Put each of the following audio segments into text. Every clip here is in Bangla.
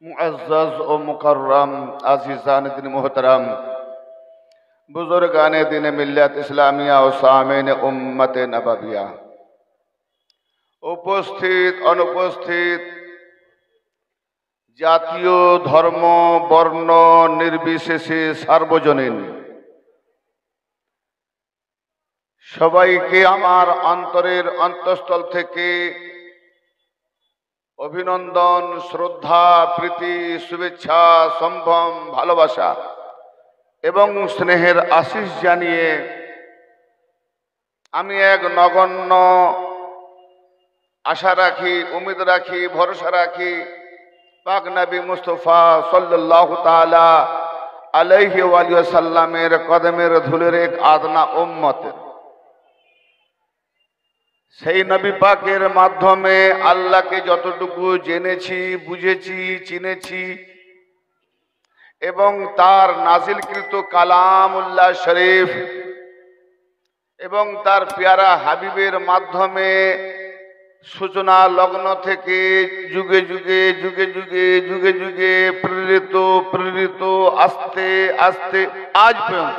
मुअज़्ज़ज़ व मुकर्रम अज़ीज़ान दिन मोहतरम बुजुर्गान दिन मिल्लत इस्लामिया व सामीन उम्मत नबविया, उपस्थित अनुपस्थित জাতীয় ধর্ম বর্ণ নির্বিশেষে সার্বজনীন সবাইকে আমার অন্তরের অন্তঃস্থল থেকে অভিনন্দন, শ্রদ্ধা, প্রীতি, শুভেচ্ছা, সম্ভ্রম, ভালোবাসা এবং স্নেহের আশিস জানিয়ে আমি এক নগণ্য আশা রাখি, উম্মীদ রাখি, ভরসা রাখি পাক নবী মুস্তাফা সাল্লাল্লাহু তাআলা আলাইহি ওয়া সাল্লামের কদমের ধুলের এক আদনা উম্মত, সেই নবী পাকের মাধ্যমে আল্লাহকে যতটুকু জেনেছি, বুঝেছি, চিনেছি এবং তার নাজিলকৃত কালামুল্লাহ শরীফ এবং তার পেয়ারা হাবিবের মাধ্যমে সূচনা লগ্ন থেকে যুগে যুগে যুগে যুগে যুগে যুগে প্রেরিত আস্তে আস্তে আজ পর্যন্ত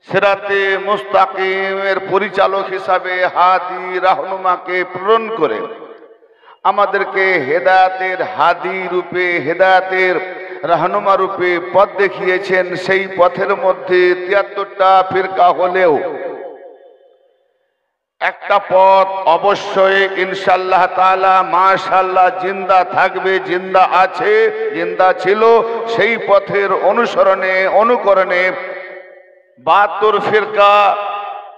সিরাতে মুস্তাকিমের পরিচালক হিসাবে হাদি রাহনুমাকে প্রেরণ করে আমাদেরকে হেদায়েতের হাদি রূপে, হেদায়েতের রাহনুমা রূপে পথ দেখিয়েছেন। সেই পথের মধ্যে ৭৩টা ফিরকা হলেও একটা পথ অবশ্যই ইনশাআল্লাহ তাআলা মাশাআল্লাহ জিন্দা থাকবে, জিন্দা আছে, জিন্দা ছিল। সেই পথের অনুসরণে অনুকরণে ৭২ ফিরকা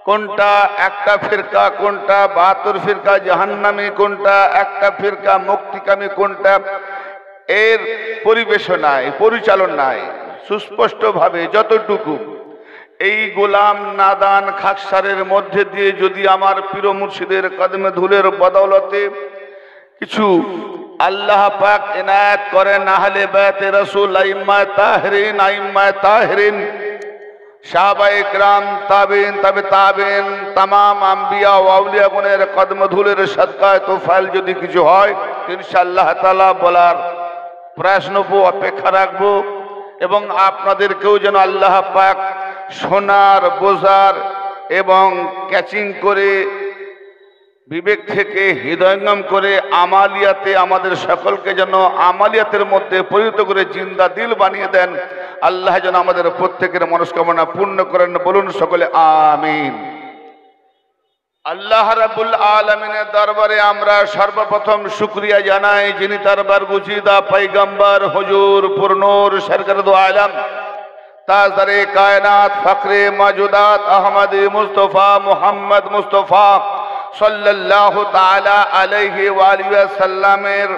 কোনটা, একটা ফিরকা কোনটা, ৭২ ফিরকা জাহান্নামী কোনটা, একটা ফিরকা মুক্তিকামী কোনটা, এর পরিবেশনায় পরিচালনায় সুস্পষ্টভাবে যতটুকু এই গোলাম নাদান খাকসারের মধ্যে দিয়ে যদি আমার পীর মুর্শিদের কদমে ধুলের বদৌলতে কিছু আল্লাহ পাক ইনায়াত করেন, আহলে বাইতে রাসূল আইম্মায়ে তাহেরিন সাহাবায়ে কিরাম, তাবেইন, তাবে তাবেইন, तमाम আম্বিয়া ও আউলিয়াগণের কদমে ধুলের সদকায়ে তোফাইল যদি কিছু হয় ইনশাআল্লাহ তাআলা বলার প্রশ্নব অপেক্ষা রাখবো এবং আপনাদেরকেও যেন আল্লাহ পাক শোনার, বোঝার এবং ক্যাচিং করে বিবেক থেকে হৃদয়ঙ্গম করে আমালিয়াতে আমাদের সকলকে যেন আমালিয়াতের মধ্যে পরিণত করে জিন্দা দিল বানিয়ে দেন। আল্লাহ যেন আমাদের প্রত্যেকের মনস্কামনা পূর্ণ করেন। বলুন সকলে আমিন। আল্লাহ রাব্বুল আলামিনের দরবারে আমরা সর্বপ্রথম শুকরিয়া জানাই, যিনি তার বারগুজিদা পয়গম্বর হুজুর পুরনূর সরকার দো আলম তাজদারে কায়নাত ফখরে মওজুদাত আহমদ মুস্তফা মুহাম্মদ মুস্তফা সাল্লাল্লাহু তাআলা আলাইহি ওয়া আলিহি ওয়াসাল্লামের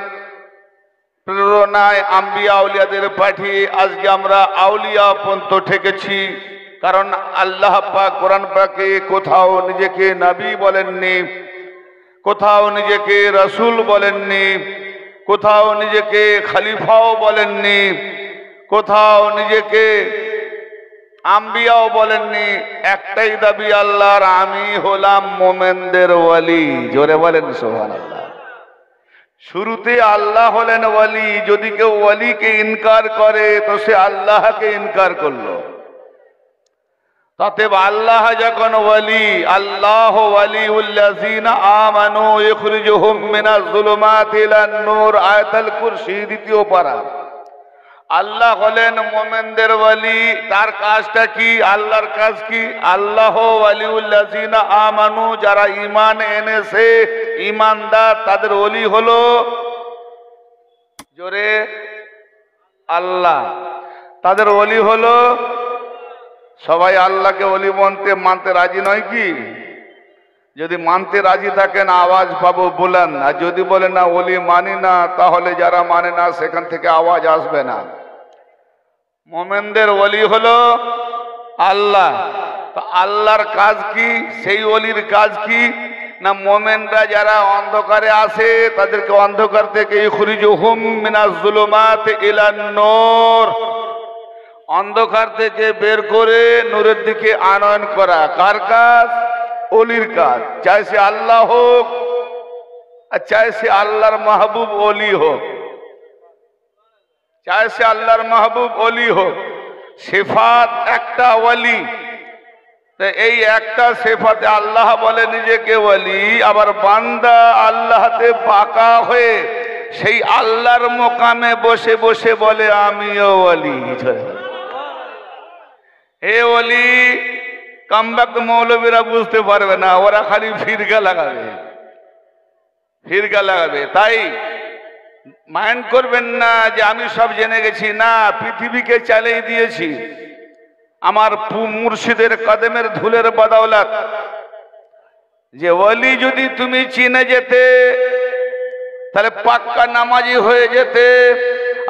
প্রেরণায় আম্বিয়া আউলিয়াদের পাঠিয়ে আজকে আমরা আউলিয়া পন্থ ঠেকেছি। কারণ আল্লাহ পাক কোরআন পাকে কোথাও নিজেকে নবী বলেননি, কোথাও নিজেকে রাসূল বলেননি, কোথাও নিজেকে খলিফাও বলেননি, কোথাও নিজেকে আম্বিয়াও বলেননি। একটাই দাবি আল্লাহর, আমি হলাম মোমেনদের ওয়ালি। জোরে বলেন সুবহানাল্লাহ। শুরুতে আল্লাহ হলেন ওয়ালি। যদি কেউ ওয়ালিকে ইনকার করে তো সে আল্লাহকে ইনকার করলো। তাতে আল্লাহ যখন ওয়ালি, আল্লাহ ওয়ালিউল্লাযিনা আমানু ইখরিজুহুম মিনাজ যুলুমাতি ইলান নূর, আয়াতুল কুরসি দ্বিতীয় পারা। আল্লাহ হলেন মোমেনদের ওয়ালি। তার কাজটা কি? আল্লাহর কাজ কি? আল্লাহ ওয়ালিউল্লাযিনা আমানু, যারা ঈমান এনেছে, ঈমানদার, তাদের ওলি হলো জোরে আল্লাহ। তাদের ওলি হলো, সবাই আল্লাহকে ওলি মানতে রাজি নয় কি? যদি মানতে রাজি থাকেন আওয়াজ পাবো বলেন, আর যদি বলেন না ওলি মানি না, তাহলে যারা মানে না সেখান থেকে আওয়াজ আসবে না। মোমেনদের ওলি হলো আল্লাহ। তো আল্লাহর কাজ কি? সেই ওলির কাজ কি না, মোমেনরা যারা অন্ধকারে আসে তাদেরকে অন্ধকার থেকে ইখরিজুহুম মিনাজ যুলুমাতি ইলান নূর, অন্ধকার থেকে বের করে নূরের দিকে আনয়ন করা। কার কাজ? ওলির কাজ। চাই সে আল্লাহ হোক আর চাই সে আল্লাহর মাহবুব ওলি হোক। चाहे से अल्लाहर महबूब ओली हो, सिफात একটা ওলি। তো এই একটা সিফাতে আল্লাহ বলে নিজেকে ওলি, আবার বান্দা আল্লাহতে পাকা হয়ে সেই আল্লাহর মোকামে বসে বসে বলে আমিও ওলি। এ ওলি কামবাক মৌলবীরা বুঝতে পারবে না, ওরা খালি ফিরকা লাগাবে, ফিরকা লাগাবে। তাই মাইন্ড করবেন না যে আমি সব জেনে গেছি, না, পৃথিবীকে চালিয়ে দিয়েছি আমার মুর্শিদের কদমের ধুলের বদৌলত। যে ওলি যদি তুমি চিনে যেতে তাহলে পাক্কা নামাজি হয়ে যেতে,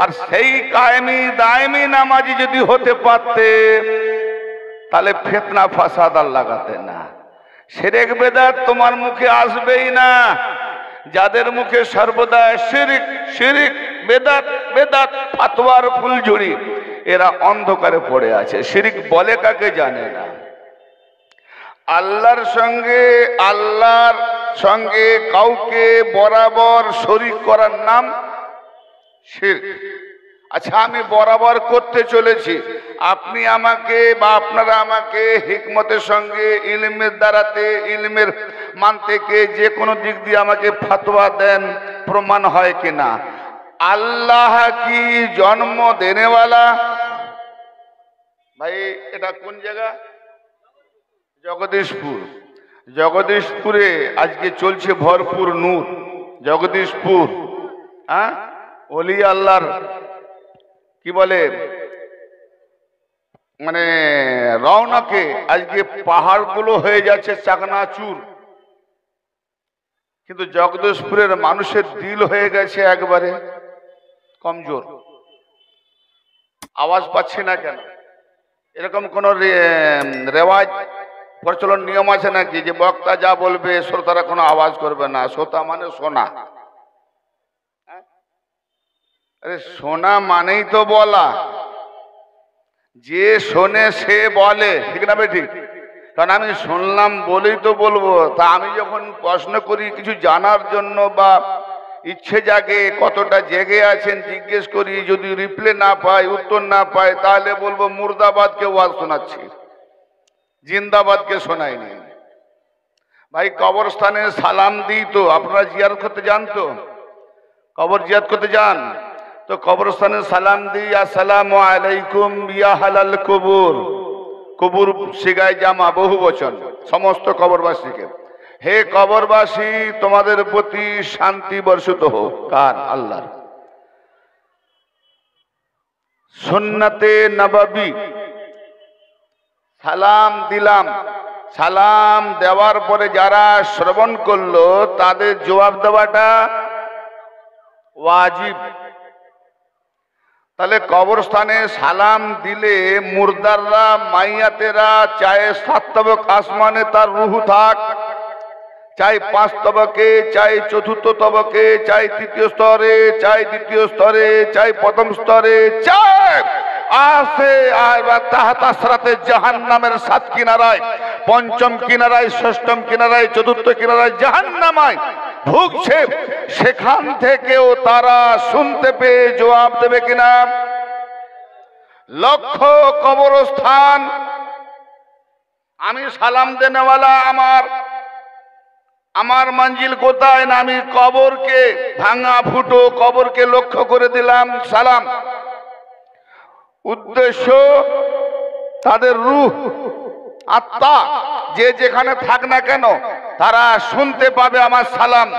আর সেই কায়েমি দায়েমি নামাজি যদি হতে পারতে তাহলে ফিতনা ফাসাদ আর লাগাতে না, শিরক বেদাত তোমার মুখে আসবেই না। যাদের মুখে সর্বদা শিরিক শিরিক বেদাত বেদাত ফাতোয়ার ফুলঝুরি, এরা অন্ধকারে পড়ে আছে। শিরিক বলে কাকে জানে না। আল্লাহর সঙ্গে কাউকে বরাবর শরীক করার নাম শিরক। আচ্ছা, আমি বরাবর করতে চলেছি, আপনি আমাকে বা আপনারা আমাকে হিকমতের সঙ্গে ইলমের দ্বারাতে ইলমের মানতেকে যে কোনো দিক দিয়ে আমাকে ফতোয়া দেন, প্রমাণ হয় কিনা? আল্লাহ কি জন্ম দেনেওয়ালা? ভাই এটা কোন জায়গা? জগদীশপুর। জগদীশপুরে আজকে চলছে ভরপুর নূর। জগদীশপুর, হ্যাঁ, ওলি আল্লাহর কি বলে মানে রওনাকে আজকে পাহাড়গুলো হয়ে যাচ্ছে চাকনাচুর, কিন্তু জগদীশপুরের মানুষের দিল হয়ে গেছে একবারে কমজোর। আওয়াজ পাচ্ছি না কেন? এরকম কোন রেওয়াজ প্রচলন নিয়ম আছে নাকি যে বক্তা যা বলবে শ্রোতারা কোনো আওয়াজ করবে না? শ্রোতা মানে শোনা। আরে শোনা মানেই তো বলা, যে শোনে সে বলে, ঠিক না বেঠিক? কারণ আমি শুনলাম বলেই তো বলবো। তা আমি যখন প্রশ্ন করি কিছু জানার জন্য বা ইচ্ছে জাগে, কতটা জেগে আছেন জিজ্ঞেস করি, যদি রিপ্লে না পাই, উত্তর না পাই, তাহলে বলবো মুর্দাবাদকে ওয়াজ শোনাচ্ছি, জিন্দাবাদকে শোনায়নি। ভাই কবরস্থানে সালাম দিই তো, আপনারা জিয়ারত করতে যান তো? কবর জিয়ারত করতে যান তো কবরস্থানে সালাম দিই, আসসালামু আলাইকুম ইয়া হালাল কবুর। কবুর সিগায় জামা, বহু বচন, সমস্ত কবরবাসীকে। হে কবরবাসী, তোমাদের প্রতি শান্তি বর্ষিত হোক। কার? আল্লাহর। সুন্নতে নববী সালাম দিলাম। সালাম দেওয়ার পরে যারা শ্রবণ করলো তাদের জবাব দেওয়াটা ওয়াজিব। তাহলে কবরস্থানে সালাম দিলে মুর্দাররা, মাইয়াতেরা, চাहे 7 তবক আসমানে তার রুহু থাক, চাই 5 তবকে, চাই 4র্থ তবকে, চাই 3য় স্তরে, চাই 2য় স্তরে, চাই 1ম স্তরে, চাই আসে আর তাহতা সরাতে জাহান্নামের 7 কিনারায়, 5ম কিনারায়, 6ম কিনারায়, 4র্থ কিনারায় জাহান্নামায় ভুগছে, সেখান থেকেও তারা শুনতে পেয়ে জবাব দেবে কিনা? লক্ষ কবরস্থান, আমি সালাম দেনেওয়ালা, আমার মঞ্জিল কোথায় না? আমি কবরকে, ভাঙা ফুটো কবরকে লক্ষ্য করে দিলাম সালাম। উদ্দেশ্য তাদের রূহ, আত্মা, যে যেখানে থাক না কেন তারা শুনতে পাবে আমার সালাম।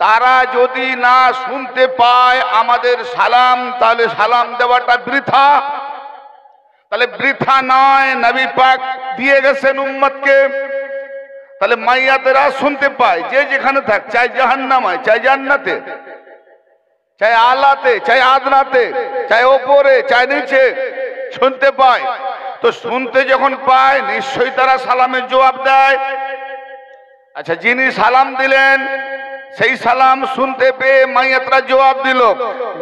তারা যদি না শুনতে পায় আমাদের সালাম, তাহলে সালাম দেওয়াটা বৃথা। তাহলে বৃথা নয়, নবী পাক দিয়ে গেছেন উম্মতকে। তাহলে মাইয়াতেরা শুনতে পায়, যে যেখানে থাক, চাই জাহান্নামায়, চাই জান্নাতে, চাই আলাতে, চাই আদনাতে, চাই ওপরে, চাই নিচে, শুনতে পায়। তো শুনতে যখন পায় নিশ্চয়ই তারা সালামের জবাব দেয়। আচ্ছা, যিনি সালাম দিলেন সেই সালাম শুনতে পেয়ে মাইয়াতরা জবাব দিল।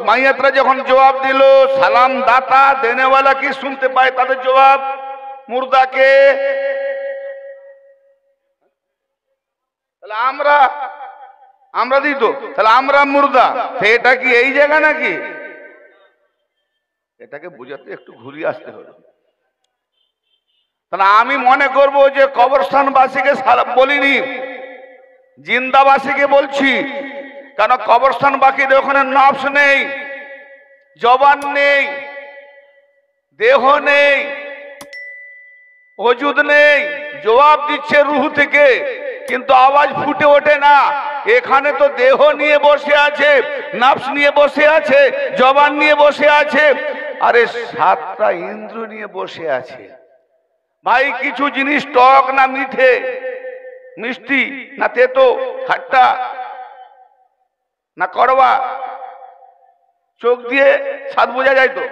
মাইয়াতরা যখন জবাব দিল, সালাম দাতা দেনেওয়ালা কি শুনতে পায় তাদের জবাব? মুর্দাকে। তাহলে আমরা দিই তো, তাহলে আমরা মুর্দা। এটা কি এই জায়গা নাকি? এটাকে বুঝাতে একটু ঘুরিয়ে আসতে হবে। তাহলে আমি মনে করব যে কবরস্থানবাসীকে বলিনি, জিন্দাবাসীকে বলছি। কেন কবরস্থানবাসীদের ওখানে নফস নেই, জবান নেই, দেহ নেই, ওজুদ নেই, জবাব দিচ্ছে রুহ থেকে, কিন্তু আওয়াজ ফুটে ওঠে না। এখানে তো দেহ নিয়ে বসে আছে, নফস নিয়ে বসে আছে, জবান নিয়ে বসে আছে, আরে 7টা ইন্দ্রিয় নিয়ে বসে আছে। ভাই কিছু জিনিস টক না মিঠে, মিষ্টি না তেতো, খাট্টা না করবা, চোখ দিয়ে স্বাদ বোঝা যায় তো?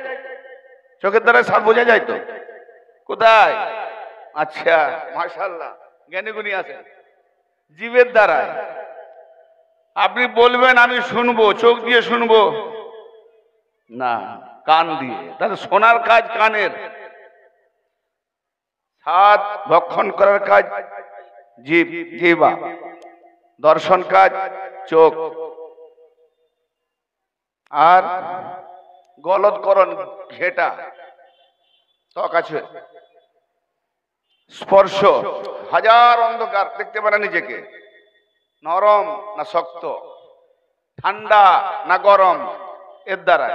চোখের দ্বারা স্বাদ বোঝা যায় তো? কোথায়? আচ্ছা মাশাআল্লাহ, জ্ঞানী গুণী আছেন। জিভের দ্বারা। আপনি বলবেন আমি শুনবো, চোখ দিয়ে শুনবো না, কান দিয়ে। তাহলে শোনার কাজ কানের, স্বাদ ভক্ষণ করার কাজ জিহ্বা, দর্শন কাজ চোখ, আর গলদকরণ ঘেটা ত্বক আছে, স্পর্শ, হাজার অন্ধকার দেখতে পারে নিজেকে, নরম না শক্ত, ঠান্ডা না গরম, এর দ্বারা।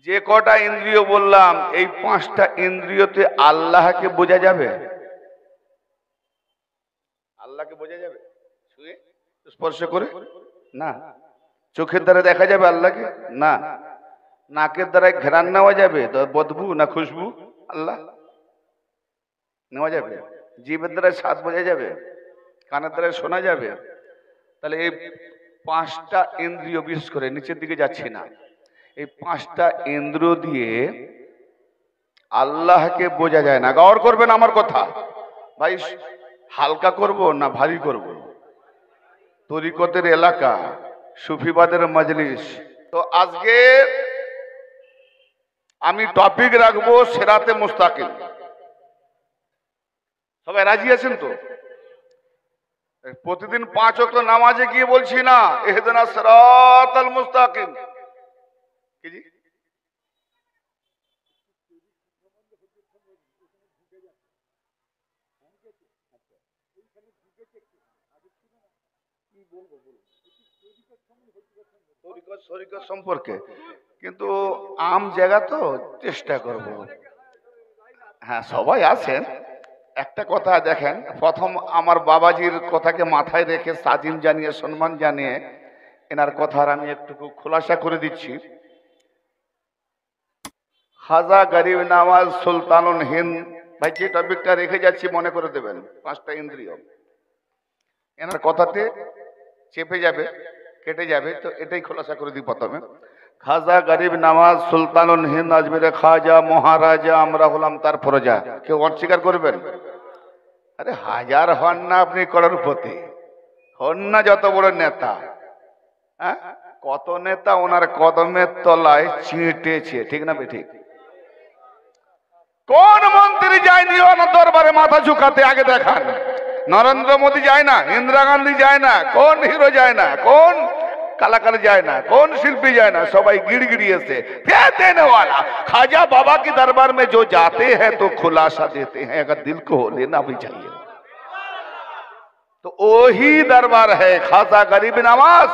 যে কটা ইন্দ্রিয় বললাম, এই 5টা ইন্দ্রিয়তে আল্লাহকে বোঝা যাবে? আল্লাহকে বোঝা যাবে ছুঁয়ে স্পর্শ করে? না। চোখের দ্বারা দেখা যাবে আল্লাহকে? না। নাকের দ্বারা ঘ্রাণ নেওয়া যাবে? বদবু না খুশবু আল্লাহ নেওয়া যাবে? জিভের দ্বারা স্বাদ বোঝা যাবে? কানের দ্বারা শোনা যাবে? তাহলে এই 5টা ইন্দ্রিয়, বিশেষ করে নিচের দিকে যাচ্ছি না, এই 5টা ইন্দ্রিয় দিয়ে আল্লাহকে বোঝা যায় না। গৌর করবেন আমার কথা ভাই। হালকা করব না ভারী করব? তরিকতের এলাকা, সুফিবাদের মজলিস। তো আজকে আমি টপিক রাখবো সিরাতে মুস্তাকিম। সবাই রাজি আছেন তো? প্রতিদিন 5 ওয়াক্ত নামাজে গিয়ে বলছি না ইহদিনাস সিরাতাল মুস্তাকিম? কি জি? সম্পর্কে কিন্তু আম জায়গা তো চেষ্টা করব। হ্যাঁ সবাই আছেন। একটা কথা দেখেন, প্রথম আমার বাবাজির কথাকে মাথায় রেখে সাজিম জানিয়ে, সম্মান জানিয়ে এনার কথার আমি একটু খোলাসা করে দিচ্ছি। খাজা গরিব নওয়াজ সুলতানুল হিন্দ ভাই, যে টপিকটা রেখে যাচ্ছি মনে করে দেবেন, 5টা ইন্দ্রিয় এনার কথাতে চেপে যাবে, কেটে যাবে। তো এটাই খোলাসা করে দিই প্রথমে। খাজা গরিব নওয়াজ সুলতানুল হিন্দ আজমিরে খাজা মহারাজা, আমরা হলাম তার প্রজা। কেউ অস্বীকার করবেন? আরে হাজার হন না আপনি করোড়পতি, হন না যত বড় নেতা, হ্যাঁ কত নেতা ওনার কদমের তলায় চিঁটেছে, ঠিক না ঠিক? কোন মন্ত্রী যায়নি ওনার দরবারে মাথা ঝুঁকাতে? আগে দেখান। নরেন্দ্র মোদী যায় না, ইন্দিরা গান্ধী যায় না, কোন হিরো যায় না, কোন कलाकार जाए ना, कौन शिल्पी जाए ना, सबाई गिड़गिड़िए से देने वाला। खाजा बाबा के दरबार में जो जाते हैं तो खुलासा देते हैं, अगर दिल को लेना भी चाहिए। तो वही दरबार है खाजा गरीब नवाज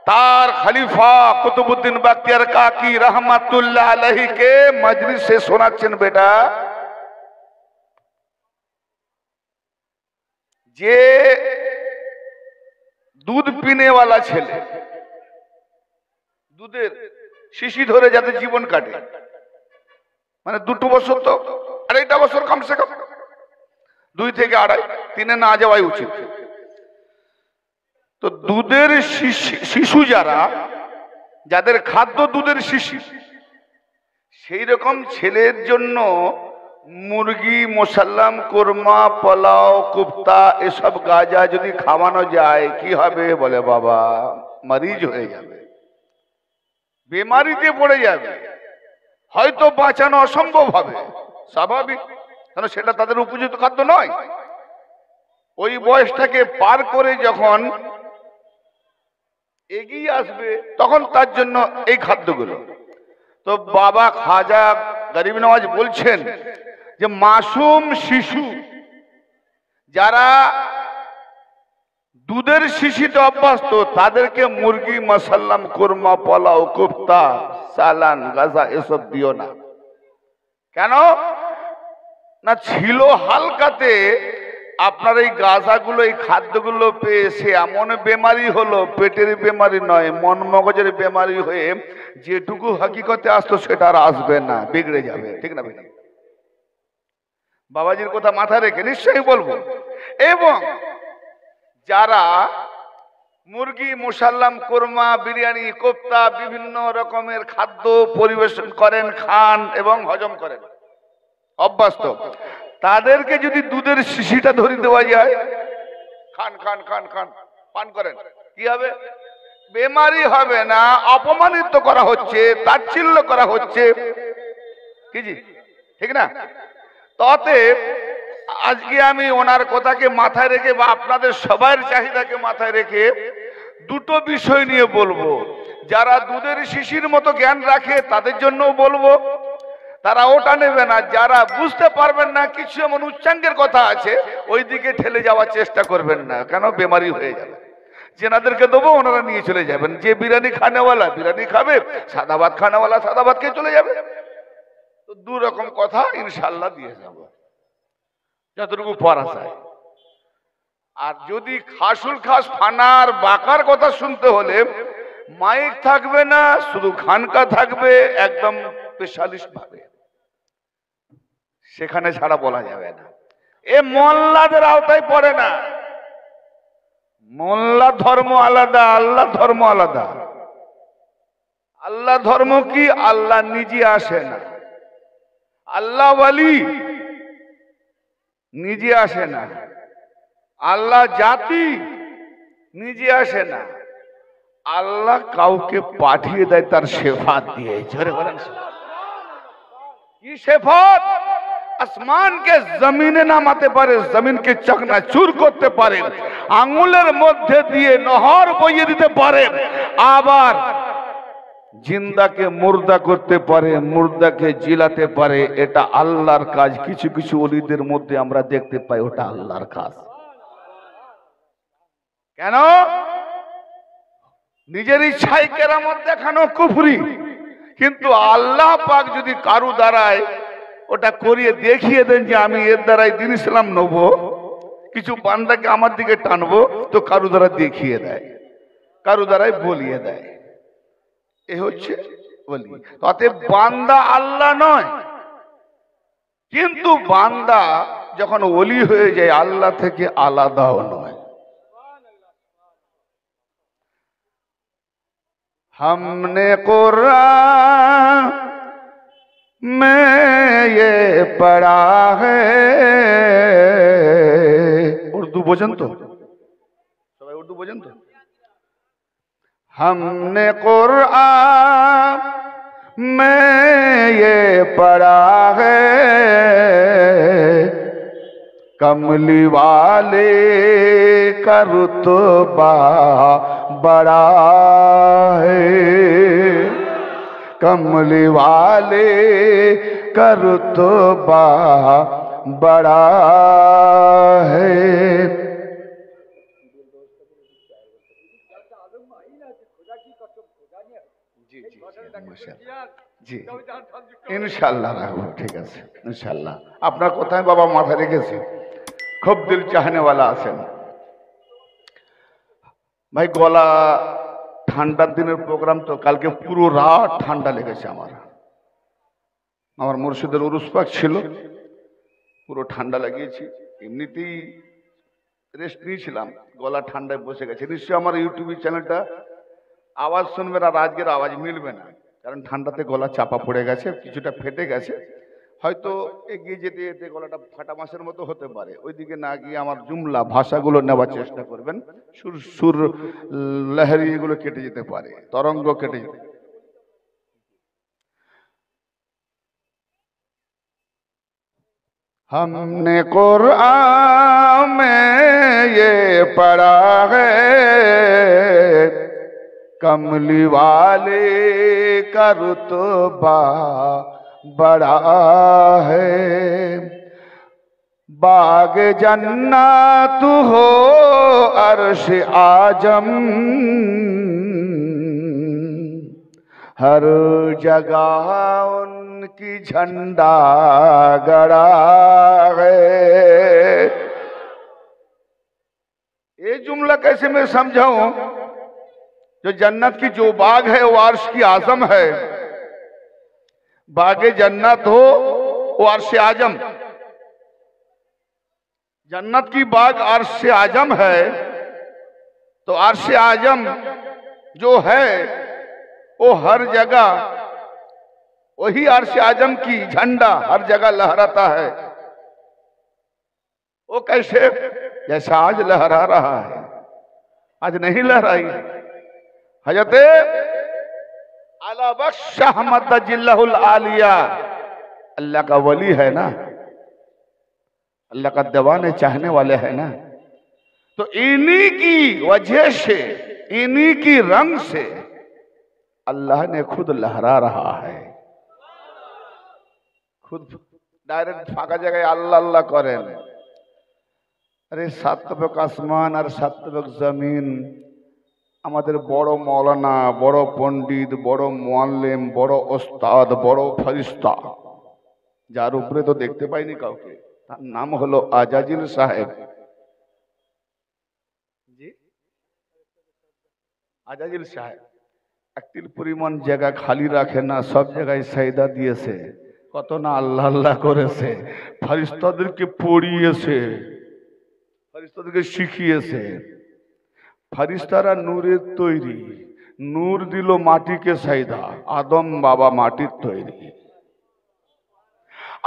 तार खलीफा कुतुबुद्दीन बख्तियार काकी रहमतुल्लाह अलैहि के मजलिस से শোনাচ্ছেন। बेटा जे दूध पीने वाला छेले दूधेर शिशी धरे जाते जीवन काटे, माने 2 বছর तो 2.5 বছর कम से कम 2 থেকে 2.5 3 না যাওয়াই উচিত। তো দুধের শিশু যারা, যাদের খাদ্য দুধের শিশি, সেই রকম ছেলের জন্য মুরগি, মোসাল্লাম, কোরমা, পোলাও, কুফতা এসব গাজা যদি খাওয়ানো যায় কি হবে? বলে বাবা মরিজ হয়ে যাবে, বেমারিতে পড়ে যাবে, হয়তো বাঁচানো অসম্ভব হবে। স্বাভাবিক, কারণ সেটা তাদের উপযুক্ত খাদ্য নয়। ওই বয়সটাকে পার করে যখন এগিয়ে আসবে, তখন তার জন্য এই খাদ্যগুলো। তো বাবা খাজা গরিব নওয়াজ বলছেন যে মাসুম শিশু যারা দুধের শিশিতে অভ্যস্ত তাদেরকে মুরগি, মাসাল্লাম, কোরমা, পোলাও, কোফতা, সালান, গাজা এসব দিও না। কেন না, ছিল হালকাতে আপনার এই গাজাগুলো, এই খাদ্যগুলো পেয়ে সে এমন বেমারি হলো, পেটের বেমারি নয়, মন মগজের বেমারি হয়ে যেটুকু হাকিকতে আসতো সেটা আর আসবে না, বিগড়ে যাবে। ঠিক না ভাই? বাবাজির কথা মাথায় রেখে নিশ্চয়ই বলবো। এবং যারা মুরগি, মুসাল্লাম, কোরমা, বিরিয়ানি, কোফতা, বিভিন্ন রকমের খাদ্য পরিবেশন করেন, খান এবং হজম করেন অভ্যস্ত, তাদেরকে যদি দুধের শিশিটা ধরে দেওয়া যায়, খান খান খান খান পান করেন, কি হবে? বেমারি হবে না, অপমানিত করা হচ্ছে, তাচ্ছিল্য করা হচ্ছে, কি জি ঠিক না? তবে আজকে আমি ওনার কথাকে মাথায় রেখে বা আপনাদের সবার চাহিদাকে মাথায় রেখে দুটো বিষয় নিয়ে বলবো। যারা দুধের শিশির মতো জ্ঞান রাখে তাদের জন্যও বলবো, তারা ওটা নেবে না। যারা বুঝতে পারবেন না, কিছু এমন উচ্চাঙ্গের কথা আছে, ওই দিকে ঠেলে যাওয়ার চেষ্টা করবেন না, কেন বেমারি হয়ে যাবে। যেনাদেরকে দেবো ওনারা নিয়ে চলে যাবেন। যে বিরিয়ানি খানেওয়ালা বিরিয়ানি খাবে, সাদা ভাত খানেওয়ালা সাদা ভাত খেয়ে চলে যাবে। তো দু রকম কথা ইনশাল্লাহ দিয়ে যাব যতটুকু পড়া যায়। আর যদি খাসুল খাস ফানার বাঁকার কথা শুনতে হলে মাইক থাকবে না, শুধু খানকা থাকবে, একদম স্পেশালিস্ট ভাবে, সেখানে ছাড়া বলা যাবে না। এ মোল্লাদের আওতায় পড়ে না। মোল্লা ধর্ম আলাদা, আল্লাহ ধর্ম আলাদা। আল্লাহ ধর্ম কি? আল্লাহ নিজে আসে না, আল্লাহ ওয়ালি নিজে আসে না, আল্লাহ জাতি নিজে আসে না, আল্লাহ কাউকে পাঠিয়ে দেয় তার শেফাত দিয়ে। জোরে বলেন কি শেফাত? আসমানকে জমিনে নামাতে পারে, জমিনকে চকনাচুর করতে পারে, আঙ্গুলের মধ্যে দিয়ে নহর বইয়ে দিতে পারে, আবার জিন্দাকে মুর্দা করতে পারে, মুর্দাকে জিলাতে পারে। এটা আল্লাহর কাজ। কিছু কিছু ওলিদের মধ্যে আমরা দেখতে পাই ওটা আল্লাহর কাজ। কেন? নিজের ইচ্ছায় কেরামত দেখানো কুফরি, কিন্তু আল্লাহ পাক যদি কারু দ্বারায় ওটা করিয়ে দেখিয়ে দেন যে আমি এর দ্বারাই দিন ইসলাম নেব, কিছু বান্দাকে আমার দিকে টানবো, তো কারু দ্বারা দেখিয়ে দেয়, কারু দ্বারাই বলিয়ে দেয়। এ হচ্ছে বলি। অতএব বান্দা আল্লাহ নয়, কিন্তু বান্দা যখন ওলি হয়ে যায় আল্লাহ থেকে আলাদাও নয়। हमने कुरान में ये पढ़ा है, उर्दू बोझन तो सबाई उर्दू बोझन तो, हमने कुरान में ये पढ़ा है, कमली वाले का रुतबा बड़ा है, कमली वाले का रुतबा बड़ा है। জি ইনশাল্লাহ রাখবো, ঠিক আছে ইনশাল্লাহ। আপনার কোথায় বাবা মাথায় রেখেছি, খুব দিল চাহনেওয়ালা আছেন ভাই। গলা ঠান্ডার দিনের প্রোগ্রাম তো, কালকে পুরো রাত ঠান্ডা লেগেছে আমার মুর্শিদের উরুস পাক ছিল, পুরো ঠান্ডা লাগিয়েছি। এমনিতেই রেস্ট নিয়েছিলাম, গলা ঠান্ডায় বসে গেছে। নিশ্চয়ই আমার ইউটিউব চ্যানেলটা আওয়াজ শুনবেন, আর আজকের আওয়াজ মিলবে না, কারণ ঠান্ডাতে গলা চাপা পড়ে গেছে, কিছুটা ফেটে গেছে। হয়তো এগিয়ে যেতে যেতে গলাটা ফাটা মাছের মতো হতে পারে, ওইদিকে না গিয়ে আমার জুমলা ভাষাগুলো নেওয়ার চেষ্টা করবেন। সুর সুর লহরি এগুলো কেটে যেতে পারে, তরঙ্গ কেটে যেতে পারে। हमने कुरान में ये पढ़ा है, कमली वाले का रुतबा बड़ा है। बाग जन्नत हो अर्श आजम, हर जगह उनकी झंडा गड़ा है। ये जुमला कैसे मैं समझाऊं? जो जन्नत की जो बाग है वो अर्श की आजम है। बागे जन्नत हो वो अर्श आजम, जन्नत की बाग अर्श आजम है। तो अर्श आजम जो है वो हर जगह, वही अर्श आजम की झंडा हर जगह लहराता है। वो कैसे? जैसा आज लहरा रहा है, आज नहीं लहराई। हजरत आला बख्श शाह मद्दजिल्लाहुल आलिया अल्लाह का वली है ना, अल्लाह का दीवाने चाहने वाले हैं ना। तो इन्हीं की वजह से, इन्हीं की रंग से अल्लाह ने खुद लहरा रहा है। खुद डायरेक्ट फाঁকা জায়গায় আল্লাহ আল্লাহ করেন। আরে সাতবক আসমান আর সাতবক জমিন আমাদের বড় মৌলানা, বড় পণ্ডিত, বড় মুআল্লিম, বড় ওস্তাদ, বড় ফরিস্তা, যার উপরে তো দেখতে পাইনি কাউকে, তার নাম হলো আজাজিল সাহেব। জি, আজাজিল সাহেব একটির পরিমাণ জায়গা খালি রাখে না, সব জায়গায় সাইদা দিয়েছে। কত না আল্লাহ আল্লাহ করেছে, ফরিস্তাদেরকে পড়িয়েছে, ফরিস্তাদেরকে শিখিয়েছে। ফরিস্তারা নূরের তৈরি, নূর দিল মাটিকে সাইদা। आदम बाबा माटिर तैरी।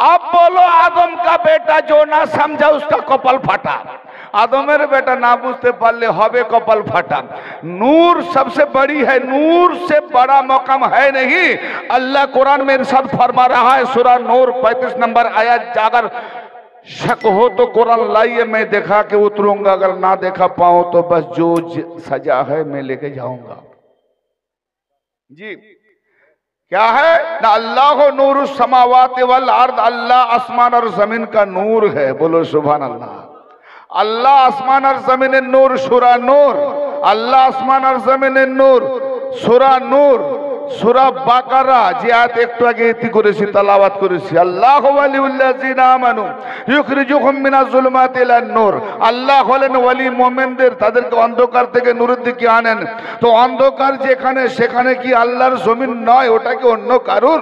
अब बोलो आदम का बेटा जो ना समझा उसका कपाल फाटा। आदमेर बेटा ना बुझते पारले हबे कपाल फाटा। नूर सबसे बड़ी है, नूर से बड़ा मकाम है नहीं। अल्लाह कुरान में इरशाद फरमा रहा है, सूरा नूर 35 नंबर आयत, अगर शक हो तो कुरान लाइए, मैं देखा के उतरूंगा, अगर ना देखा पाऊं तो बस जो सजा है मैं लेके जाऊंगा। जी क्या है ना? अल्लाह नूर समावात वल अर्द, अल्लाह आसमान और जमीन का नूर है। बोलो सुभान अल्लाह। अल्लाह आसमान और जमीन नूर, सूरा नूर। अल्लाह आसमान और जमीन नूर, सूरा नूर। सूरा बाकारा যে আয়াত একটু আগে ইতি করেছি, তেলাওয়াত করেছি, আল্লাহু ওয়ালিউল্লাযিনা আমানু ইউখরিজুহুম মিনাজ যুলুমাতি ইলান নূর। আল্লাহ হলেন ওয়ালি মুমিনদের, তাদেরকে অন্ধকার থেকে নূরের দিকে আনেন। তো অন্ধকার যেখানে, সেখানে কি আল্লাহর জমিন নয়? ওটা কি অন্য কারুর?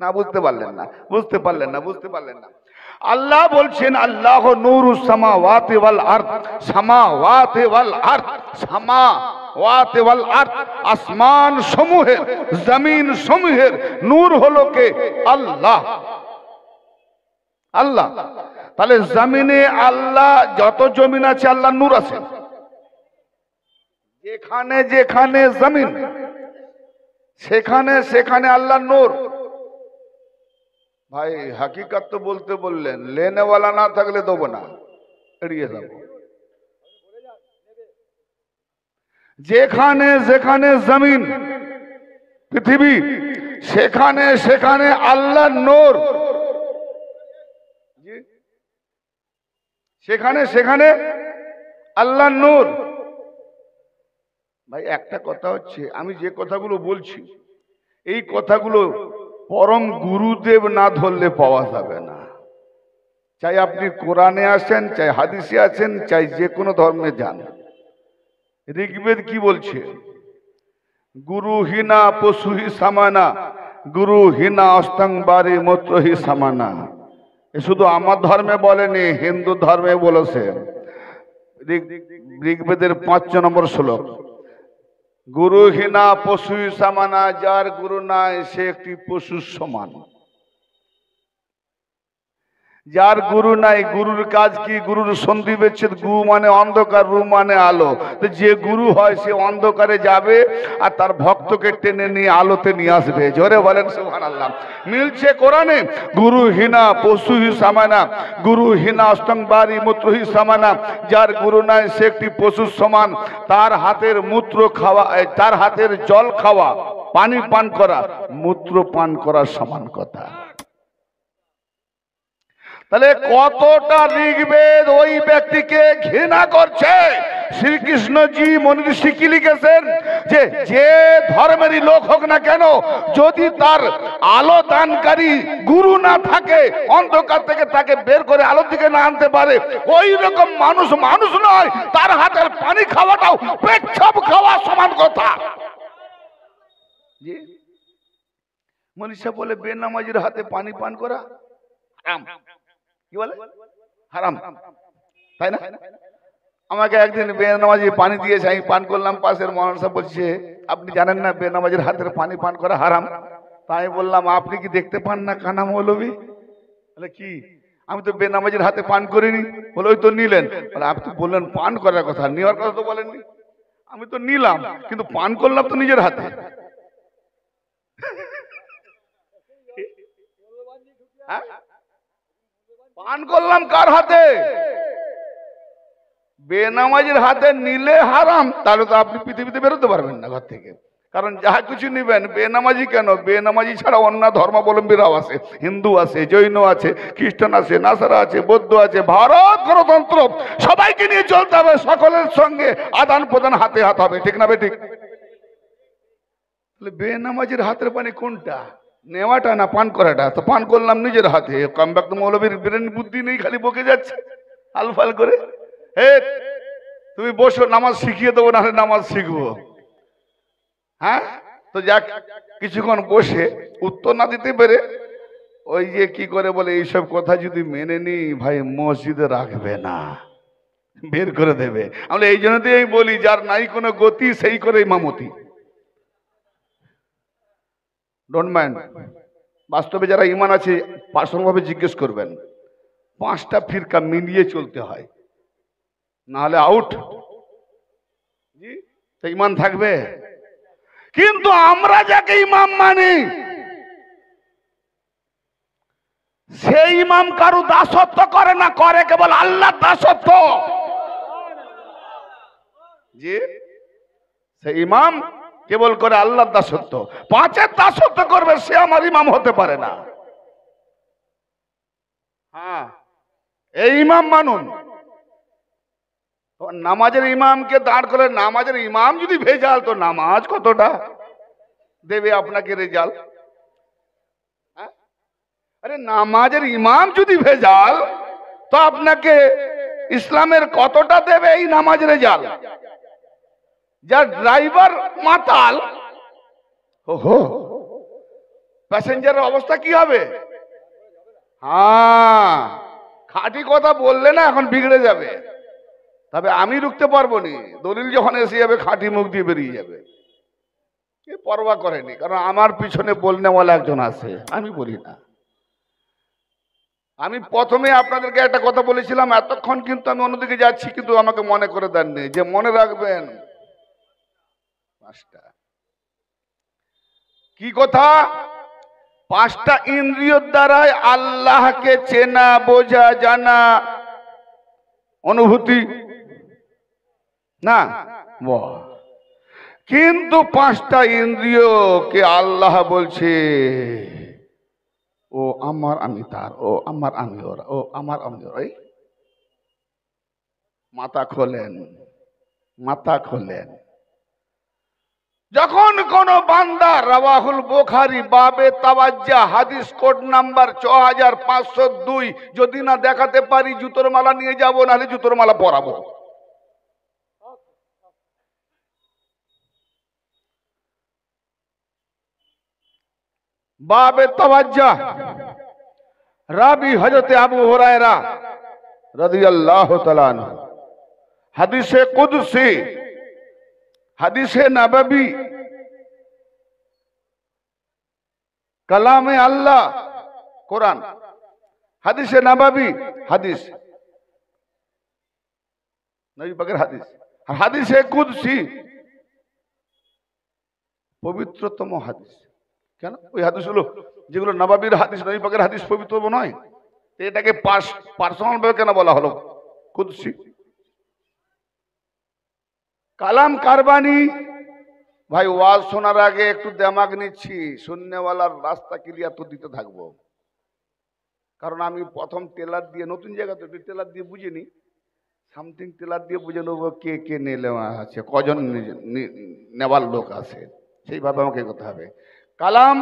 না বুঝতে পারলেন না, বুঝতে পারলেন না, বুঝতে পারলেন না। আল্লাহ বলছেন আল্লাহ নূরুস সামাওয়াতি ওয়াল আরদ, সামাওয়াতি ওয়াল আরদ, সামাওয়াতি ওয়াল আরদ, আসমান সমূহের, জমিন সমূহের নূর হলো কে? আল্লাহ। আল্লাহ। তাহলে জমিনে আল্লাহ, যত জমিন আছে আল্লাহর নূর আছে। যেখানে যেখানে জমিন, সেখানে সেখানে আল্লাহর নূর। ভাই হাকিকত তো বলতে বললেন, লেনেওয়ালা না থাকলে দেবো না, এড়িয়ে যাব। যেখানে যেখানে জমিন, পৃথিবী, সেখানে সেখানে আল্লাহর নূর। সেখানে সেখানে আল্লাহর নূর। ভাই একটা কথা হচ্ছে, আমি যে কথাগুলো বলছি, এই কথাগুলো পরম গুরুদেব না ধরলে পাওয়া যাবে না। চাই আপনি কোরআনে আসেন, চাই হাদিসে আছেন, চাই যে কোনো ধর্মে যান। ঋগ্বেদ কি বলছে? গুরুহীনা পশুহি সামানা, গুরুহীনা অস্তংবারি মূত্রহি সামানা। এ শুধু আমার ধর্মে বলেনি, হিন্দু ধর্মে বলেছে। ঋগ্বেদের 5 নম্বর শ্লোক, গুরুহীনা পশু সমানা, যার গুরু নাই সে একটি পশুর সমান। যার গুরু নাই, গুরুর কাজ কি? গুরুর সন্ধি বিচ্ছেদ। গু মানে অন্ধকার, রু মানে আলো। তো যে গুরু হয় সে অন্ধকারে যাবে আর তার ভক্তকে টেনে নিয়ে আলোতে নিয়ে আসবে। জোরে বলেন সুবহানাল্লাহ। মিলছে কোরআনে, গুরু হিনা পশু হি সামানা, গুরু হিনা অষ্টংবারি মূত্র হি সামানা। যার গুরু নাই সে একটি পশুর সমান। তার হাতের মূত্র খাওয়া, তার হাতের জল খাওয়া, পানি পান করা মূত্র পান করার সমান কথা। তাহলে কতটা ঋগ্বেদ ওই ব্যক্তিকে ঘৃণা করছে। শ্রীকৃষ্ণজি মনীষী কি লিখেছেন যে যে ধর্মেরই লোক হোক না কেন, যদি তার আলো দানকারী গুরু না থাকে, অন্ধকার থেকে তাকে বের করে আলোর দিকে না আনতে পারে, ওই রকম মানুষ মানুষ নয়। তার হাতের পানি খাওয়াটাও পেচ্ছাপ খাওয়া সমান কথা। মনীষা বলে বেনামাজির হাতে পানি পান করা হারাম। কি বলে? হারাম, তাই না? আমাকে একদিন বেনামাজি পানি দিয়েছে, আমি পান করলাম। পাশের মৌলানা সাহেব বলছে আপনি জানেন না বেনামাজির হাতের পানি পান করা হারাম? তাই বললাম আপনি কি দেখতে পান না কানা মৌলবী? বলে কি? আমি তো বেনামাজির হাতে পান করিনি। বলে ওই তো নিলেন। বলে আপনি তো বললেন পান করার কথা, নেওয়ার কথা তো বলেননি। আমি তো নিলাম কিন্তু পান করলাম তো নিজের হাতে। পান করলাম কার হাতে? বেনামাজির হাতে নিলে হারাম। তাহলে তো আপনি পৃথিবীতে বেরোতে পারবেন না ঘর থেকে। কারণ যা কিছু নিবেন, বেনামাজি কেন, বেনামাজি ছাড়া অন্য ধর্মাবলম্বীরাও আছে। হিন্দু আছে, জৈন আছে, খ্রিস্টান আছে, নাসারা আছে, বৌদ্ধ আছে। ভারত গণতন্ত্র, সবাইকে নিয়ে চলতে হবে, সকলের সঙ্গে আদান প্রদান হাতে হাত হবে। ঠিক না বেঠিক? বেনামাজির হাতের পানি কোনটা, নেওয়াটা না পান করাটা? তো পান করলাম নিজের হাতে। কামব্যাক মৌলবীর ব্রেন বুদ্ধি নেই, খালি বকে যাচ্ছে আলফাল করে। হে তুমি বসো, নামাজ শিখিয়ে দেবো, না নামাজ শিখবো। হ্যাঁ, তো যাক কিছুক্ষণ বসে উত্তর না দিতে পেরে ওই যে কি করে বলে এইসব কথা যদি মেনে নি ভাই মসজিদে রাখবে না, বের করে দেবে। আমরা এই জন্যই বলি যার নাই কোনো গতি সেই করে ইমামতি। Don't mind. বাস্তবে যারা ইমান আছে পার্সোনালভাবে জিজ্ঞেস করবেন, 5টা ফিরকা মিলিয়ে চলতে হয়, না হলে আউট। জি, ইমান থাকবে। কিন্তু আমরা যাকে ইমাম মানি সেই ইমাম কারু দাসত্ব করে না, করে কেবল আল্লাহ দাসত্ব। জি, সেই ইমাম কেবল করে আল্লাহর দাসত্ব। 5-এর দাসত্ব করবে সে আমার ইমাম হতে পারে না। হ্যাঁ, এই ইমাম মানুন। নামাজের ইমামকে দাঁড় করে, নামাজের ইমাম যদি ভেজাল তো নামাজ কতটা দেবে আপনাকে রেজাল্ট? আরে নামাজের ইমাম যদি ভেজাল তো আপনাকে ইসলামের কতটা দেবে এই নামাজ রেজাল্ট? যার ড্রাইভার মাতাল, ওহো, প্যাসেঞ্জারের অবস্থা কি হবে? হ্যাঁ, খাঁটি কথা বললে না এখন বিগড়ে যাবে। তবে আমি রুখতে পারবো নি, দলিল যখন এসে যাবে খাঁটি মুখ দিয়ে বেরিয়ে যাবে। পরোয়া করেনি, কারণ আমার পিছনে বলনেওয়ালা একজন আছে, আমি বলি না। আমি প্রথমে আপনাদেরকে একটা কথা বলেছিলাম, এতক্ষণ কিন্তু আমি অন্যদিকে যাচ্ছি, কিন্তু আমাকে মনে করে দেননি যে মনে রাখবেন 5টা। কি কথা? 5টা ইন্দ্রিয়র দ্বারাই আল্লাহকে চেনা, বোঝা, জানা, অনুভূতি না। কিন্তু 5টা ইন্দ্রিয়কে আল্লাহ বলছে ও আমার আমি তার, ও আমার আমি ওরা, ও আমার আমি ওরা। মাথা খোলেন, মাথা খোলেন। যখন কোন বান্দা রাওয়াহুল বুখারী বাবে তাওয়াজ্জা হাদিস কোড নাম্বার 6502 যদি না দেখাতে পারি জুতোর মালা নিয়ে যাব, নাহলে জুতোর মালা পরাবো। বাবে তাওয়াজ্জা রাবি হযরত আবু হুরায়রা রাদিয়াল্লাহু তাআলা আনহু। হাদিসে কুদসি, হাদিসে নববী, কালামে আল্লাহ, কোরআন। হাদিসে নাবাবী, হাদিস নবী পাকের হাদিস, আর হাদিসে কুদসি পবিত্রতম হাদিস। কেন? ওই হাদিসগুলো যেগুলো নবাবীর হাদিস, নবী পাকের হাদিস পবিত্রতম নয়? এটাকে পার্সোনাল ভাবে কেন বলা হলো কুদসি? কালাম কারবানি। ভাই ওয়াজ শোনার আগে একটু দেমাগ নিচ্ছি, শূন্যওয়ালার রাস্তা ক্লিয়ার তো দিতে থাকবো। কারণ আমি প্রথম টেলার দিয়ে, নতুন জায়গাতে টেলার দিয়ে বুঝিনি, সামথিং টেলার দিয়ে বুঝে নেবো কে কে নেওয়া আছে, কজন নেওয়ার লোক আছে, সেইভাবে আমাকে করতে হবে। কালাম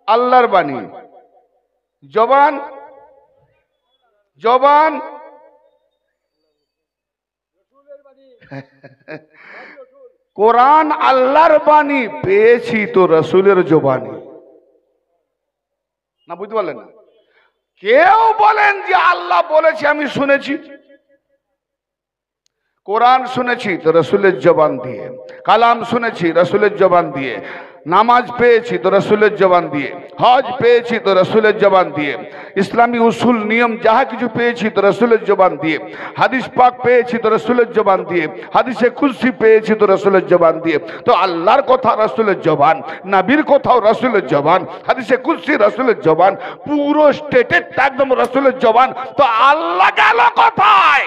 আল্লাহর বাণী, জবান জবান কোরআন আল্লাহর বাণী, পেয়েছি তো রসুলের জবানি। না বুঝতে পারলেন? কেউ বলেন যে আল্লাহ বলেছে আমি শুনেছি, কোরআন শুনেছি তো রসুলের জবান দিয়ে, কালাম শুনেছি রসুলের জবান দিয়ে, নামাজ পেয়েছি তো রসুলের জবান দিয়ে, হজ পেয়েছি তো রসুলের জবান দিয়ে, ইসলামী উসুল নিয়ম যাহা কিছু পেয়েছি তো রসুলের জবান দিয়ে, হাদিস পাক পেয়েছি তো রসুলের জবান দিয়ে, হাদিসে কুদসি পেয়েছি তো রসুলের জবান দিয়ে। তো আল্লাহর কথা রসুলের জবান, নবীর কথাও রসুলের জবান, হাদিসে কুদসি রসুলের জবান, পুরো স্টেটের একদম রসুলের জবান। তো আল্লাহ গেল কোথায়?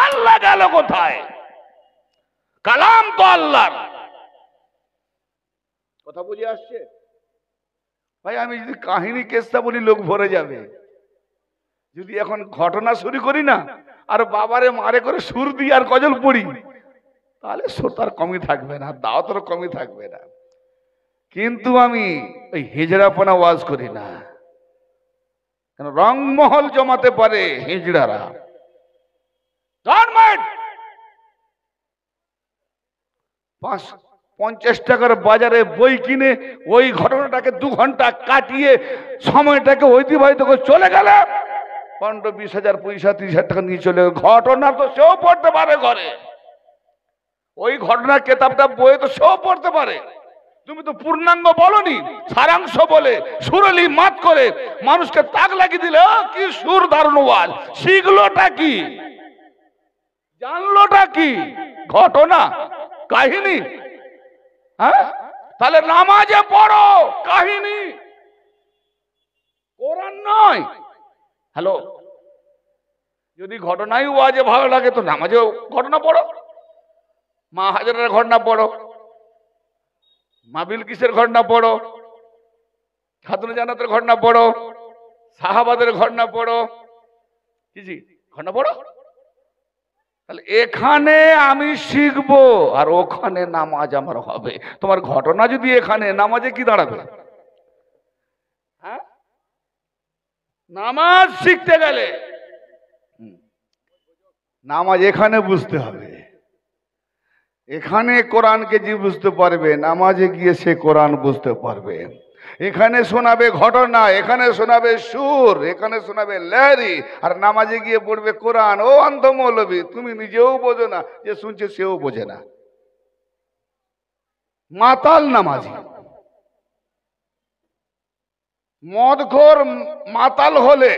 আল্লাহ গেল কোথায়? কালাম তো আল্লাহর কথা। বুঝে আসছে ভাই? আমি যদি কাহিনী কেসটা বলি লোক ভরে যাবে। যদি এখন ঘটনা শুরু করি না, আর বাবারে মারে করে সুর দিয়ে আর গজল পড়ি, তাহলে শ্রোতার কমই থাকবে না, দাওয়াতের কমই থাকবে না। কিন্তু আমি ওই হিজড়াপনা ওয়াজ করি না, কেন রংমহল জমাতে পারে হিজড়ারা। 50 টাকার বাজারে বই কিনে ওই ঘটনাটাকে 2 ঘন্টা কাটিয়ে সময়টাকে অতিবাহিত করে চলে গেলে 15-20 হাজার পয়সা 30 হাজার টাকা নিয়ে চলে গেল। ঘটনা তো সেও পড়তে পারে ঘরে, ওই ঘটনার কেতাবটা বইয়ে তো সেও পড়তে পারে। তুমি তো পূর্ণাঙ্গ বলনি, সারাংশ বলে সুরলি মাত করে মানুষকে তাক লাগিয়ে দিলে কি সুর দারুণ ওয়াজ। শিখলোটা কি? জানলোটা কি? ঘটনা, কাহিনী। হ্যাঁ, তাহলে নামাজে পড়ো কাহিনী, কোরআন নয়। হ্যালো, যদি ঘটনাই ওয়াজে ভালো লাগে তো নামাজেও ঘটনা পড়ো। মা হাজারের ঘটনা পড়ো, মা বিলকিসের ঘটনা পড়ো, খাতুনে জান্নাতের ঘটনা পড়ো, সাহাবাদের ঘটনা পড়ো, কি ঘটনা পড়ো। তাহলে এখানে আমি শিখবো আর ওখানে নামাজ আমার হবে। তোমার ঘটনা যদি এখানে, নামাজে কি দাঁড়াবে? হ্যাঁ, নামাজ শিখতে গেলে নামাজ এখানে বুঝতে হবে। এখানে কোরআনকে যে বুঝতে পারবে, নামাজে গিয়ে সে কোরআন বুঝতে পারবে। এখানে শোনাবে ঘটনা, এখানে শোনাবে সুর, এখানে শোনাবে লেহরি, আর নামাজে গিয়ে পড়বে কোরআন। ও অন্ধ মৌলবী, তুমি নিজেও বোঝো না, যে শুনছে সেও বোঝে না। মাতাল নামাজি, মদখোর মাতাল হলে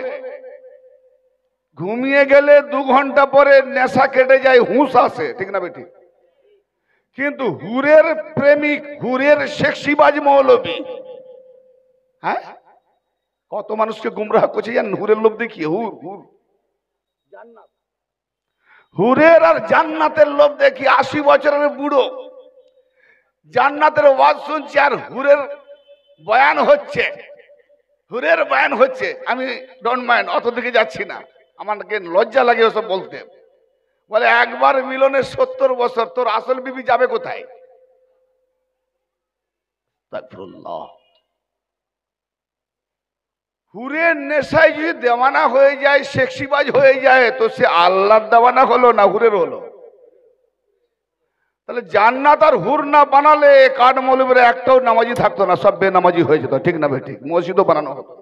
ঘুমিয়ে গেলে 2 ঘন্টা পরে নেশা কেটে যায়, হুঁশ আসে, ঠিক না বেটি? কিন্তু হুরের প্রেমিক, হুরের সেক্সিবাজ মৌলবী, হ্যাঁ, কত মানুষকে গুমরাহ করছে জানেন? হুরের লোভ দেখিয়ে, হুর হুর জান্নাত, হুরের আর জান্নাতের লোভ দেখি। 80 বছরের বুড়ো জান্নাতের ওয়াজ শুনছে আর হুরের বয়ান হচ্ছে, হুরের বয়ান হচ্ছে। আমি ডোন্ট মাইন্ড, অত দিকে যাচ্ছি না, আমাকে লজ্জা লাগে ওসব বলতে। বলে একবার মিলনে 70 বছর, তোর আসল বিবি যাবে কোথায়? হুরের নেশায় যদি দেওয়ানা হয়ে যায়, সেক্সিবাজ হয়ে যায়, তো সে আল্লাহর দেওয়ানা হলো না হুরের হলো? তাহলে জান্নাত আর হুর না বানালে কাঠ মৌলবীরা একটাও নামাজি থাকতো না, সব বেনামাজি হয়ে যেত, ঠিক না ভাই? ঠিক, মসজিদও বানানো হতো।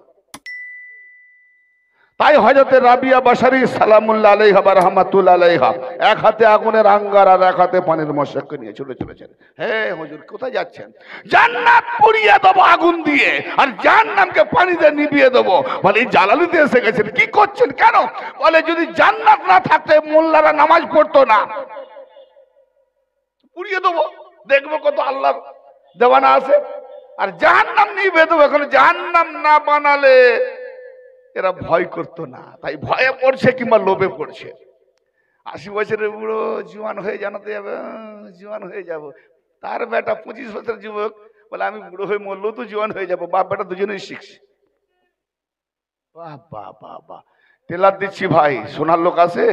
তাই হযরতে রাবিয়া বাশারী সালামুল্লাহ আলাইহা ওয়া রাহমাতুল্লাহ আলাইহা এক হাতে আগুনের আঙ্গার আর এক হাতে পানির মশককে নিয়ে চলে চলেছেন। হে হুজুর কোথায় যাচ্ছেন? জান্নাত পুড়িয়ে দেবো আগুন দিয়ে আর জাহান্নামকে পানি দিয়ে নিভিয়ে দেবো। বলে এই জালালিতে এসে গেছেন, কি করছেন কেন? বলে যদি জান্নাত না থাকতে মোল্লারা নামাজ পড়তো না, পুড়িয়ে দেবো, দেখবো কত আল্লাহর দেওয়ানা আছে। আর জাহান্নাম নিভিয়ে দেবো। এখন জাহান্নাম না বানালে এরা ভয় করতো না, তাই ভয়ে পড়ছে কিংবা লোভে পড়ছে। 80 বছরের বুড়ো জোয়ান হয়ে জানাতে যাবে, জোয়ান হয়ে যাব। তার বেটা 25 বছরের যুবক বলে আমি বুড়ো হয়ে মরলেও তো জোয়ান হয়ে যাবো। বাপ বেটা দুজনেই শিখছে। বাহ বাহ বাহ বাহ, টেলার দিচ্ছি ভাই, শোনার লোক আছে?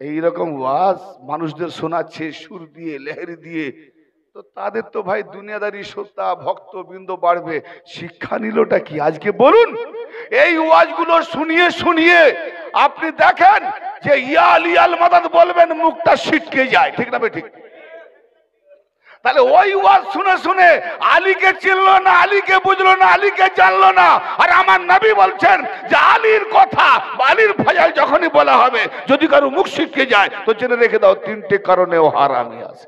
এইরকম ওয়াজ মানুষদের শোনাচ্ছে সুর দিয়ে লেহেরি দিয়ে, তো তাদের তো ভাই দুনিয়াদারি শ্রোতা ভক্ত বৃন্দ বাড়বে। শিক্ষা নিলটা কি আজকে বলুন? এই ওয়াজগুলো শুনিয়ে শুনিয়ে আপনি দেখেন যে ইয়া আলী আল মাদাদ বলবেন মুখটা ছিটকে যায়, ঠিক না ঠিক? তাহলে ওই ওয়াজ শুনে শুনে আলীকে চিনলো না, আলীকে বুঝলো না, আলীকে জানলো না। আর আমার নবী বলছেন যে আলীর কথা, আলীর ফজাইল যখনই বলা হবে যদি কারো মুখ ছিটকে যায় তো জেনে রেখে দাও 3টে কারণে ও হারামি আছে।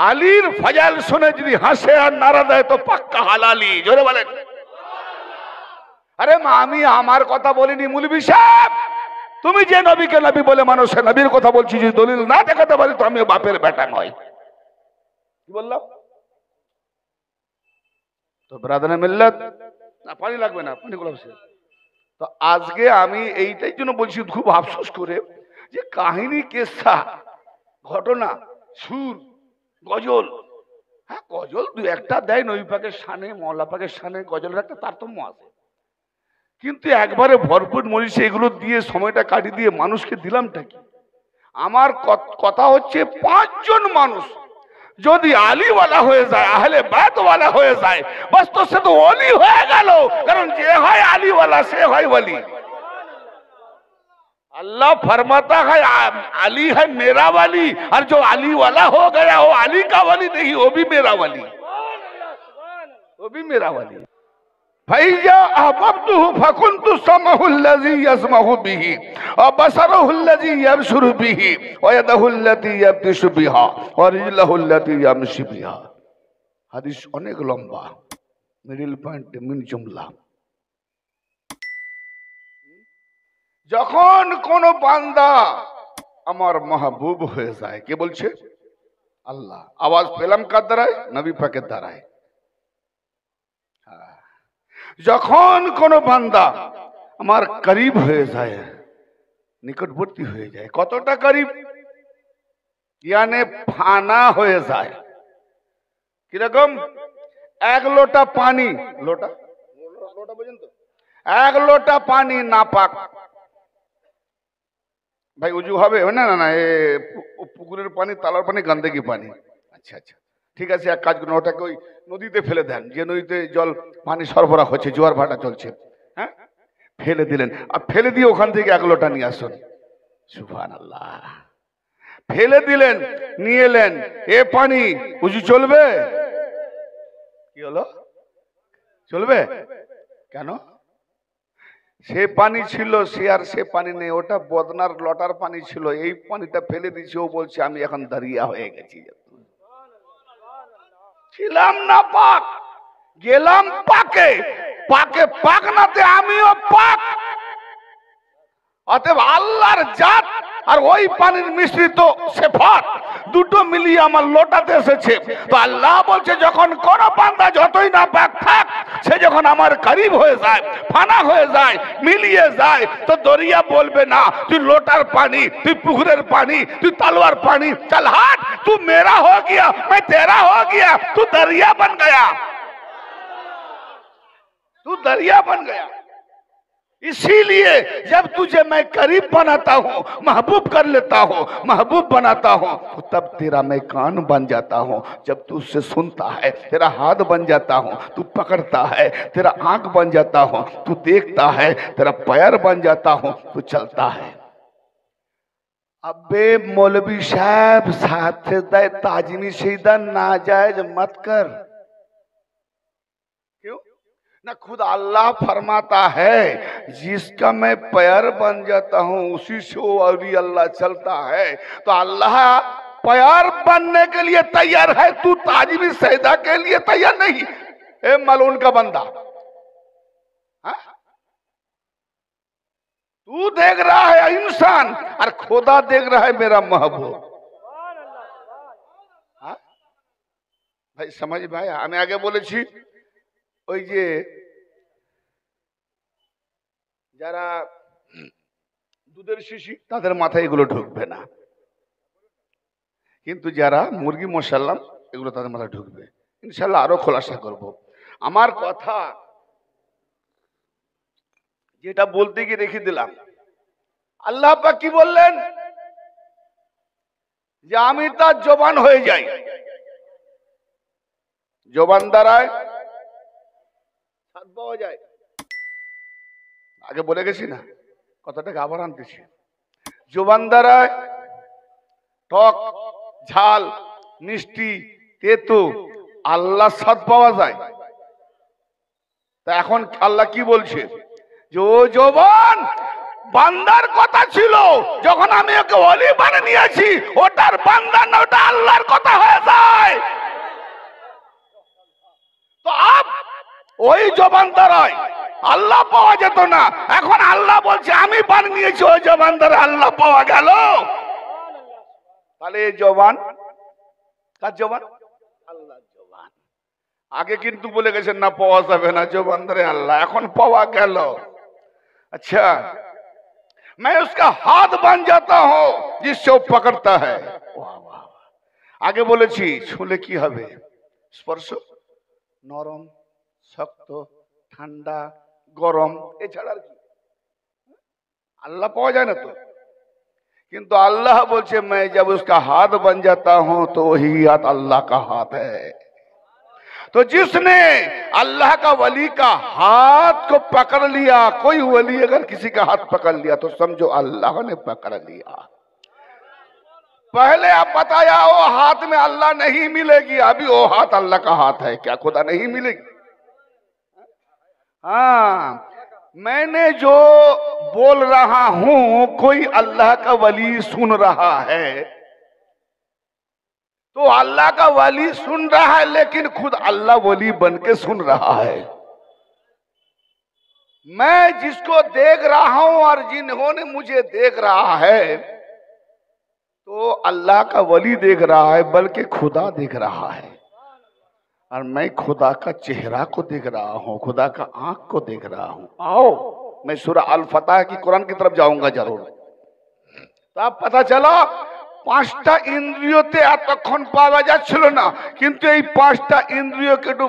আলীর ফজাইল শুনে যদি হাসে আর নারা দেয় তো পাক্কা হালালি। জোরে বলেন। আরে মা, আমি আমার কথা বলিনি মৌলভী সাহেব, তুমি যে নবীকে নবী বলে মানো সে নবীর কথা বলছি। যদি দলিল না দেখাতে পারি তো আমি বাপের বেটা নয়। কি বললাম? তো ব্রাদারে মিল্লাত না, পানি লাগবে না, পানি গুলো। তো আজকে আমি এইটাই জন্য বলছি খুব আফসোস করে যে কাহিনী কেসা ঘটনা সুর গজল, হ্যাঁ গজল দু একটা দেয়, নবী পাকের শানে মওলা পাকের শানে গজলের একটা তারতম্য আছে, কিন্তু একবারে ভরপুর মরিচে এগুলো দিয়ে সময়টা কাটিয়ে দিয়ে মানুষকে দিলামটা কি? আমার কথা হচ্ছে 5 জন মানুষ যদি আলীওয়ালা হয়ে যায়, আহলে বাইতওয়ালা হয়ে যায়, বাস তো সে তো ওলি হয়ে গেল। কারণ যে হয় আলীওয়ালা সে হয় ওলি। अल्लाह फरमाता है अली है मेरा वली, और जो अली वाला हो गया वो अली का वली नहीं, वो भी मेरा वली, वो भी मेरा वली। फैजा अहबब्तुहु फकुन्तु समहुल्लज़ी यस्महु बिही व बसरुहुल्लज़ी यबसुरु बिही व यदहुल्लती यब्तिशु बिहा व रिजलहुल्लती यमशी बिहा। হাদিস অনেক লম্বা, মিডল পয়েন্ট মিন জুমলা। যখন কোন বান্দা আমার মাহবুব হয়ে যায়, কে বলছে? আল্লাহ। আওয়াজ পেলাম কার দ্বারায়? নবী পাকের দ্বারায়। যখন কোন বান্দা আমার করিব হয়ে যায়, নিকটবর্তী হয়ে যায়, কতটা করিব? ইয়ানে ফানা হয়ে যায়। কিরকম? 1 লোটা পানি, লোটা লোটা পর্যন্ত 1 লোটা পানি নাপাক, ভাই উজু হবে না? না না, পুকুরের পানি, তালার পানি, গন্দেগি পানি। আচ্ছা আচ্ছা ঠিক আছে, এক কাজ করুন, ওটাকে ওই নদীতে ফেলে দেন, যে নদীতে জল পানি সরবরাহ হচ্ছে, জোয়ার ভাটা চলছে, হ্যাঁ ফেলে দিলেন। আর ফেলে দিয়ে ওখান থেকে 1 লোটা নিয়ে আসুন। সুবহানাল্লাহ। ফেলে দিলেন, নিয়ে এলেন, এ পানি উজু চলবে? কি হলো? চলবে কেন? সে পানি ছিল, সে আর সে পানি নেই, ওটা বদনার লটার পানি ছিল, এই পানিটা ফেলে দিয়েছে। ও বলছে আমি এখন দাঁড়িয়া হয়ে গেছি, ছিলাম না পাক, গেলাম পাকে, পাকে পাক নাতে আমিও পাক। অতএব আল্লাহর জাত আর ওই পানির মিশ্রিত সিফাত দুটো মিলিয়ে আমার লোটাতে এসেছে। তো আল্লাহ বলছে যখন কোন বান্দা যতই না পাক থাক, সে যখন আমার করিব হয়ে যায়, ফানা হয়ে যায়, মিলিয়ে যায়, তো দরিয়া বলবে না তুই লোটার পানি, তুই পুকুরের পানি, তুই তালুয়ার পানি, চল হাট, तू मेरा हो गया मैं तेरा हो गया, तू दरिया बन गया, तू दरिया बन गया। इसीलिए जब तुझे मैं करीब बनाता हूँ, महबूब कर लेता हूँ, महबूब बनाता हूँ, तो तब तेरा मैं कान बन जाता हूँ। जब तू उससे सुनता है, तेरा हाथ बन जाता हूँ, तू पकड़ता है, तेरा आंख बन जाता हूँ, तू देखता है, तेरा पैर बन जाता हूँ, तू चलता है। अबे मौलवी साहब साथ ताजिमी सीधा नाजायज मत कर। क्यों? ना खुद अल्लाह फरमाता है जिसका मैं पैर बन जाता हूँ उसी से वो अली अल्लाह चलता है। तो अल्लाह पैर बनने के लिए तैयार है, तू ताजिमी सैदा के लिए तैयार नहीं। ए मलून का बंदा, हा? तू देख रहा है इंसान और खुदा देख रहा है मेरा महबूब। भाई समझ भाई, আমি আগে বলেছি ওই যে যারা দুধের শিশি তাদের মাথায় এগুলো ঢুকবে না, কিন্তু যারা মুরগি মশলা এগুলো তাদের মাথায় ঢুকবে। ইনশাআল্লাহ আরো খোলাসা করব। আমার কথা যেটা বলতে গিয়ে রেখে দিলাম, আল্লাহ পাক কি বললেন যে আমি তার জবান হয়ে যাই, জবান দ্বারায় স্বাদ পাওয়া যায়। আগে বলে গেছি না, কথাটাকে আবার আনতেছি। জবান দ্বারায় টক, ঝাল, মিষ্টি, তেতো আল্লাহ স্বাদ পাওয়া যায়। তা এখন আল্লাহ কি বলছে যে ও জবান বান্দার কথা ছিল, যখন আমি ওকে ওলি বানিয়ে নিয়েছি ওটার বান্দা না, ওটা আল্লাহর কথা হয়ে যায়। তো আপ ওই জবান দ্বারায় আল্লাহ পাওয়া যেত না, এখন আল্লাহ বলছে আমি বানিয়ে নিয়েছি, ওই জবান দ্বারা আল্লাহ পাওয়া গেল। তাহলে এই জবান কার জবান? আল্লাহর জবান। আগে কিন্তু বলে গেছেন না পাওয়া যাবে না, জবান দ্বারা আল্লাহ, এখন পাওয়া গেল। अच्छा, मैं उसका हाथ बन जाता हूं जिससे वो पकड़ता है। वाह वाह, आगे বলেছি ছুলে কি হবে? স্পর্শ, নরম, শক্ত, ঠান্ডা, গরম, এছাড়া আর কি আল্লাহ পাওয়া যায় না। তো কিন্তু আল্লাহ বলছে मैं जब उसका हाथ बन जाता हूं तो वही हाथ अल्लाह का हाथ है। तो जिसने अल्लाह का वली का हाथ को पकड़ लिया, कोई वली अगर किसी का हाथ पकड़ लिया तो समझो अल्लाह ने पकड़ लिया। पहले आप बताया वो हाथ में अल्लाह नहीं मिलेगी, अभी वो हाथ अल्लाह का हाथ है, क्या खुदा नहीं मिलेगी? हाँ, मैंने जो बोल रहा हूं कोई अल्लाह का वली सुन रहा है, तो अल्लाह का वली सुन रहा है, लेकिन खुद अल्लाह वली बन के सुन रहा है। मैं जिसको देख रहा हूं और जिन्होंने मुझे देख रहा है, तो अल्लाह का वली देख रहा है, बल्कि खुदा देख रहा है। और मैं खुदा का चेहरा को देख रहा हूं, खुदा का आंख को देख रहा हूं। आओ मैं सूरह अल फतह की कुरान की तरफ जाऊंगा जरूर। तो अब पता चला পাঁচটা ইন্দ্রিয়তে এতক্ষণ পাওয়া যাচ্ছিল না, কিন্তু এই পাঁচটা ইন্দ্রিয়কে একটু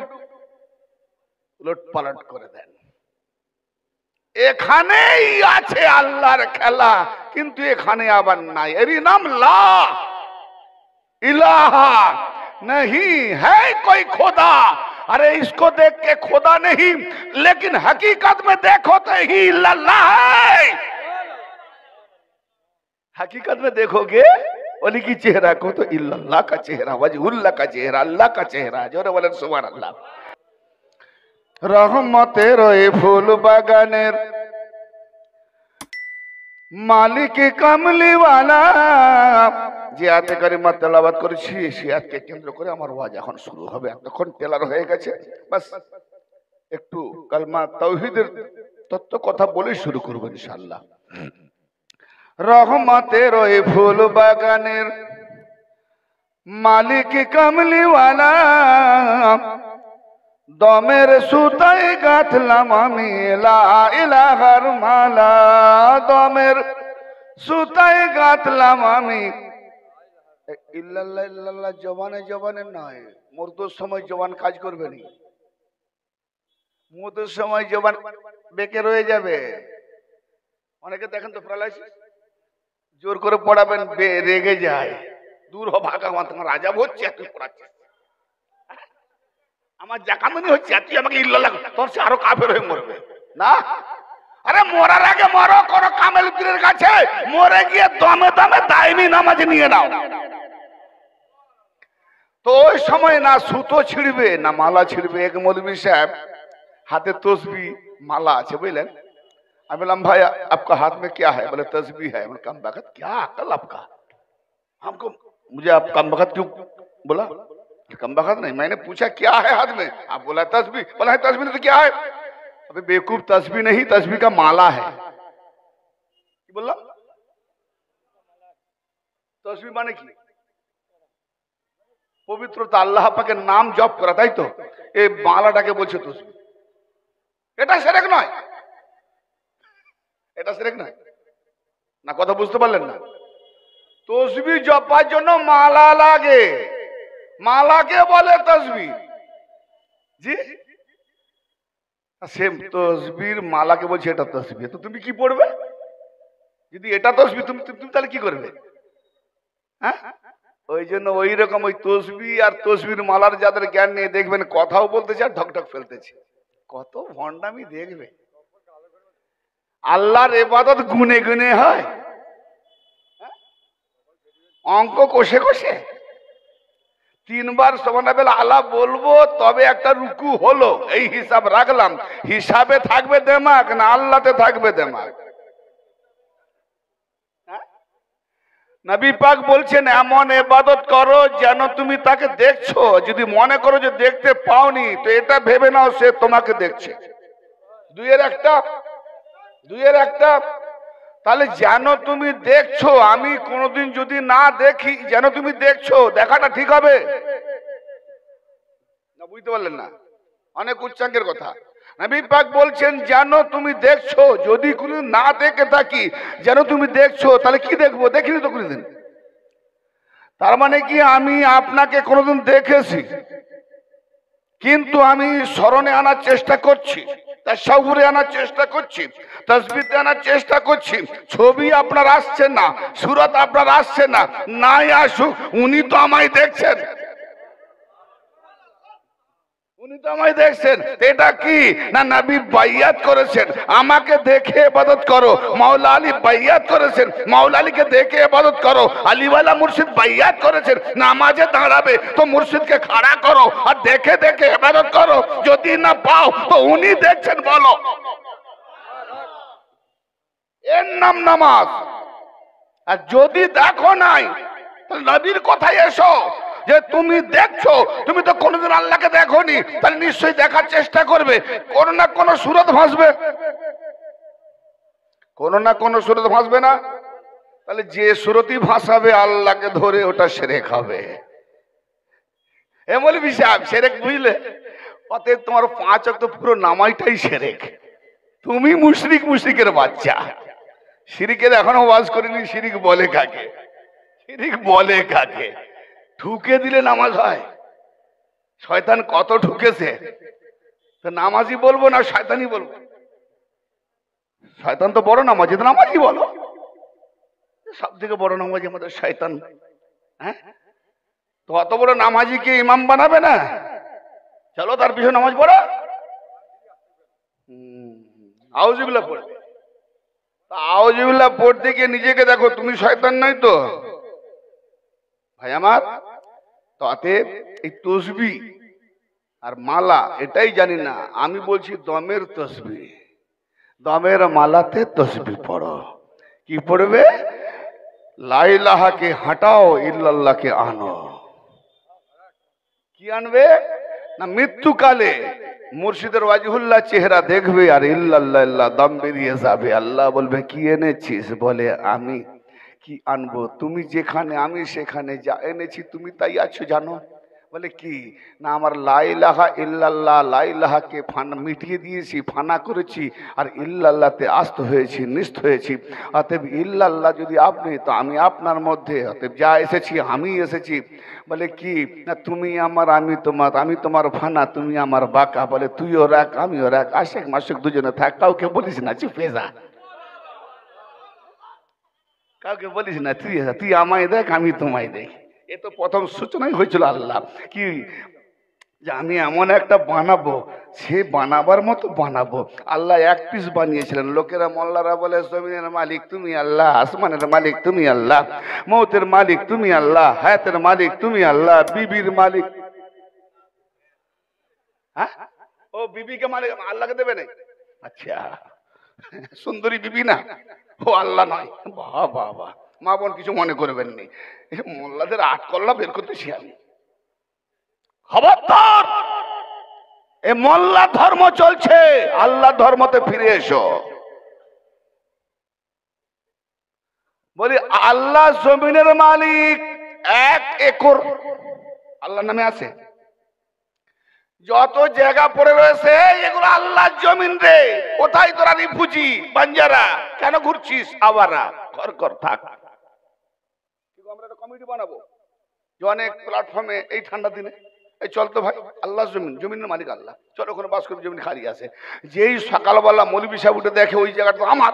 উলটপালট করে দেন। এখানেই আছে আল্লাহর খেলা, কিন্তু এখানে আবার নাই। এরই নাম লা ইলাহা नहीं है कोई खुदा। अरे इसको देख के खुदा नहीं, लेकिन हकीकत में देखो तो ही अल्लाह है। हकीकत में देखोगे वली की चेहरा को तो इल्लल्लाह का चेहरा, वजहुल्लाह का चेहरा, अल्लाह का चेहरा। जोरे बोलें सुभान अल्लाह। रहमतेर ए फूल बागानेर मालिक কামলি ওয়ালা, যে আয়াতে কারিমা তেলাওয়াত করেছি সেই আয়াতকে কেন্দ্র করে আমার ওয়াজ এখন শুরু হবে। এতক্ষণ তেলার হয়ে গেছে, বাস একটু কালমা তাওহীদের তত্ত্ব কথা বলে শুরু করব ইনশাআল্লাহ। রহমতের ওই ফুল বাগানের মালিক কামলি ওয়ালা, দমের সুতায় গাঁথলাম আমি লা ইলাহার মালা, দমের সুতায় গাঁথলাম আমি ইল্লাল্লাহ ইল্লাল্লাহ। জবানে জবানে নয়, মরদুর সময় জবান কাজ করবে না, মরদুর সময় জবান বেঁকে রয়ে যাবে। অনেকে দেখেন তো প্যারালাইসিস, জোর করে পড়াবেন রেগে যায়, দূর হ ভাগা, তোমার রাজা হচ্ছে তুই পড়াচ্ছিস, আমার জাকামনি হচ্ছে তুই আমাকে ইল্লাল্লাহ, তোর সে আরো কাফের হয়ে মরবে না। আরে মরার আগে মরো, করো কামেল পীরের কাছে, মরে গিয়ে দমে দমে দাইমি নামাজ নিয়ে নাও। তো ওই সময় না সুতো ছিড়বে না মালা ছিড়বে। এক মৌলভী সাহেব हाथे तस्बी माला আছে বুঝলেন। আমি বললাম भाई आपका हाथ में क्या है? बोले तस्बी है। मैंने कम बखत क्या अकल आपका, हमको मुझे आप कम बखत क्यों बोला? कम बखत नहीं, मैंने पूछा क्या है हाथ में, आप बोला तस्बी। बोला है तस्बी नहीं तो क्या है? अबे बेवकूफ, तस्बी नहीं, तस्बी का माला है। बोला तस्बी माने কি? পবিত্রতা, আল্লাহ পাকের নাম জপ করা, তাই তো? এই মালাটাকে বলছে তসবিহ। এটা শিরক নয়, এটা শিরক নয় না, কথা বুঝতে পারলেন না? তসবিহ জপার জন্য মালা লাগে, মালাকে বলে তসবিহ। জি, সেম তসবির মালাকে বলছে এটা তসবিহ। তো তুমি কি পড়বে যদি এটা তসবিহ? তুমি তুমি তাহলে কি করবে? হ্যাঁ, ওই জন্য ওই রকম ওই তসবিহ আর তসবির মালার যাদের জ্ঞান নেই, দেখবেন কথাও বলতেছে আর ঢকঢক ফেলতেছে, কত ভণ্ডামি দেখবে। আল্লাহর ইবাদত গুনে গুনে হয়, অঙ্ক কষে কষে। 3 বার সুবহানাল্লাহ আলা বলবো তবে একটা রুকু হলো, এই হিসাব রাখলাম। হিসাবে থাকবে দেমাগ না আল্লাহতে থাকবে দেমাগ? নবী পাক বলছেন এমন ইবাদত করো যেন তুমি তাকে দেখছো। যদি মনে করো যে দেখতে পাওনি, তো এটা ভেবে নাও সে তোমাকে দেখছে। দুইয়ের একটা। তাহলে যেন তুমি দেখছো, আমি কোনোদিন যদি না দেখি, যেন তুমি দেখছো, দেখাটা ঠিক হবে না? বুঝতে পারলেন না? অনেক উচ্চাঙ্গের কথা। নবী পাক বলছেন যেন তুমি দেখছো, যদি কোনোদিন না দেখে থাকি, যেন তুমি দেখছো, তাহলে কি দেখবো? দেখিনি তো কোনোদিন। তার মানে কি আমি আপনাকে কোনোদিন দেখেছি, কিন্তু আমি স্মরণে আনার চেষ্টা করছি, তাসাউরে আনার চেষ্টা করছি, তাসবিতে আনার চেষ্টা করছি। ছবি আপনার আসছে না, সুরত আপনার আসছে না, নাই আসুক, উনি তো আমায় দেখছেন, উনি তো আমায় দেখছেন। এটা কি না নবী বাইয়াত করেছেন আমাকে দেখে ইবাদত করো। মাওলা আলী বাইয়াত করেছেন, মাওলা আলীকে দেখে ইবাদত করো। আলীওয়ালা মুর্শিদ বাইয়াত করেছেন নামাজে দাঁড়াবে তো মুর্শিদকে খাড়া করো আর দেখে দেখে ইবাদত করো। যদি না পাও তো উনি দেখছেন, বলো এর নাম নামাজ। আর যদি দেখো নাই, তাহলে নবীর কথায় এসো যে তুমি দেখছো, তুমি তো কোনোদিন আল্লাহকে দেখোনি, তাহলে নিশ্চয়ই দেখার চেষ্টা করবে। কোনো না কোনো সুরত ভাসবে, কোনো না কোনো সুরত ভাসবে না? তাহলে যে সুরতই ভাসাবে আল্লাহকে ধরে, ওটা শিরক হবে। এ মৌলভী সাহেব শিরক বুঝলে? অতএব তোমার 5 ওয়াক্ত পুরো নামাজটাই শিরক। তুমি মুশরিকের বাচ্চা। শিরিকের এখনো ওয়াজ করিনি, শিরিক বলে কাকে? শিরিক বলে কাকে? ঠুকে দিলে নামাজ হয়? শয়তান কত ঠুকেছে, তো নামাজি বলবো না শয়তানি বলবো? শয়তান তো বড় নামাজি, তো নামাজি বলো। সব থেকে বড় নামাজি আমাদের শয়তান। হ্যাঁ, তো অত বড় নামাজিকে ইমাম বানাবে না? চলো তার পিছনে নামাজ পড়ো, আউযুবিল্লাহ পড়বে। আউযুবিল্লাহ পড়তে গিয়ে নিজেকে দেখো, তুমি শয়তান নয় তো? ভাই আমার, তো অতএব এই তসবিহ আর মালা এটাই জানি না। আমি বলছি দমের তসবিহ, দমের মালাতে তসবিহ পড়ো। কি পড়বে? লা ইলাহাকে হাঁটাও, ইল্লাল্লাহকে আনো। কি আনবে না? মৃত্যুকালে মুর্শিদের ওয়াজহুল্লাহ চেহারা দেখবে আর ইল্লাল্লাহ ইল্লাহ দম বেরিয়ে যাবে। আল্লাহ বলবে কি এনেছিস? বলে আমি কি আনবো, তুমি যেখানে আমি সেখানে, যা এনেছি তুমি তাই আছো জানো। বলে কি না, আমার লা ইলাহা ইল্লাল্লাহ, লা ইলাহাকে মিটিয়ে দিয়েছি, ফানা করেছি, আর ইল্লাল্লাহতে আস্ত হয়েছি, নিস্ত হয়েছি। অতএব ইল্লাল্লাহ যদি আপনি, তো আমি আপনার মধ্যে, অতএব যা এসেছি আমি এসেছি। বলে কি না, তুমি আমার আমি তোমার, আমি তোমার ফানা, তুমি আমার বাঁকা। বলে তুইও রাখ আমিও রাখ, আশেক মাসেক দুজনে থাক, কাউকে বলিস না, চুপে যা, কাউকে বলিস না, তুই আমায় দেখ আমি তোমায় দেখ। এ তো প্রথম সূচনাই হয়েছিল আল্লাহ কি, যে আমি এমন একটা বানাবো, সে বানাবার মতো বানাবো। আল্লাহ এক পিস বানিয়েছিলেন। লোকেরা মোল্লারা বলে জমিনের মালিক তুমি আল্লাহ, আসমানের মালিক তুমি আল্লাহ, মৌতের মালিক তুমি আল্লাহ, হায়াতের মালিক তুমি আল্লাহ, বিবির মালিক। হ্যাঁ, ও ও বিবিকে মানে আল্লাহকে দেবে না? আচ্ছা, সুন্দরী বিবি না, ও আল্লাহ নয়। বাহ বাহ বাহ, মা বোন কিছু মনে করবেন নি, মোল্লাদের আট কল্লা বের করতেছি আমি। খবরদার, এ মোল্লা ধর্ম চলছে, আল্লাহ ধর্মতে ফিরে এসো। বলি আল্লাহ জমিনের মালিক, 1 একর আল্লাহ নামে আছে। যত জায়গা পড়ে রয়েছে এগুলো আল্লাহর জমিন রে। কোথায় তোরা রিফুজি বাঞ্জারা, কেন ঘুরছিস? আবারা ঘর ঘর থাক। আমরা একটা কমিটি বানাবো যে অনেক প্ল্যাটফর্মে এই ঠান্ডা দিনে, এই চল তো ভাই, আল্লাহর জমিন, জমিনের মালিক আল্লাহ, চলো ওখানে বাস করবি, জমিন খালি আছে। যেই সকালবেলা মৌলবি সাহেব উঠে দেখে ওই জায়গাটা আমার,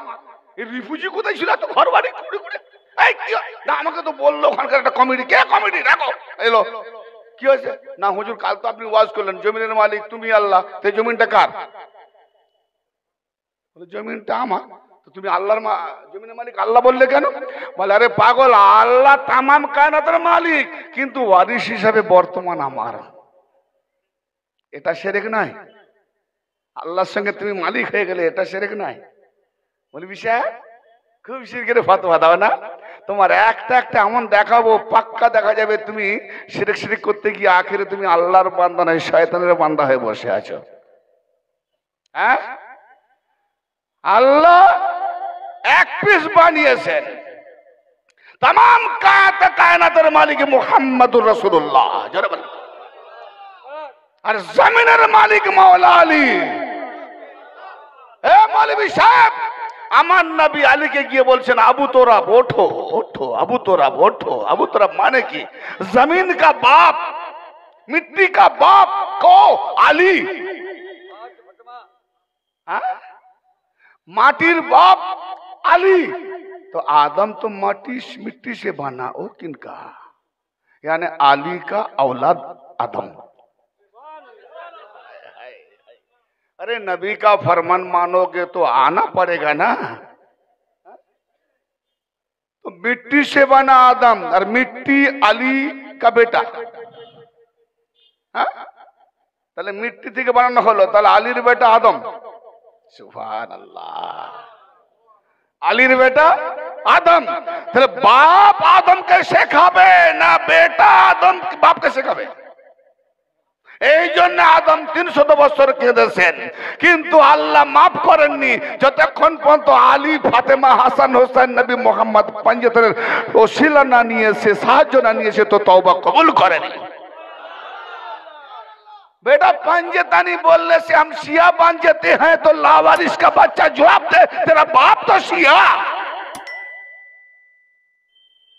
এই রিফুজি কোথায় ছিল, এত ঘর বাড়ি ঘুরে ঘুরে, এই কি না, আমাকে তো বললো ওখানকার একটা কমিটি, কে কমিটি রাখো এলো, কি হয়েছে না হুজুর, কাল তো আপনি ওয়াজ করলেন জমিনের মালিক তুমি আল্লাহ, তো জমিনটা কার? জমিনটা আমার। তো তুমি আল্লাহর জমিনের মালিক আল্লাহ বললে কেন? বলে আরে পাগল, আল্লাহ তামাম কায়নাতের মালিক, কিন্তু ওয়ারিশ হিসাবে বর্তমান আমার। এটা শিরক নয়? আল্লাহর সঙ্গে তুমি মালিক হয়ে গেলে এটা শিরক নয়? বলি বিষয় খুব শিরকের ফতোয়া দাও না। তোমার একটা একটা এমন দেখাবো, পাক্কা দেখা যাবে তুমি শিরক শিরক করতে গিয়ে আখেরে তুমি আল্লাহর বান্দা নয়, শয়তানের বান্দা হয়ে বসে আছো। হ্যাঁ, আল্লাহ এক পিস বানিয়েছেন, তামাম কায়নাতের মালিক মুহাম্মদুর রাসূলুল্লাহ, আর জমিনের মালিক মাওলা আলী। এ মৌলভী সাহেব, আমার নবী আলীকে গিয়ে বলছেন আবু তোরাব ওঠো ওঠো, আবু তোরাব ওঠো। আবু তোরাব মানে কি? জমিন কা বাপ, मिट्टी का बाप को আলী, माटिर बाप अली। तो आदम तो मिट्टी से बना, वो किनका? यानी अली का औलाद आदम। अरे नबी का फरमान मानोगे तो आना पड़ेगा ना। तो मिट्टी से बना आदम और मिट्टी अली का बेटा। তাহলে মিট্টি থেকে বানানো হলো, তাহলে আলীর বেটা আদম। সুবহানাল্লাহ, আলীর বেটা আদম। তাহলে বাপ আদমকে শেখাবে না বেটা আদম বাপকে শেখাবে? এই জন্য আদম 300 বছর কেঁদেছেন, কিন্তু আল্লাহ মাফ করেননি যতক্ষণ পর্যন্ত আলী, ফাতেমা, হাসান, হোসেন, নবী মোহাম্মদ পাঞ্জাতের ওসিলা না নিয়েছে, সাহায্য না নিয়েছে, তো তওবা কবুল করেনি। बेटा पंजतानी बोलने से हम शिया बन जाते हैं, तो लावारिस का बच्चा जवाब दे तेरा बाप तो शिया,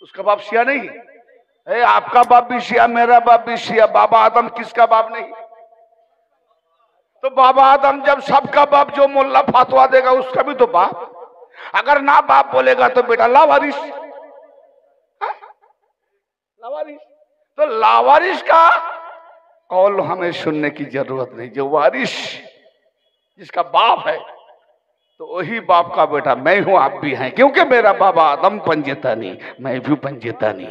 उसका बाप शिया नहीं। ए, आपका बाप भी शिया, मेरा बाप भी शिया, बाबा आदम किसका बाप नहीं? तो बाबा आदम जब सबका बाप, जो मुल्ला फतवा देगा उसका भी तो बाप। अगर ना बाप बोलेगा तो बेटा लावारिस, लावारिस। तो लावारिस का कौल हमें सुनने की जरूरत नहीं। जो वारिस, जिसका बाप है, तो वही बाप का बेटा मैं हूं, आप भी हैं, क्योंकि मेरा बाबा आदम पंजेतानी, मैं भी पंजेतानी।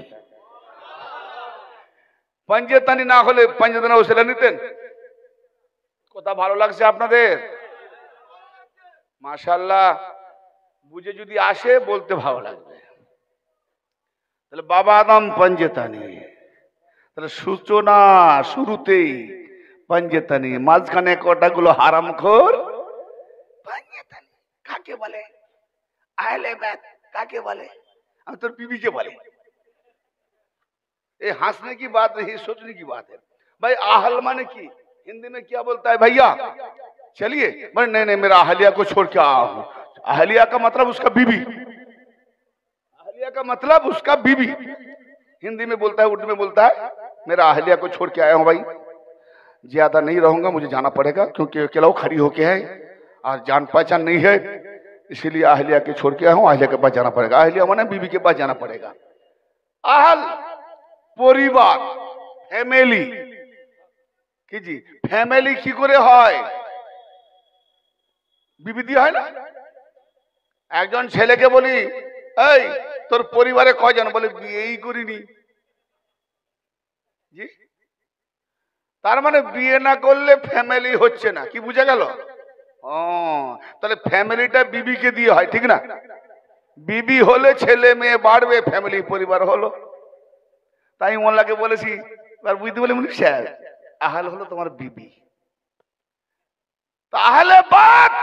पंजेतानी ना হলে पंजेताना ওসিলা নিতেন। কথা ভালো লাগছে আপনাদের? মাশাআল্লাহ, বুঝে যদি আসে বলতে ভালো লাগবে। তাহলে বাবা আদম पंजेतानी, তাহলে সূচনা শুরুতেই পাঞ্জেতানি, মাঝখানে কটাগুলো হারামখোর পাঞ্জেতানি। কাকে বলে? আহলে বাইত কাকে বলে? আমি তোর बीवी के বলে। ये हंसने की बात नहीं, सोचने की बात है भाई। आहल माने की हिंदी में क्या बोलता है भैया? चलिए, मैं नहीं नहीं, मेरा अहलिया को छोड़ के आया हूं। अहलिया का मतलब उसका बीवी, अहलिया का मतलब उसका बीवी। हिंदी में बोलता है, उर्दू में बोलता है मेरा अहलिया को छोड़ के आया हूं भाई, ज्यादा नहीं रहूंगा, मुझे जाना पड़ेगा, क्योंकि अकेला खड़ी होके है और जान पहचान नहीं है, इसीलिए अहलिया के छोड़ के आया हूं, अहलिया के पास जाना पड़ेगा। अहलिया माने बीवी के पास जाना पड़ेगा। आहल परिवार, फैमिली কি জি, ফ্যামিলি কি করে হয়? বিবি দিয়ে হয় না? একজন ছেলেকে বলি, এই তোর পরিবারে কয়জন? বলে বিয়েই করিনি। জি, তার মানে বিয়ে না করলে ফ্যামিলি হচ্ছে না, কি বুঝা গেল? ও, তাহলে ফ্যামিলিটা বিবিকে দিয়ে হয়, ঠিক না? বিবি হলে ছেলে মেয়ে বাড়বে, ফ্যামিলি পরিবার হলো। তাই মোল্লাকে বলেছি, আর বুঝতে বলে মুনি সাহেব, আহাল হলো তোমার বিবি, তাহলে বাদ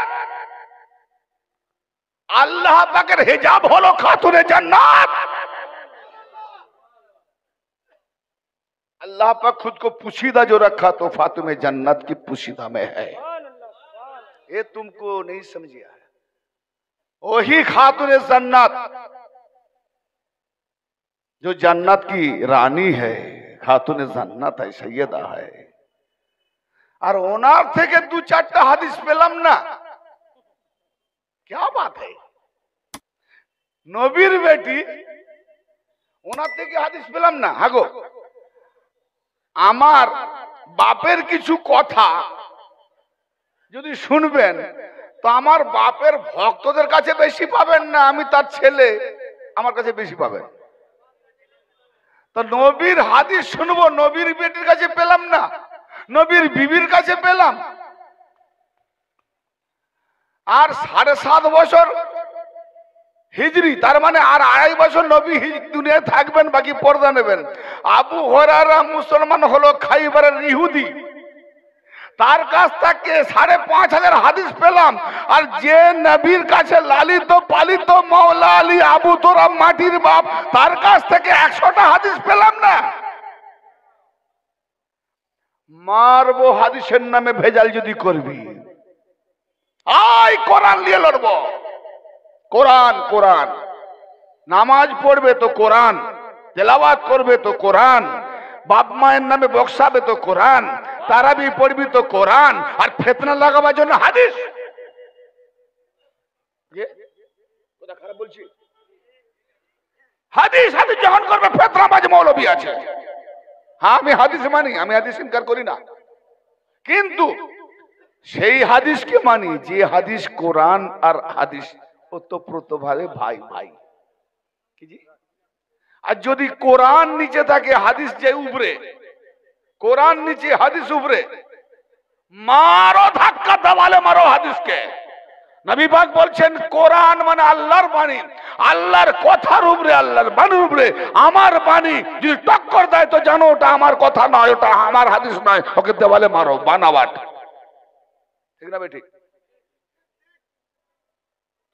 আল্লাহ পাকের হিজাব হলো খাতুনে জান্নাত। अल्लाह पाक खुद को पुशीदा जो रखा तो फातिमे जन्नत की पुशीदा में है। ये तुमको नहीं समझिया है। वही खातूने जन्नत जो जन्नत की रानी है, खातूने जन्नत है, सैयदा है। और ओनार থেকে দু চারটা হাদিস পেলাম না, क्या बात है? নবীর বেটি, ওনার থেকে হাদিস পেলাম না। হাগো, আমার বাপের কিছু কথা যদি শুনবেন তো আমার বাপের ভক্তদের কাছে বেশি পাবেন না, আমি তার ছেলে, আমার কাছে বেশি পাবেন। তো নবীর হাদিস শুনবো, নবীর বেটির কাছে পেলাম না, নবীর বিবির কাছে পেলাম। আর 7.5 বছর হিজরি, তার মানে আর 2.5 বছর নবী দুনিয়ায় থাকবেন, বাকি পর্দা নেবেন। আবু হুরায়রা মুসলমান হলো খাইবারের ইহুদি, তার কাছ থেকে 5,500 হাদিস পেলাম। আর যে নবীর কাছে লালিত পালিত মাওলা আলী আবু তোরাব মাটির বাপ, তার কাছ থেকে 100টা হাদিস পেলাম না। মারবো হাদিসের নামে ভেজাল যদি করবি, আয় কোরআন নিয়ে লড়বো। কোরআন কোরআন, নামাজ পড়বে তো কোরআন, তেলাওয়াত করবে তো কোরআন, বাপ মায়ের নামে বক্সাবে তো কোরআন, তারাবি পড়বি তো কোরআন, আর ফিতনা লাগাবার জন্য হাদিস। কথা খারাপ বলছি? হাদিস হাদিস যখন করবে, ফিতনাবাজ মৌলবী আছে। হ্যাঁ, আমি হাদিস মানি, আমি হাদিস ইনকার করি না, কিন্তু সেই হাদিসকে মানি যে হাদিস কোরআন আর হাদিস ওতপ্রোতভাবে ভাই ভাই। কি জি? আর যদি কোরআন নিচে থাকে, হাদিস যে উপরে, কোরআন নিচে হাদিস উপরে, মারো ধাক্কা দাবালে মারো হাদিসকে। নবী পাক বলছেন কোরআন মানে আল্লাহর বাণী, আল্লাহর কথার উপরে, আল্লাহর বাণীর উপরে আমার বাণী যদি টক্কর দেয় তো জানো ওটা আমার কথা নয়, ওটা আমার হাদিস নয়, ওকে দেওয়ালে মারো, বানাওয়াট। ঠিক না বেঠিক?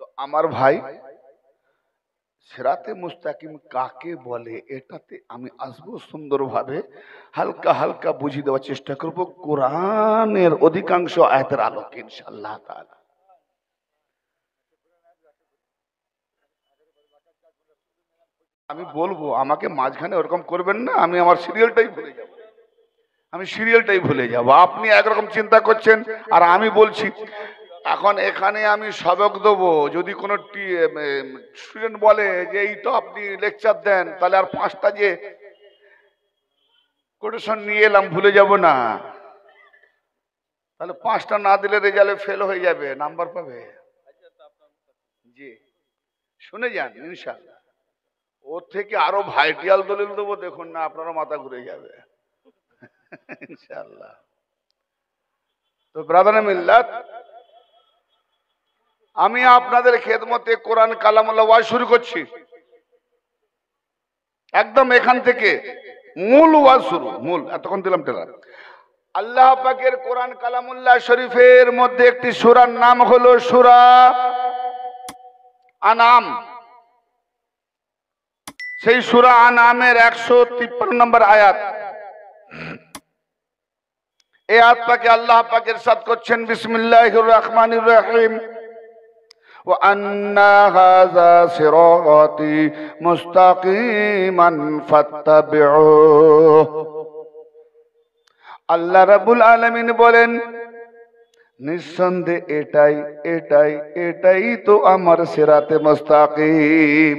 তো আমার ভাই, সিরাতে মুস্তাকিম কাকে বলে এটাতে আমি আসবো সুন্দরভাবে, হালকা হালকা বুঝিয়ে দেওয়ার চেষ্টা করব কোরআনের অধিকাংশ আয়াতের আলোকে ইনশাআল্লাহ তাআলা। আমি বলবো, আমাকে মাঝখানে ওরকম করবেন না, আমি আমার সিরিয়ালটাই ভুলে যাব, আমি সিরিয়ালটাই ভুলে যাব। আপনি একরকম চিন্তা করছেন আর আমি বলছি। এখন এখানে আমি সবক দেবো, যদি কোনো স্টুডেন্ট বলে যে এই তো আপনি লেকচার দেন, তাহলে আর 5টা যে কোটেশন নিয়ে এলাম ভুলে যাব না, তাহলে 5টা না দিলে রেজাল্টে ফেল হয়ে যাবে, নাম্বার পাবে। জি, শুনে যান ইনশাআল্লাহ। ওর থেকে আরো ভাইটাল দলিল দেবো, দেখুন না আপনারা মাথা ঘুরে যাবে ইনশাআল্লাহ। তো ব্রাদার মিল্লাত, আমি আপনাদের খেদমতে কোরআন কালামুল্লাহ ওয়াজ শুরু করছি। একদম এখান থেকে মূল ওয়াজ শুরু, মূল এতক্ষণ দিলাম টেলার। আল্লাহ পাকের কোরআন কালামুল্লাহ শরীফের মধ্যে একটি সূরার নাম হলো সূরা আনাম। সেই সূরা আনামের 153 নম্বর আয়াত। এই আয়াত পাকে আল্লাহ পাক ইরশাদ করছেন, বিসমিল্লাহির রহমানির রহিম, وَأَنَّ هَذَا صِرَاطِي مُسْتَقِيمًا فَاتَّبِعُوهُ। আল্লাহ রাব্বুল আলামিন বলেন, নিঃসন্দেহে এটাই এটাই এটাই তো আমার সিরাতে মুস্তাকিম।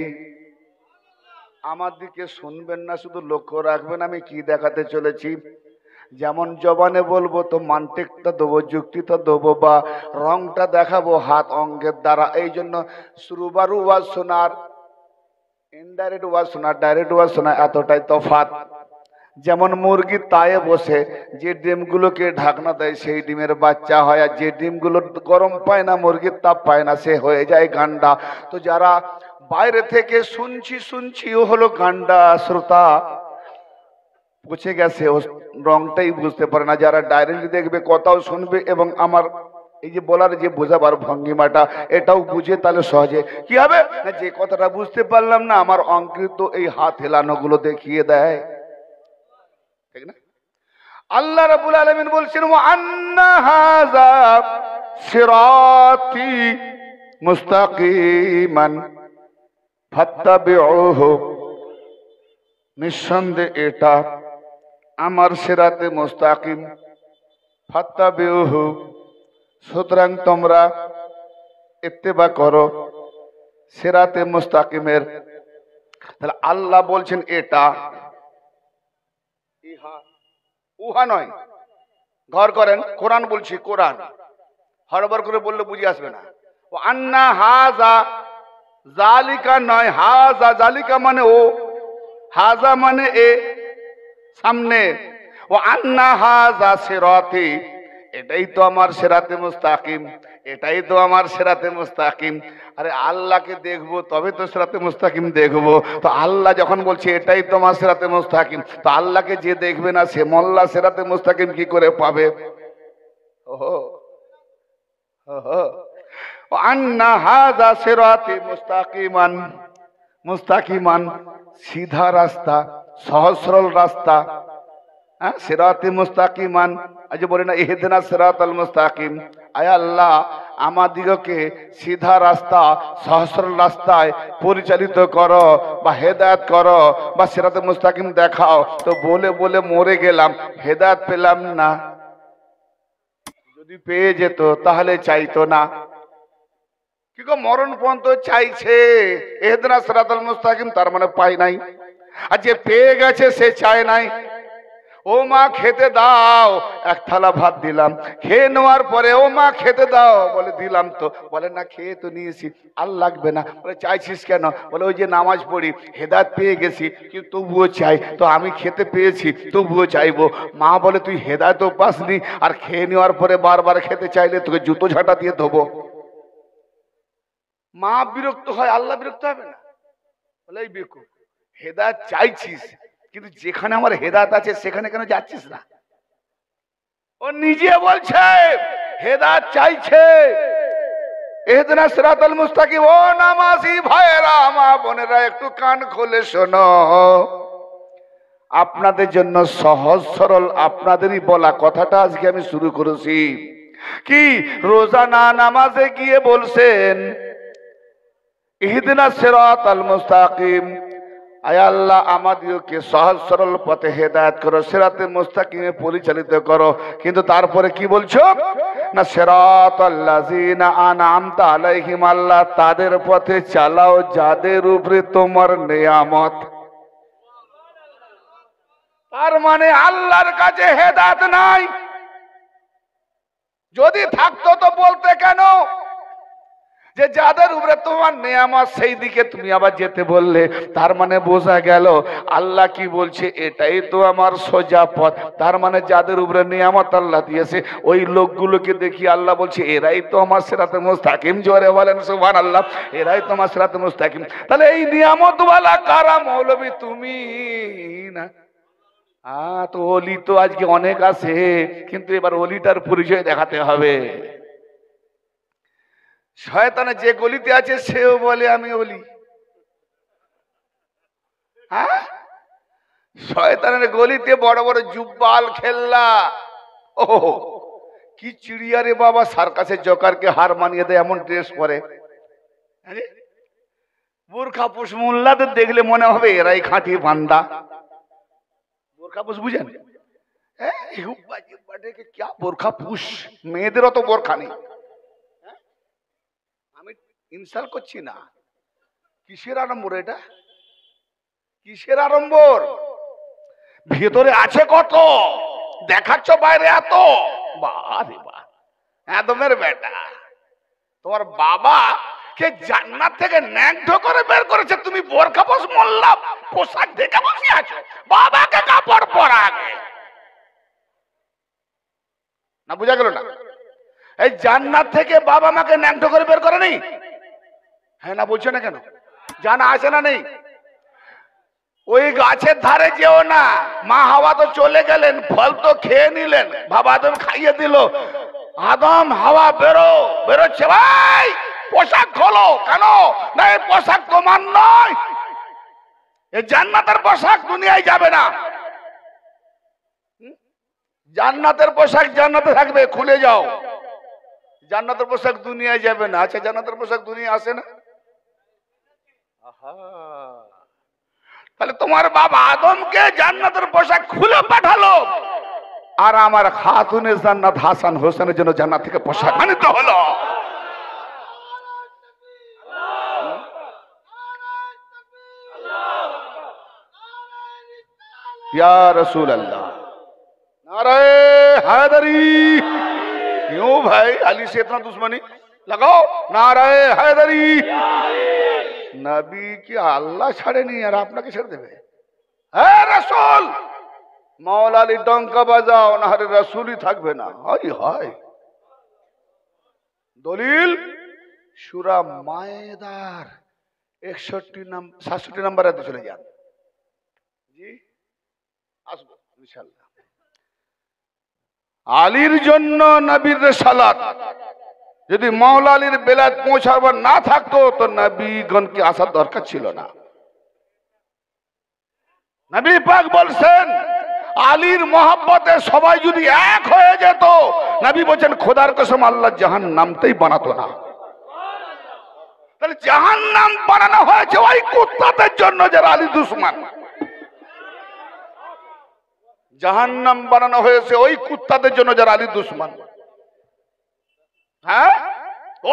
আমার দিকে শুনবেন না, শুধু লক্ষ্য রাখবেন আমি কি দেখাতে চলেছি। যেমন জবানে বলবো তো মানটিকটা দেবো, যুক্তিটা দেবো, বা রংটা দেখাবো হাত অঙ্গের দ্বারা। এই জন্য সুরুবারু ওয়াজ শোনার, ইনডাইরেক্ট ওয়াজ শোনার, ডাইরেক্ট ওয়াজ শোনা এতটাই তফাৎ। যেমন মুরগি তায়ে বসে যে ডিমগুলোকে ঢাকনা দেয় সেই ডিমের বাচ্চা হয়, আর যে ডিমগুলো গরম পায় না, মুরগির তাপ পায় না, সে হয়ে যায় গান্ডা। তো যারা বাইরে থেকে শুনছি ও হলো গান্ডা শ্রোতা, পচে গেছে, ও রংটাই বুঝতে পারে না। যারা ডাইরেক্টলি দেখবে, কথাও শুনবে এবং আমার এই যে বলার যে বোঝাবার ভঙ্গিমাটা এটাও বুঝে, তাহলে সহজে কি হবে, যে কথাটা বুঝতে পারলাম না আমার অঙ্কিত এই হাত হেলানো গুলো দেখিয়ে দেয়, ঠিক না? আল্লাহ রাব্বুল আলামিন বলছেন, ওয়া আন্না হাযা সিরাতি মুস্তাকিমান ফাত্তাবিউহু, নিঃসন্দেহে এটা আমার সিরাতে মুস্তাকিম, ফাত্তাবিউহু, সুতরাং তোমরা ইত্তেবা করো সিরাতে মুস্তাকিমের। তাহলে আল্লাহ বলছেন এটা, ইহা উহা নয়। ঘর করেন, কোরআন বলছি, কোরআন হরবর করে বললে বুঝে আসবে না। ও আন্না হাজা, জালিকা নয়, হাজা জালিকা মানে ও, হাজা মানে এ সামনে। ও আন্না হাজা সিরাতি, এটাই তো আমার সিরাতে মুস্তাকিম, এটাই তো আমার সিরাতে মুস্তাকিম। আরে আল্লাহকে দেখবো তবে তো সিরাতে মুস্তাকিম দেখবো। তো আল্লাহ যখন বলছে এটাই তো আমার সিরাতে মুস্তাকিম, তো আল্লাহকে যে দেখবে না সে মোল্লা সিরাতে মুস্তাকিম কি করে পাবে? ওহো ওহো, আন্না হাযা সিরাতি মুস্তাকিমান, মুস্তাকিমান সিধা রাস্তা, সহজ সরল রাস্তা। হ্যাঁ, সিরাতি মুস্তাকিমান, আজ বলি না ইহদিনাস সিরাতাল মুস্তাকিম, আয় আল্লাহ আমাদিগকে সিধা রাস্তা, সহজ সরল রাস্তায় পরিচালিত করো বা হেদায়েত করো বা সিরাতে মুস্তাকিম দেখাও। তো বলে বলে মরে গেলাম, হেদায়েত পেলাম না। যদি পেয়ে যেত তাহলে চাইতো না, কি গো মরণ পর্যন্ত চাইছে ইহদিনাস সিরাতাল মুস্তাকিম, তার মানে পাই নাই। আর যে পেয়ে গেছে সে চায় নাই। ও মা খেতে দাও, এক থালা ভাত দিলাম, খেয়ে নেওয়ার পরে ও মা খেতে দাও, বলে দিলাম তো, বলে না খেয়ে তো নিয়েছি, আর লাগবে না। বলে চাইছিস কেন? বলে ওই যে নামাজ পড়ি, হেদায়েত পেয়ে গেছি কিন্তু তবুও চাই। তো আমি খেতে পেয়েছি তবুও চাইবো। মা বলে তুই হেদায়েতও পাসনি আর খেয়ে নেওয়ার পরে বারবার খেতে চাইলে তোকে জুতো ঝাঁটা দিয়ে দেবো। মা বিরক্ত হয়, আল্লাহ বিরক্ত হবে না? বলে এই বেকুব, হেদায়েত চাইছিস কিন্তু যেখানে আমার হেদায়েত আছে সেখানে কেন যাচ্ছিস না? ও নিজে বলছে হেদায়েত চাইছে, ইহদিনাস সিরাতাল মুস্তাকিম। ও নামাজি ভাইরা, মা বোনেরা, একটু কান খুলে শোনো, আপনাদের জন্য সহজ সরল আপনাদেরই বলা কথাটা আজকে আমি শুরু করেছি। কি রোজানা নামাজে গিয়ে বলছেন ইহদিনাস সিরাতাল মুস্তাকিম, আয় আল্লাহ আমাদেরকে সহজ সরল পথে হেদায়েত করো, সিরাতে মুস্তাকিমে পরিচালিত করো। কিন্তু তারপরে কি বলছো না, সিরাতাল্লাযিনা আনআমতা আলাইহিম, আল্লাহ তাদের পথে চালাও যাদের উপরে তোমার নিয়ামত। তার মানে আল্লাহর কাছে হেদায়েত নাই। যদি থাকতো তো বলতে কেন যে যাদের উপরে তোমার নিয়ামত সেই দিকে তুমি আবার যেতে বললে? তার মানে বোঝা গেল আল্লাহ কি বলছে, এটাই তো আমার সোজা পথ। তার মানে যাদের উপরে নিয়ামত আল্লাহ দিয়েছে ওই লোকগুলোকে দেখি আল্লাহ বলছে এরাই তো আমার সিরাতে মুস্তাকিম। জোরে বলেন সুবহানাল্লাহ, এরাই তো আমার সিরাতে মুস্তাকিম। তাহলে এই নিয়ামতওয়ালা কারা? মৌলবী তুমি না? তো ওলি তো আজকে অনেক আছে, কিন্তু এবার ওলিটার পরিচয় দেখাতে হবে। শয়তানে যে গলিতে আছে সেও বলে আমি ওলি। হ্যাঁ, শয়তানের গলিতে বড় বড় জুব্বাল খেললা, ও কি চিড়িয়া রে বাবা, সার্কাসের জোকারকে হার মানিয়ে দেয় এমন ড্রেস পরে। বোরখাপুষ মোল্লাদের দেখলে মনে হবে এরাই খাঁটি বান্দা। বোরখাপুষ বুঝেন? বোরখাপুষ, মেয়েদেরও তো বোরখা নেই। আমি ইনসাল করছি না। কিসের আড়ম্বর এটা? কিসের আড়ম্বর? ভেতরে আছে কত, দেখাচ্ছ বাইরে এত। বারে বাহ, আদমের বেটা, তোমার বাবা কে জান্নাত থেকে ন্যাংটো করে বের করেছে, তুমি বোরখাপুষ মোল্লা পোশাক দেখে বসে আছো। বাবাকে কাপড় পরা আগে। না বুঝা গেল না? এই জান্নাত থেকে বাবা মাকে ন্যাংটো করে বের করে নেই? হ্যাঁ না বলছো না কেন? জানা আছে না নেই? ওই গাছের ধারে যেও না, মা হাওয়া তো চলে গেলেন, ফল তো খেয়ে নিলেন, বাবা আদম খাইয়ে দিল, আদম হাওয়া বেরো, বেরোচ্ছে ভাই পোশাক খোলো। কেন না এই পোশাক তোমার নয়, এই জান্নাতের পোশাক দুনিয়ায় যাবে না। জান্নাতের পোশাক জান্নাতে থাকবে, খুলে যাও। জান্নাতের পোশাক দুনিয়ায় যাবে না। আচ্ছা জান্নাতের পোশাক দুনিয়া আসে না? তাহলে তোমার বাবা আদমকে জান্নাতের পোশাক খুলে পাঠালো, আর আমার খাতুনে জান্নাত হাসান হোসেনের জন্য জান্নাত থেকে পোশাক আনিতে হলো। या रसूल अल्लाह, नारे हैदरी। क्यों भाई अली से इतना दुश्मनी लगाओ? नारे हैदरी। नबी की अल्लाह छाड़े नहीं यार, আপনাকে ছেড়ে দেবে? হে রাসূল, মাওলা আলী ডঙ্কা বাজাও, না হলে রাসূলই থাকবে না। হায় হায়। দলিল সূরা মায়েদার 67 নম্বর আয়াতে চলে যান। জি আসবো ইনশাআল্লাহ। আলীর জন্য নবীর রিসালাত, যদি মাওলা আলীর বেলায়েত পৌঁছাবার না থাকতো তো নবীগণকে আসার দরকার ছিল না। নবী পাক বলছেন আলীর মহব্বতে সবাই যদি এক হয়ে যেত, নবী বলেন খোদার কসম আল্লাহ জাহান্নামটাই বানাতো না। তাহলে জাহান্নাম বানানো হয়েছে ওই কুত্তাদের জন্য যারা আলী দুশমন। জাহান্নাম বানানো হয়েছে ওই কুত্তাদের জন্য যারা আলী দুশমন। হ্যাঁ,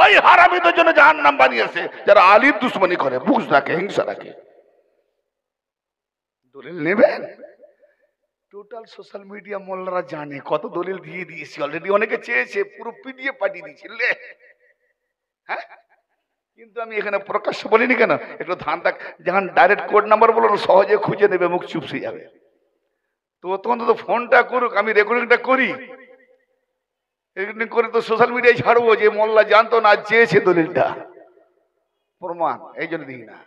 ওই হারামীদের জন্য জাহান্নাম বানিয়েছে যারা আলীর দুশমনি করে, বুঝ রাখে, হিংসা রাখে। দলিল নেবেন? টোটাল সোশ্যাল মিডিয়া মোল্লারা জানে কত দলিল দিয়ে দিয়েছি অলরেডি। অনেকে চেয়েছে পুরো পিডিএফ পাঠিয়ে দিয়েছি। হ্যাঁ, কিন্তু আমি এখানে প্রকাশ্য বলিনি কেন? একটু ধান থাক, যখন ডাইরেক্ট কোড নাম্বার বলো সহজে খুঁজে নেবে, মুখ চুপসে যাবে। তো তখন তো ফোনটা করুক, আমি রেকর্ডিংটা করি, রেকর্ডিং করে তো সোশ্যাল মিডিয়ায় ছাড়বো যে মোল্লা জানতো না চেয়েছে দলিলটা প্রমাণ, এই জন্য দিই না।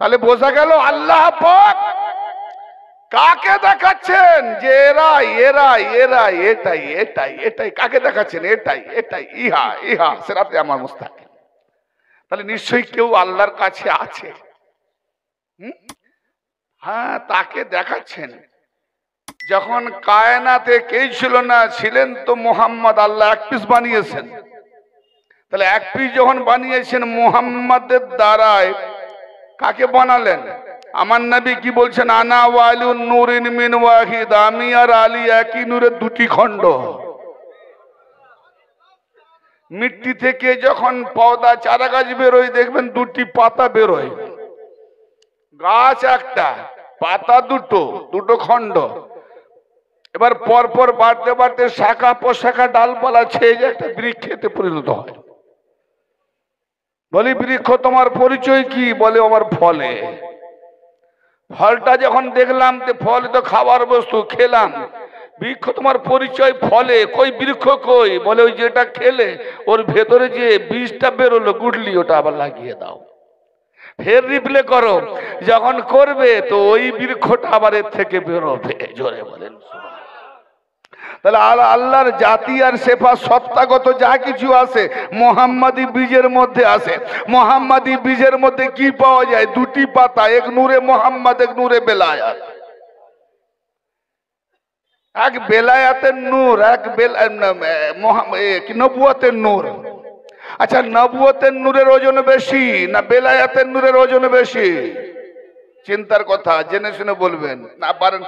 তাহলে বোঝা গেল আল্লাহ পাক কাকে দেখাচ্ছেন যে এরা এরা এরা এটাই এটাই এটাই, কাকে দেখাচ্ছেন? এটাই এটাই, ইহা ইহা সেরাতে আমার মুস্তাকিম। তাহলে নিশ্চয়ই কেউ আল্লাহর কাছে আছে। হ্যাঁ, তাকে দেখাচ্ছেন। যখন কায়নাতে কেউ ছিল না, ছিলেন তো মুহাম্মদ, আল্লাহ এক পিস বানিয়েছেন। তাহলে এক পিস যখন বানিয়েছেন মুহাম্মাদের দ্বারায়, কাকে বানালেন? আমার নবী কি বলছেন? আনা ওয়ালিউন নূরিন মিন ওয়াহিদ, আমি আর আলী একই নূরের দুটি খণ্ড। মিট্টি থেকে যখন পৌধা চারা গাছ বেরোয় দেখবেন দুটি পাতা বেরোয়। গাছ একটা, পাতা দুটো, দুটো খণ্ড। এবার পরপর বাড়তে বাড়তে শাখা প্রশাখা ডালপালা ছেয়ে একটা বৃক্ষেতে পরিণত হয়। বলি বৃক্ষ তোমার পরিচয় কি? বলে আমার ফলে। ফলটা যখন দেখলাম যে ফল তো খাবার বস্তু, খেলাম। বৃক্ষ তোমার পরিচয় ফলে, কই বৃক্ষ কই? বলে ওই যেটা খেলে ওর ভেতরে যে বীজটা বেরোলো গুডলি, ওটা আবার লাগিয়ে দাও। ফের রিপ্লে করো, যখন করবে তো ওই বৃক্ষটা আবার এর থেকে বেরোবে। জোরে বলেন। তাহলে আল্লাহর জাতি আর সেফা সত্তাগত যা কিছু আছে মুহাম্মাদি বীজের মধ্যে আছে। মুহাম্মাদি বীজের মধ্যে কি পাওয়া যায়? দুটি পাতা, এক নূরে মুহাম্মদ, এক নূরে বেলায়াত। এক বেলায়াতের নূর, এক নবুয়তের নূর। আচ্ছা, নবুয়তের নূরের ওজন বেশি না বেলায়াতের নূরের ওজন বেশি? চিন্তার কথা, জেনে শুনে বলবেন। না পারেন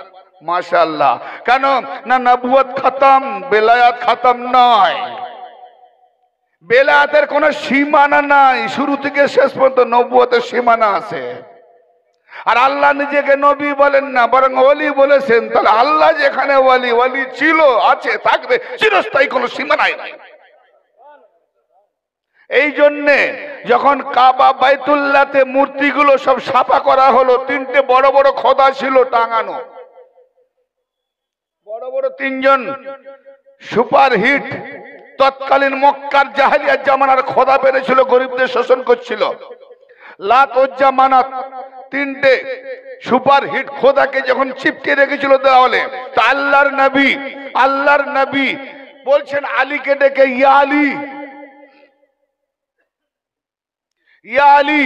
মাশাআল্লাহ। কেন না নবুয়ত খতম, বেলায়াত খতম নয়। বেলায়াতের কোনো সীমানা নাই, শুরু থেকে শেষ পর্যন্ত নবুয়তের সীমানা আছে। আর আল্লাহ নিজেকে নবী বলেন না, বরং ওলি বলেছেন। তাহলে আল্লাহ যেখানে ওলি, ওলি ছিল, আছে, থাকবে, চিরস্থায়ী কোনো সীমানাই নাই। এই জন্যে যখন কাবা বাইতুল্লাহতে মূর্তিগুলো সব সাফা করা হলো, তিনটে বড় বড় খোদা ছিল টাঙানো, বড় বড় তিনজন সুপার হিট তৎকালীন মক্কার জাহেলিয়াত জামানার খোদা পেরেছিল, গরিবদের শোষণ করছিল। লাত উজ্জা মানাত তিনটে সুপার হিট খোদাকে যখন চিপকে রেখেছিল দেওয়ালে, তা আল্লাহর নবী বলছেন আলীকে ডেকে, ইয়া আলী, ইয়া আলী,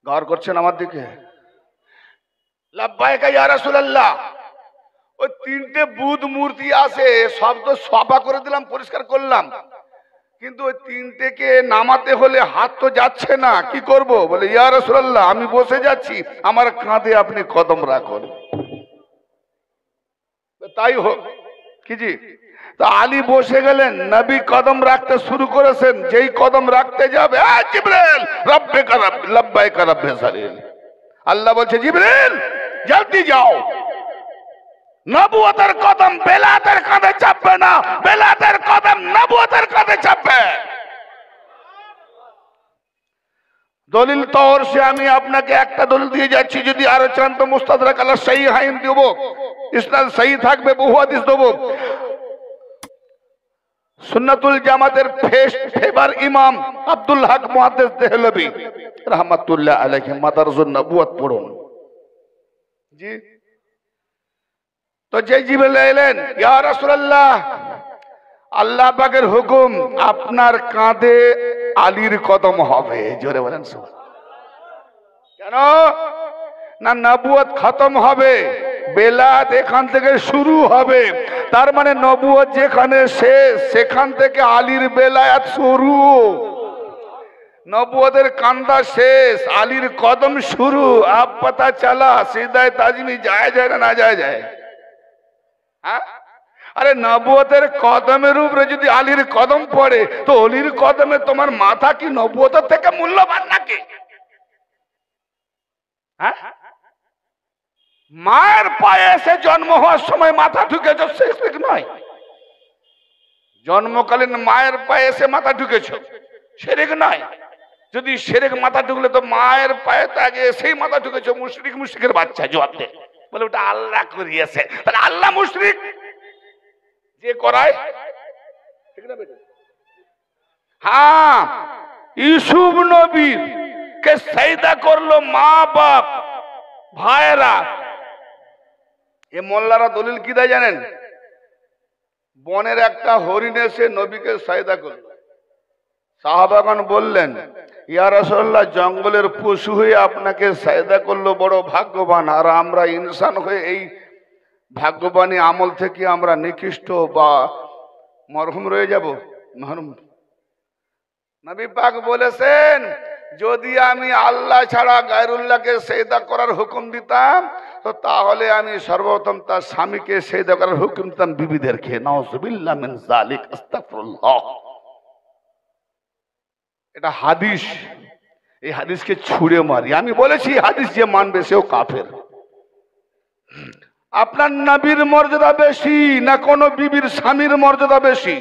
গৌর করছেন আমার দিকে, লাব্বাইকা ইয়া রাসূলুল্লাহ। ওই তিনটে বুধ মূর্তি আছে, সব তো সাফা করে দিলাম, পরিষ্কার করলাম, কিন্তু ওই তিনটেকে নামাতে হলে হাত তো যাচ্ছে না, কি করব? বলে ইয়া রাসূলুল্লাহ, আমি বসে যাচ্ছি, আমার কাঁধে আপনি কদম রাখুন। তাই হোক কি জি। তা আলী বসে গেলেন, নবী কদম রাখতে শুরু করেছেন, যেই কদম রাখতে যাবে, জিবরিল রব্বিকা লাব্বাইকা রাব্বি সালিল, আল্লাহ বলছে জিবরিল জলদি যাও, নবুয়তের কদম বেলাতের কাঁধে চাপবে না, বেলাতের কদম নবুয়তের কাঁধে চাপবে। দলিল তওর সে আমি আপনাকে একটা দলিল দিয়ে যাচ্ছি, যদি আরো চান তো মুস্তাদরাক আলা সাহিহাইন দেব, ইসনাদ সহিহ থাকবে, বহু হাদিস দেব। সুন্নাতুল জামাতের ফেভার ইমাম আব্দুল হক মুহাদ্দিস দেহলভী রাহমাতুল্লাহ আলাইহি মাদারুন নবুয়ত পড়ুন জি। তো যে জিবরিল এলেন, ইয়া রাসূলুল্লাহ, আল্লাহ পাকের হুকুম, আপনার কাঁধে আলীর কদম হবে। জোরে বলেন সুবহানাল্লাহ। কেন না, নবুয়ত খতম হবে, বেলাত এখান থেকে শুরু হবে, তার মানে নবুয়ত যেখানে শেষ সেখান থেকে আলীর বেলায়াত শুরু। নবুয়তের কান্দা শেষ, আলীর কদম শুরু। আব পাতা চালা সিদায় তাজমি যায় যায় না যায় যায়। আরে নবুয়তের কদমের উপরে যদি আলীর কদম পড়ে, তো অলির কদমে তোমার মাথা কি নবুয়তের থেকে মূল্যবান নাকি? মায়ের পায়ে এসে জন্ম হওয়ার সময় মাথা ঢুকেছ, শিরক নয়। জন্মকালীন মায়ের পায়ে এসে মাথা ঢুকেছ, শিরক নয়। যদি শিরক মাথা ঢুকলে তো মায়ের পায়ে তো আগে এসেই মাথা ঢুকেছ, মুশরিকের বাচ্চা জবাব দে, বলে ওটা আল্লাহ করিয়েছে। তাহলে আল্লাহ মুশরিক যে করায়, ঠিক না বেটা? হ্যাঁ, ইউসুফ নবীর কে সাজদা করলো মা বাপ ভাইরা। এ মোল্লারা দলিল কি দেয় জানেন? বনের একটা হরিণ এসে নবীকে সাজদা করলো, সাহাবাগণ বললেন, ইয়া রাসূলুল্লাহ, জঙ্গলের পশু হয়ে আপনাকে সাজদা করলো, বড় ভাগ্যবান, আর আমরা ইনসান হয়ে এই ভাগ্যবানী আমল থেকে আমরা নিকৃষ্ট বা মরহুম রয়ে যাব। মরহুম। নবী পাক বলেছেন, যদি আমি আল্লাহ ছাড়া গায়রুল্লাহকে সেজদা করার হুকুম দিতাম, তো তাহলে আমি সর্বপ্রথম তার স্বামীকে সেজদা করার হুকুম দিতাম বিবিদেরকে। নাউযুবিল্লাহ মিন যালিক, আস্তাগফিরুল্লাহ। এটা হাদিস, এই হাদিসকে ছুঁড়ে মারি। আমি বলেছি হাদিস যে মানবে সেও কাফের। আপনার নবীর মর্যাদা বেশি না কোন বিবির স্বামীর মর্যাদা বেশি?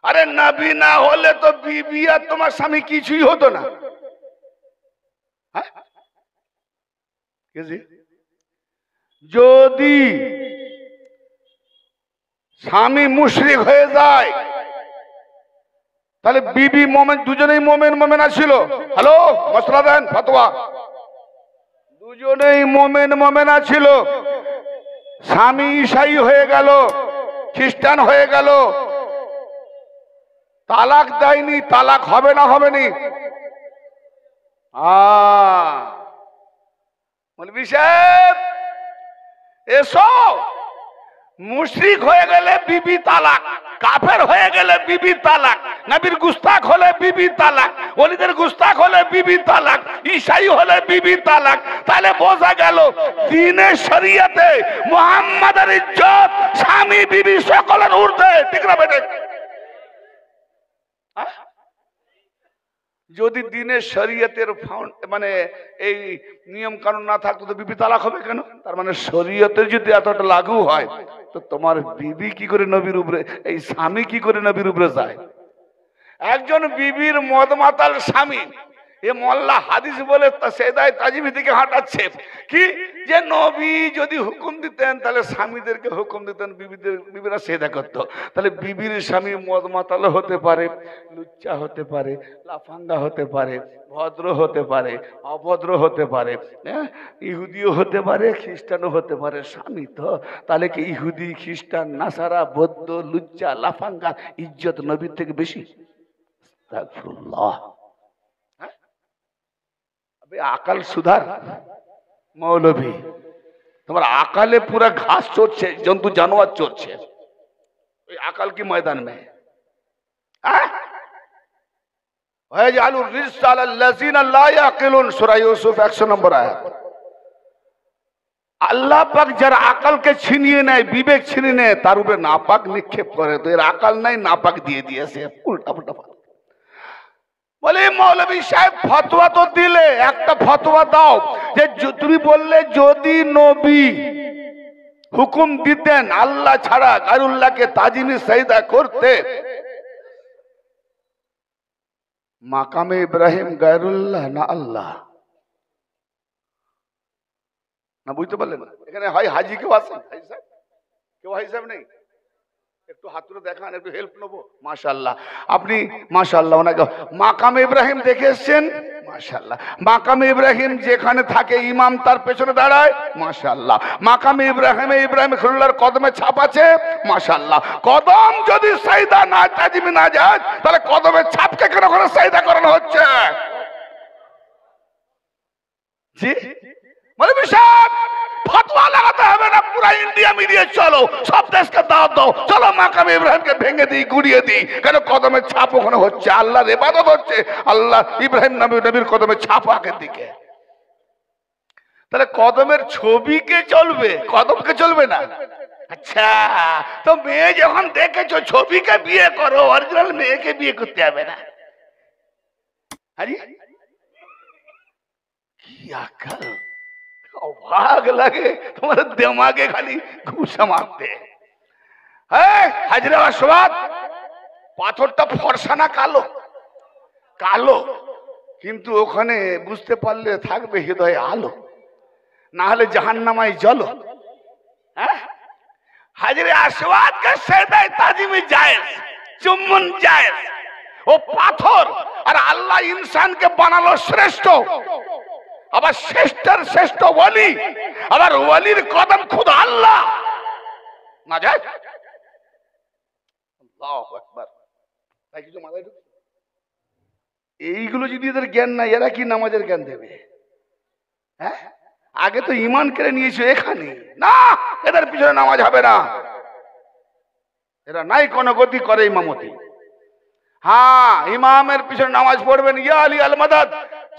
আরে নবী না হলে তো বিবি আর তোমার স্বামী কিছুই হতো না। যদি স্বামী মুশরিক হয়ে যায়, তাহলে বিবি মোমেন, দুজনেই মোমেনা ছিল। হ্যালো, মশলা দেন, ফতোয়া। দুজনেই মোমেনা ছিল, স্বামী ঈসাই হয়ে গেল, খ্রিস্টান হয়ে গেল, তালাক দেয়নি, তালাক হবে না হবে নি? মৌলভী সাহেব এসো, মুশরিক হয়ে গেলে বিবি তালাক, কাফের হয়ে গেলে বিবি তালাক, নবীর গুস্তাখ হলে বিবি তালাক, ওলিদের গুস্তাখ হলে বিবি তালাক, ঈসাই হলে বিবি তালাক। তাহলে বোঝা গেল দ্বীনের শরীয়তে মুহাম্মাদের ইজ্জত স্বামী বিবি সকলের ঊর্ধ্বে। ঠিক না বেটে? যদি দিনের শরীয়তের মানে এই নিয়ম কানুন না থাকতো তো বিবি তালাক হবে কেন? তার মানে শরীয়তের যদি এতটা লাগু হয় তো তোমার বিবি কি করে নবীর উপরে, এই স্বামী কি করে নবীর উপরে যায়? একজন বিবির মদ মাতাল স্বামী এ মোল্লা হাদিস বলে সেদাই তাজিমি থেকে হাঁটাচ্ছে কি যে নবী যদি হুকুম দিতেন তাহলে স্বামীদেরকে হুকুম দিতেন, বিবিরা সেদা করতো। তাহলে বিবির স্বামী মদ মাতাল হতে পারে, লুচ্চা হতে পারে, লাফাঙ্গা হতে পারে, ভদ্র হতে পারে, অভদ্র হতে পারে, হ্যাঁ, ইহুদিও হতে পারে, খ্রিস্টানও হতে পারে, স্বামী তো। তাহলে কি ইহুদি, খ্রিস্টান, নাসারা, বৌদ্ধ, লুচ্চা, লাফাঙ্গা ইজ্জত নবীর থেকে বেশি? আস্তাগফিরুল্লাহ। আকাল সুধার মৌলভী, তোমার আকালে পুরা ঘাস চড়ছে, জন্তু জানোয়ার চড়ছে, ওই আকাল কি ময়দান মে? সূরা ইউসুফ 100 নম্বর আয়াত। আল্লাহ পাক যারা আকালকে ছিনিয়ে নেয়, বিবেক ছিনিয়ে নেয়, তার উপরে নাপাক নিক্ষেপ করে। তো এর আকাল নাই, নাপাক দিয়ে দিয়েছে, উল্টা পুল্টা। বলে মৌলভী সাহেব ফতোয়া তো দিলে, একটা ফতোয়া দাও যে তুমি বললে যদি নবী হুকুম দিতেন আল্লাহ ছাড়া গায়রুল্লাহকে তাজিমি সাজদা করতে, মাকামে ইব্রাহিম গায়রুল্লাহ না আল্লাহ? না বুঝতে পারলেন? এখানে হয় হাজি কেউ আছেন? হাজি সাহেব কেউ? হাজি সাহেব নেই? একটু হাত তুলে দেখান, একটু হেল্প নেবো। মাশাআল্লাহ, আপনি মাশাআল্লাহ ওনাকে মাকামে ইব্রাহিম দেখে এসছেন। মাশাআল্লাহ, মাকামে ইব্রাহিম যেখানে থাকে ইমাম তার পেছনে দাঁড়ায়। মাশাআল্লাহ, মাকামে ইব্রাহিমে ইব্রাহিম খলিলুল্লাহর কদমে ছাপ আছে। মাশাআল্লাহ, কদম যদি সাজদা না তাজিমি না যায় তাহলে কদমের ছাপকে কেন করে সাজদা করানো হচ্ছে? জি মৌলভী সাহেব ফতোয়া লাগাতে হবে না, পুরা ইন্ডিয়া মিলিয়ে চলো, সব দেশকে দাওয়াত দাও, চলো মাকামে ইব্রাহিমকে ভেঙে দিই, গুড়িয়ে দিই। কেন? কদমের ছাপ ওখানে হচ্ছে, আল্লাহর ইবাদত হচ্ছে, আল্লাহ ইব্রাহিম নবীর কদমের ছাপ আগের দিকে। তাহলে কদমের ছবিকে চলবে, কদমকে চলবে না? আচ্ছা, তো মেয়ে যখন দেখেছো ছবিকে বিয়ে করো, অরিজিনাল মেয়েকে বিয়ে করতে হবে না? আরে কি আকাল, অবাক লাগে তোমার দিমাগে খালি ঘুষা মারতে। হ্যাঁ, হাজরে আসওয়াদ পাথরটা ফর্সা না কালো? কালো, কিন্তু ওখানে বুঝতে পারলে থাকবে হৃদয়ে আলো, না হলে জাহান্নামায় জ্বলো। হ্যাঁ, হাজরে আসওয়াদ কে সেজদায়ে তাজিমি জায়েজ, চুম্বন জায়েজ। ও পাথর, আর আল্লাহ ইনসানকে বানালো শ্রেষ্ঠ, আবার শ্রেষ্ঠের শ্রেষ্ঠ ওয়ালি, আবার ওয়ালির কদম খুদা আল্লাহ না যায়। আল্লাহু আকবার। তাই কিছু মাথায় ঢুকছে? এইগুলো যদি এদের জ্ঞান নাই, এরা কি নামাজের জ্ঞান দেবে? হ্যাঁ, আগে তো ঈমান কেড়ে নিয়েছে এখানে, না এদের পিছনে নামাজ হবে না, এরা নাই কোনো গতি করে ইমামতি। হ্যাঁ, ইমামের পিছনে নামাজ পড়বেন, ইয়া আলী আল মাদাদ,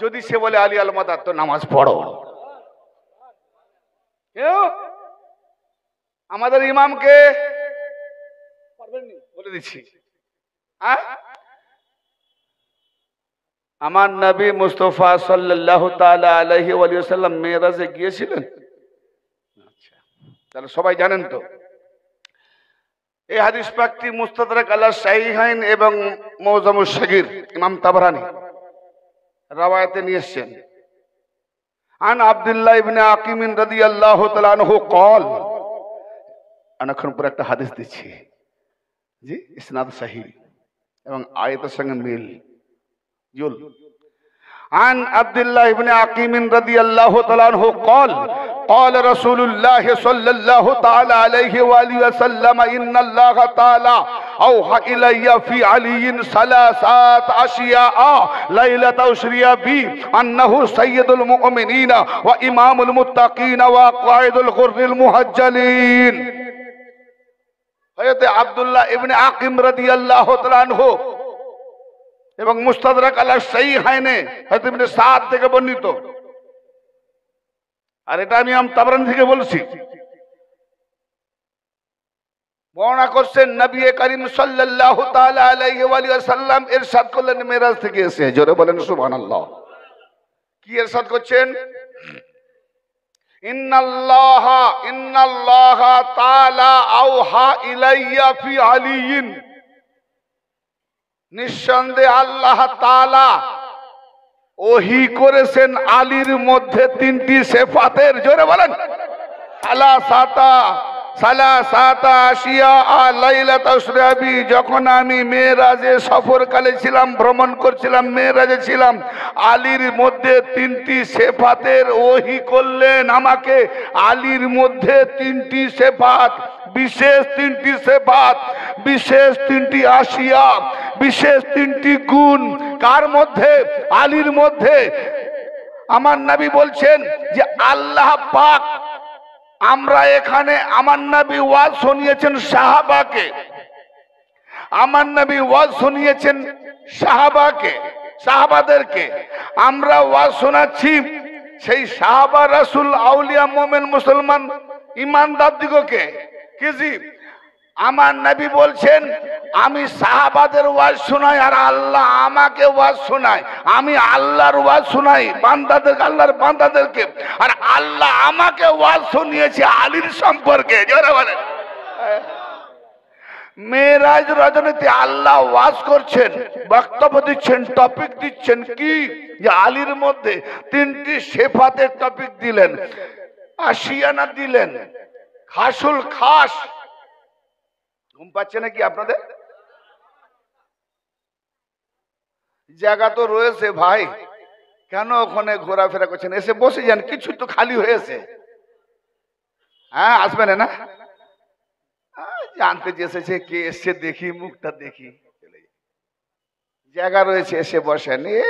যদি সে বলে আলী আল মাদাদ তো নামাজ পড়ো। কেউ আমাদের ইমামকে বলে দিচ্ছি, আমার নবী মুস্তাফা সাল্লাল্লাহু তাআলা আলাইহি ওয়া সাল্লাম মেরাজে গিয়েছিলেন। আচ্ছা, তাহলে সবাই জানেন তো। এই হাদিস পাকটি মুস্তাদরাক আলা সাহিহাইন এবং মুআজামুস সাগীর ইমাম তাবরানী রাওয়ায়াতে নিয়ে এসেছেন। আন আব্দুল্লাহ ইবনে আকিম রাদিয়াল্লাহু তাআলা আনহু قال, এখন পুরো একটা হাদিস দিচ্ছি, জি ইসনাদ সহিহ এবং আয়াতের সঙ্গে মিল জুল। عن عبد الله بن عقيم رضي الله تعالى عنه قال قال رسول الله صلى الله تعالى عليه وآله وسلم إن الله تعالى أوحى إلي في علي ثلاثة أشياء ليلة أسري بي أنه سيد المؤمنين وإمام المتقين وقائد الغر المهجلين। হযরত আব্দুল্লাহ ইবনে আকিম রাদিয়াল্লাহু তাআলা আনহু এবং মুস্তাদরাক আলা সাহিহাইনে হযরত ইবনে সাদ থেকে বর্ণিত, আর এটা আমি ইমাম তাবরানী থেকে বলছি। বর্ণনা করছেন নবী করিম সাল্লাল্লাহু তাআলা আলাইহি ওয়া সাল্লাম ইরশাদ করলেন মেরাজ থেকে এসে, জোরে বলেন সুবহানাল্লাহ। কি ইরশাদ করছেন? ইন্নাল্লাহা তাআলা আওহা ইলাইয়া ফি আলিয়িন, নিঃসন্দেহে আল্লাহ তাআলা ওহী করেছেন আলীর মধ্যে তিনটি সিফাতের, জোরে বলেন সালাসাতা আশিয়া লাইলাতুল ইসরাবি। যখন আমি মেরাজে সফরকালে ছিলাম, ভ্রমণ করছিলাম, মেরাজে ছিলাম, আলীর মধ্যে তিনটি সিফাতের ওহী করলেন আমাকে। আলীর মধ্যে তিনটি সিফাত, বিশেষ তিনটি সিফাত, বিশেষ তিনটি আশিয়া, বিশেষ তিনটি গুণ। কার মধ্যে? আলীর মধ্যে। আমার নবী বলছেন যে আল্লাহ পাক, আমরা এখানে আমার নবী ওয়াজ শুনিয়েছেন সাহাবাকে, আমার নবী ওয়াজ শুনিয়েছেন সাহাবাদেরকে, আমরা ওয়াজ শোনাচ্ছি সেই সাহাবা, রাসূল, আউলিয়া, মুমিন, মুসলমান, ইমানদার দিগকে। কি আমার নবী বলছেন আমি সাহাবাদের ওয়াজ শোনাই আর আল্লাহ আমাকে ওয়াজ শোনায়। আমি আল্লাহর ওয়াজ শোনাই বান্দাদের, আল্লাহর বান্দাদেরকে, আর আল্লাহ আমাকে ওয়াজ শুনিয়েছে আলীর সম্পর্কে, জোরে বলেন। মেরাজ রজনীতে আল্লাহ ওয়াজ করছেন, বক্তব্য দিচ্ছেন, টপিক দিচ্ছেন কি? যে আলীর মধ্যে তিনটি সিফাতের টপিক দিলেন, আশিয়ানা দিলেন, খাসুল খাস। ঘুম পাচ্ছে নাকি আপনাদের? জায়গা তো রয়েছে ভাই, কেন ওখানে ঘোরাফেরা করছেন? এসে বসে যান, কিছু তো খালি হয়েছে। হ্যাঁ আসবেন না? জানতে যে এসেছে, কে এসছে দেখি, মুখটা দেখি, জায়গা রয়েছে, এসে বসেন। এ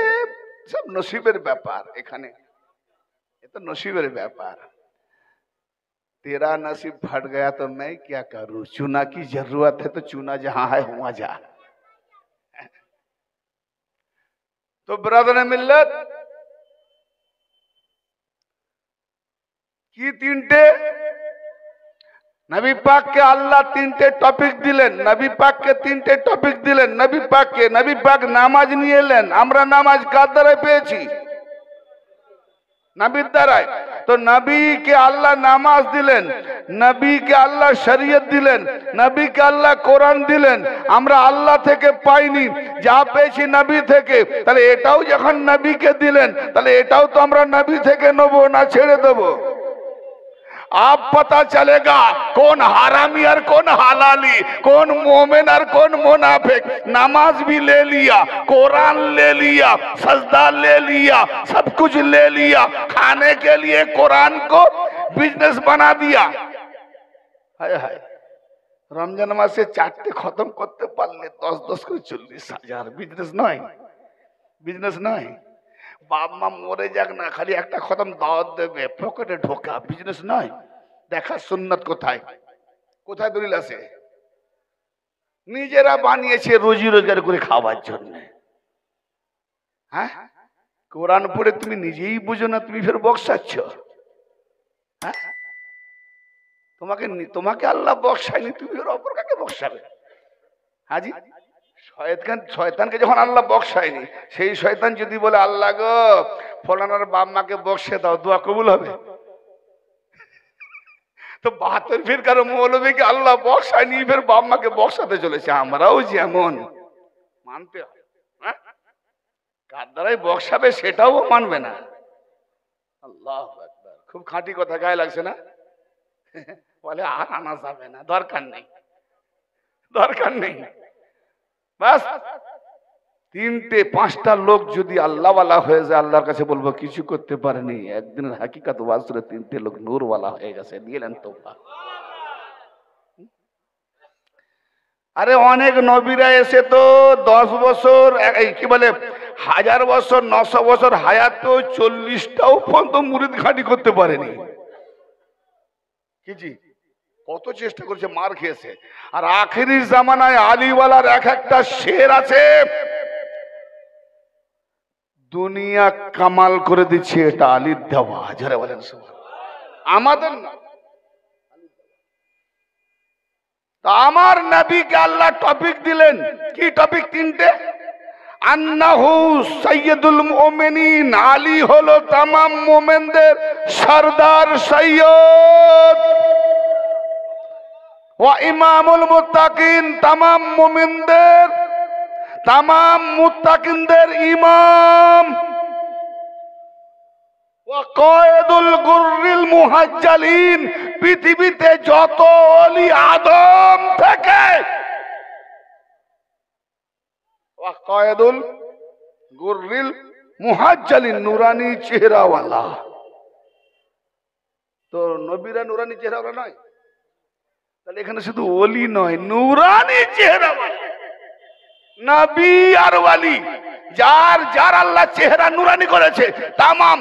সব নসিবের ব্যাপার, এখানে এ তো নসিবের ব্যাপার। तेरा नसीब फट गया तो मैं क्या करूं, चुना की जरूरत है तो चुना जहां है वहां जा। तो ब्रदर मिल्लत की तीनटे नबी पाक के अल्लाह तीनटे टपिक दिलेन, नबी पाक के तीनटे टपिक दिलेन। नबी पाक नामाज निये एलेन, आमरा नामाज कार द्वारा पेয়েছি? नबीर द्वाराय। तो नबी के अल्लाह नामाज दिलेन, नबी के अल्लाह शरीयत दिलेन, नबी के अल्लाह কোরআন দিলেন। আমরা আল্লাহ থেকে পাইনি, যা পেয়েছি নবী থেকে। তাহলে এটাও যখন নবীকে দিলেন, তাহলে এটাও তো আমরা নবী থেকে নেব না ছেড়ে দেব? आप पता चलेगा कौन हरामी और कौन हलाली, कौन मोमिन और कौन मुनाफिक। नमाज भी ले लिया, कुरान ले लिया, सजदा ले लिया, सब कुछ ले लिया, खाने के लिए कुरान को बिजनेस बना दिया। हाय हाय, रमजान मासे चारटे खत्म करते पारले 10-10 করে 40,000 बिजनेस नয়, बिजनेस नয়। বাপ মা মরে যাক না, খালি একটা খতম দাওয়াত দেবে, পকেটে ঢোকা, বিজনেস নয়। দেখা সুন্নাত কোথায়, কোথায় দলিল আছে? নিজেরা বানিয়েছে রুজি রোজগার করে খাওয়ার জন্য। হ্যাঁ, কোরআন পড়ে তুমি নিজেই বুঝো না, তুমি ফের বক্সাচ্ছ। হ্যাঁ, তোমাকে আল্লাহ বক্সায়নি, তুমি ফের অপর কাকে বক্সাবে? হাজি, শয়তানকে যখন আল্লাহ বক্সায়নি, সেই শয়তান যদি বলে আল্লাহ গো ফলানার বাপ মাকে বক্সে দাও, দোয়া কবুল হবে? তো 72 ফিরকার মৌলবীকে আল্লাহ বক্সায়নি, ফের বাপ মাকে বক্সাতে চলেছে। আমরাও যেমন মানতে হয়, কার দ্বারাই বক্সাবে সেটাও মানবে না। আল্লাহু আকবার, খুব খাঁটি কথা, গায়ে লাগছে না? বলে আর আনা যাবে না, দরকার নেই, দরকার নেই। বাস 3-5টা লোক যদি আল্লাহওয়ালা হয়ে যায়, আল্লাহর কাছে বলবো কিছু করতে পারেনি, একদিনের হাকিকাত ওয়াজ করে 3টে লোক নূরওয়ালা হয়ে গেছে, দিলেন তোবা। আরে অনেক নবীরা এসে তো 10 বছর, কি বলে 1000 বছর, 900 বছর হায়াত, তো 40টাও পর্যন্ত মুরিদ ঘাঁটি করতে পারেনি। কি জি, কত চেষ্টা করেছে, মার খেয়েছে। আর আখেরি জামানায় আলীওয়ালার এক একটা শের আছে, দুনিয়া কামাল করে দিচ্ছে, এটা আলীর দেওয়া। যারা বলেন সুবহানাল্লাহ, আমাদের না। তো আমার নবীকে আল্লাহ টপিক দিলেন, কি টপিক? তিনটে। আন্নাহু সাইয়্যিদুল মুমিনিন, আলী হলো তামাম মুমিনদের সরদার সৈয়দ। ওয়া ইমামুল মুত্তাকিন, তামাম মুমিনদের, তামাম মুত্তাকিনদের ইমাম। ওয়া কায়েদুল গুররিল মুহাজ্জালিন, পৃথিবীতে যত ওলি আদম থেকে ওয়া কায়েদুল গুররিল মুহাজ্জালিন, নুরানি চেহারাওয়ালা। তো নবীরা নুরানি চেহারাওয়ালা নয়? তাহলে এখানে শুধু ওলি নয়, নুরানি চেহারাওয়ালা নবী আর ওলি, যার যার আল্লাহ চেহারা নুরানি করেছে, তামাম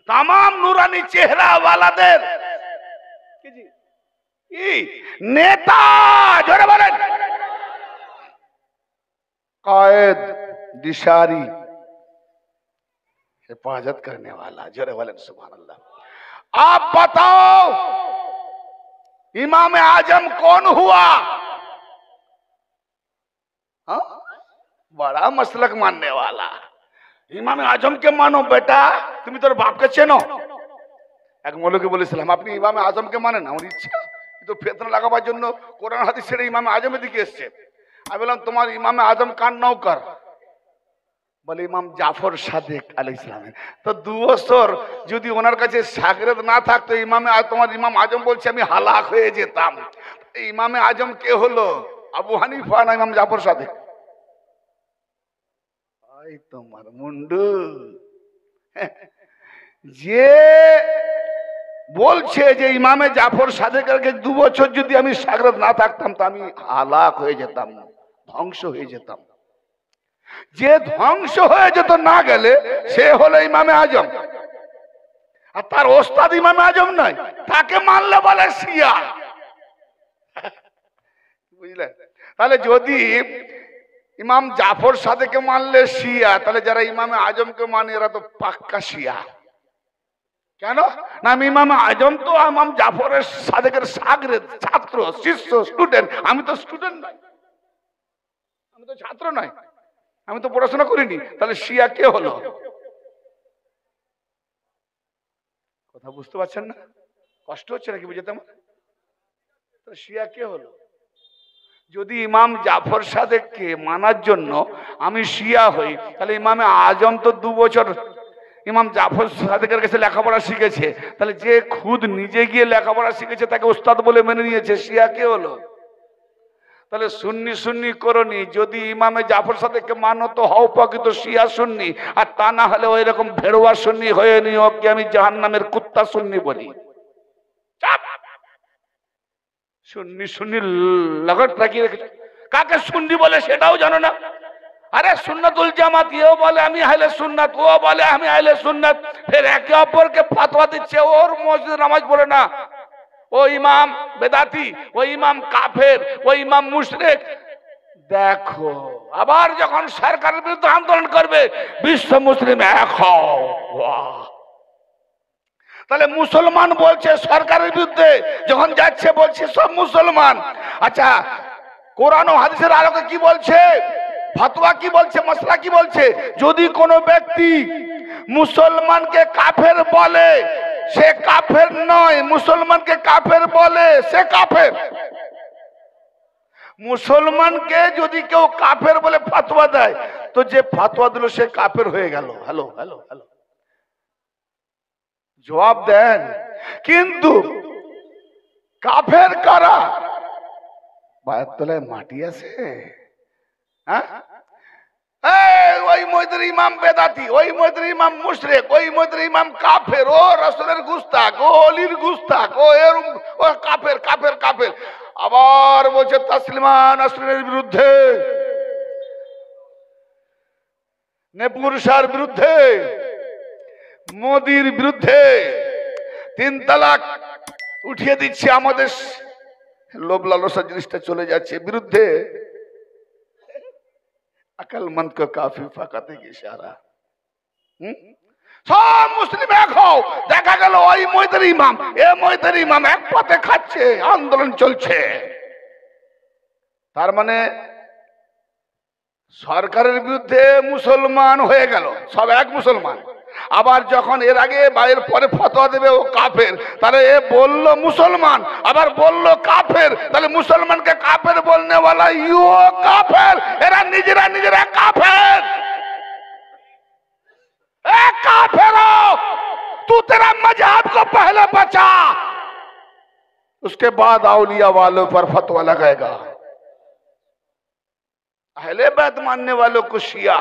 তামাম নুরানি চেহারাওয়ালাদের কি নেতা, জোরে বলেন, कायद, दिशारी, हिफाजत करने वाला, जोरे बोलें सुभान अल्लाह। आप बताओ इमाम आजम कौन हुआ? हाँ? बड़ा मसलक मानने वाला। इमाम आजम के मानो बेटा, तुम তোর বাপকে চেনো? এক মৌলবী বলেছিলাম, আপনি ইমাম আজমকে মানেন? আমার ইচ্ছা, তো ফিতনা লাগাবার জন্য কোরআন হাদিস ছেড়ে ইমাম আজমের দিকে এসেছে। আমি বললাম, তোমার ইমামে আজম কার নৌকর? বলে ইমাম জাফর সাদেক আলাইহিস সালাম। তো 2 বছর যদি ওনার কাছে শাগরেদ না থাকতো, ইমামে তোমার ইমাম আজম বলছে, আমি হালাক হয়ে যেতাম। ইমামে আজম কে হলো? আবু হানিফা না ইমাম জাফর সাদেক? এই তোমার মুন্ডু যে বলছে যে ইমামে জাফর সাদেকের 2 বছর যদি আমি শাগরেদ না থাকতাম তো আমি হালাক হয়ে যেতাম, ধ্বংস হয়ে যেতাম। যে ধ্বংস হয়ে যেত না গেলে সে হলো ইমামে আজম, আর তার ওস্তাদ ইমামে আজম নয়, তাকে মানলে বলে শিয়া। বুঝলেন? তাহলে যদি ইমাম জাফর সাদেকে মানলে শিয়া, তাহলে যারা ইমামে আজমকে মানে এরা তো পাক্কা শিয়া। কেন না? আমি ইমাম আজম তো ইমাম জাফরের সাদেকের শাগরেদ, ছাত্র, শিষ্য, স্টুডেন্ট। আমি তো স্টুডেন্ট নই, আমি তো ছাত্র নই, আমি তো পড়াশোনা করিনি। তাহলে শিয়া কে হলো? কথা বুঝতে পারছেন না? কষ্ট হচ্ছে নাকি বুঝতে? আমার শিয়া কে হলো? যদি ইমাম জাফর সাদেককে মানার জন্য আমি শিয়া হই, তাহলে ইমামে আজম তো 2 বছর ইমাম জাফর সাদেকের কাছে লেখাপড়া শিখেছে। তাহলে যে খুদ নিজে গিয়ে লেখাপড়া শিখেছে তাকে উস্তাদ বলে মেনে নিয়েছে, শিয়া কে হলো? তাহলে সুন্নি সুন্নি করনি, যদি ইমামে জাফর সাদেককে মানো তো হও প্রকৃত শিয়া সুন্নি, আর তা না হলে ওই রকম ভেড়ুয়া সুন্নি হয়ে নিও, কি আমি জাহান্নামের কুত্তা সুন্নি বলি। সুন্নি সুন্নি লাগত লাগিয়ে রেখেছে। কাকে সুন্নি বলে সেটাও জানো না? আরে সুন্নাতুল জামাত, এও বলে আমি আহলে সুন্নাত, ও বলে আমি আহলে সুন্নাত, ফের একে অপরকে ফতোয়া দিচ্ছে। ওর মসজিদে নামাজ পড়ে না, ও ইমাম বেদাতি, ও ইমাম কাফের, ও ইমাম মুশরিক। দেখো আবার যখন সরকারের বিরুদ্ধে আন্দোলন করবে, বিশ্ব মুসলিম এক হও। তাহলে মুসলমান বলছে সরকারের বিরুদ্ধে, যখন যাচ্ছে বলছে সব মুসলমান। আচ্ছা, কোরআন ও হাদিসের আলোকে কি বলছে? ফতোয়া কি বলছে? মাসলা কি বলছে? যদি কোনো ব্যক্তি মুসলমানকে কাফের বলে, সে কাফের নয়। মুসলমানকে কাফের বলে, সে কাফের। মুসলমানকে যদি কেউ কাফের বলে ফতোয়া দেয়, তো যে ফতোয়া দিল সে কাফের হয়ে গেল। হ্যালো হ্যালো হ্যালো, জবাব দেন। কিন্তু কাফের কারা? পায়ের তলায় মাটি আছে? হ্যাঁ, ওই মসজিদের ইমাম বেদাতি, ওই মসজিদের ইমাম মুশরিক, ওই মসজিদের ইমাম কাফের, ও রাসূলের গুস্তাখ, ও অলির গুস্তাখ, ও এরকম, ও কাফের কাফের কাফের। আবার বলছে তাসলিমা নাসরিনের বিরুদ্ধে, নেপুর শাহর বিরুদ্ধে, মোদির বিরুদ্ধে 3 তালাক উঠিয়ে দিচ্ছে, আমাদের লোভ লালসা জিনিসটা চলে যাচ্ছে বিরুদ্ধে। अकलमंद को काफी फाकत एक इशारा। সব মুসলিম এক হও। দেখা গেল ওই মসজিদের ইমাম এ মসজিদের ইমাম এক পথে খাচ্ছে, আন্দোলন চলছে। তার মানে সরকারের বিরুদ্ধে মুসলমান হয়ে গেল, সব এক মুসলমান। আবার যখন এর আগে বা এর পরে ফতোয়া দেবে ও কাফের, তাহলে এ বললো মুসলমান আবার বললো কাফের, তাহলে মুসলমানকে কাফের বলনে वाला ইউ কাফের, এরা নিজেরা কাফের। ए काफिरो, तू तेरा मजहब को पहले बचा, उसके बाद औलिया वालों पर फतवा लगाएगा। अहले बैत मानने वालों को शिया।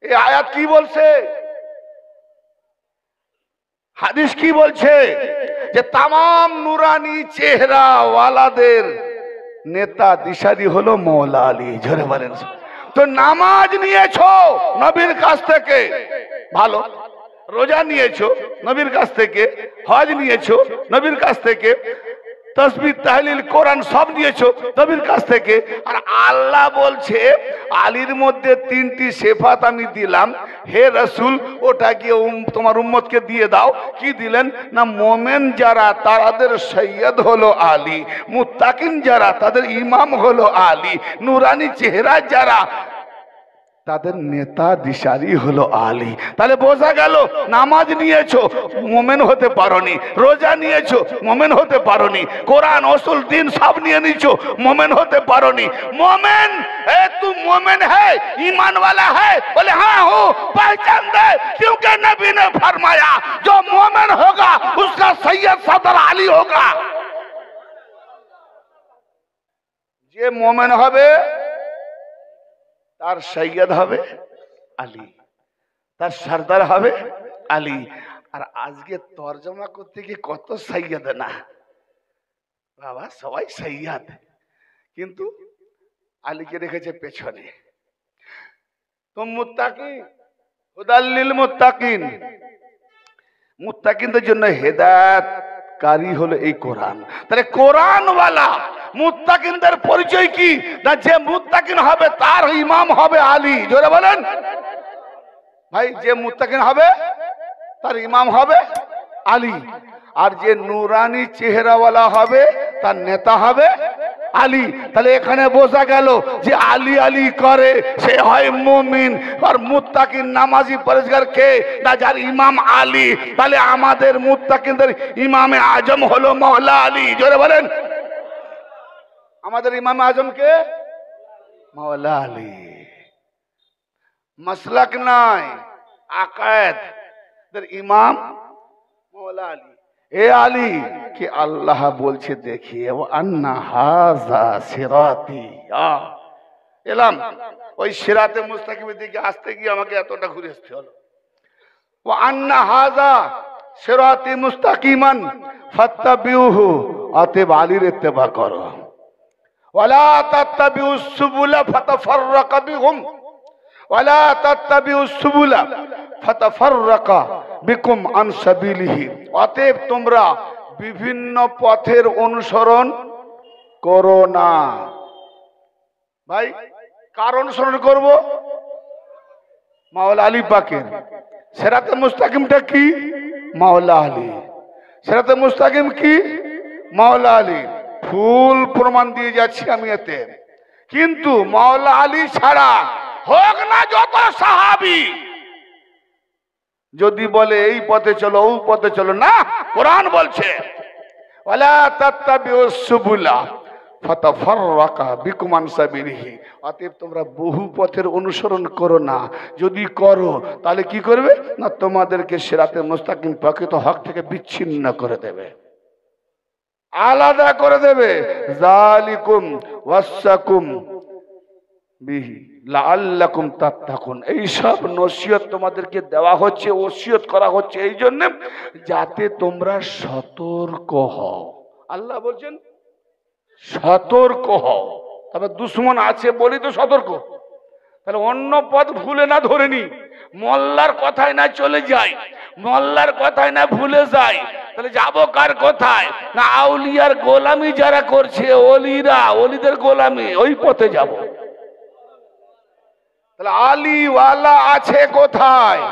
ये आयत की बोलছে, হাদিস কি বলছে যে তামাম নুরানি চেহারা ওয়ালাদের নেতা দিশারি হলো মৌলা আলী। জোরে বলেন। তো নামাজ নিয়েছো নবীর কাছ থেকে, ভালো। রোজা নিয়েছো নবীর কাছ থেকে, হজ নিয়েছো নবীর কাছ থেকে, তসবিহ তাহলিল কোরআন সব নিয়েছো নবীর কাছ থেকে। আর আল্লাহ বলছে আলীর মধ্যে 3টি সিফাত আমি দিলাম, হে রাসূল ওটা গিয়ে তোমার উম্মতকে দিয়ে দাও। কি দিলেন না, মোমেন যারা তাদের সৈয়দ হলো আলী, মুত্তাকিন যারা তাদের ইমাম হলো আলী, নুরানি চেহারা যারা তাদের নেতা দিশারি হলো আলী। তাহলে বোঝা গেল নামাজ নিয়েছো মোমেন হতে পারোনি, রোজা নিয়েছো মোমেন হতে পারোনি, কোরআন উসুল দিন সব নিয়ে নিছো मोमेन होते पारो नहीं। मोमेन है, तू मोमेन है, ईमान वाला है? बोले हाँ हूँ। पहचान दे, क्योंकि नबी ने फरमाया जो मोमेन होगा उसका सैयद सदर आली होगा। जे मोमेन হবে তার সৈয়দ হবে আলী, তার সরদার হবে আলী। আর আজকে তরজমা করতে গিয়ে কত সৈয়দ না বাবা, সবাই সৈয়দ, কিন্তু আলীকে রেখেছে পেছনে। তো মুত্তাকি হুদাল্লিল মুত্তাকিন, মুত্তাকিনদের জন্য হেদায়েতকারী হলো এই কোরআন। তাহলে কোরআন ওয়ালা মুত্তাকিনদের পরিচয় কি না, যে মুত্তাকিন হবে তার ইমাম হবে আলী। জোরে বলেন ভাই, যে মুত্তাকিন হবে তার ইমাম হবে আলী। আর যে নুরানি চেহারাওয়ালা হবে তার নেতা হবে আলী। তাহলে এখানে বোঝা গেল যে আলী আলী করে সে হয় মুমিন, আর মুত্তাকিন নামাজি পরেজগার কে না যার ইমাম আলী। তাহলে আমাদের মুত্তাকিনদের ইমামে আজম হলো মওলা আলী। জোরে বলেন, আমাদের ইমাম আজম কে? মওলা আলী। মাসলাক নাই, আকায়েদ ইমাম মওলা আলী। এ আলী কি আল্লাহ বলছে দেখিয়ে, ও আন্না হাযা সিরাতি, এলাম ওই সিরাতে মুস্তাকিমের দিকে আসতে গিয়ে আমাকে এতটা ঘুরে আসতে হলো। ও আন্না হাযা সিরাতি মুস্তাকিমান ফাত্তাবিউহু, অতএব আলীর ইত্তেবা করো। ওয়ালা তাত্তাবিউস সুবুলা ফাতাফাররাকা বিহুম, ওয়ালা তাত্তাবিউস সুবুলা ফাতাফাররাকা বিকুম আন সাবিলিহি। অতএব তোমরা বিভিন্ন পথের অনুসরণ করো না। ভাই কার অনুসরণ করব? মাওলা আলী পাকের। সিরাতে মুস্তাকিমটা কি? মাওলা আলী। সিরাতে মুস্তাকিম কি? মাওলা আলী। ফুল প্রমাণ দিয়ে যাচ্ছি আমি এতে। কিন্তু মাওলা আলী ছাড়া হোক না যত সাহাবী, যদি বলে এই পথে চলো ওই পথে চলো, না, কোরআন বলছে ওয়ালা তাত্তাবিউস সুবুলা ফাতাফাররাকা বিকুম আন সাবিলিহি। অতএব তোমরা বহু পথের অনুসরণ করো না। যদি করো তাহলে কি করবে না, তোমাদেরকে সিরাতে মুস্তাকিম প্রকৃত হক থেকে বিচ্ছিন্ন করে দেবে, আলাদা করে দেবে। যালিকুম ওয়াসাকুম বিহি লাআল্লাকুম তাত্তাকুন। এই সব নসিহত তোমাদেরকে দেওয়া হচ্ছে, ওসিয়ত করা হচ্ছে এই জন্য যাতে তোমরা সতর্ক হও। আল্লাহ বলছেন সতর্ক হও। তবে দুশ্মন আছে বলি তো সতর্ক। তাহলে অন্য পথ ভুলে না ধরে নি, মোল্লার কথায় না চলে যাই, মোল্লার কথায় না ভুলে যাই, তাহলে যাবো কার কথায় না, আউলিয়ার গোলামি যারা করছে, ওলিরা ওলিদের গোলামি, ওই পথে যাব। তাহলে আলিওয়ালা আছে কোথায়?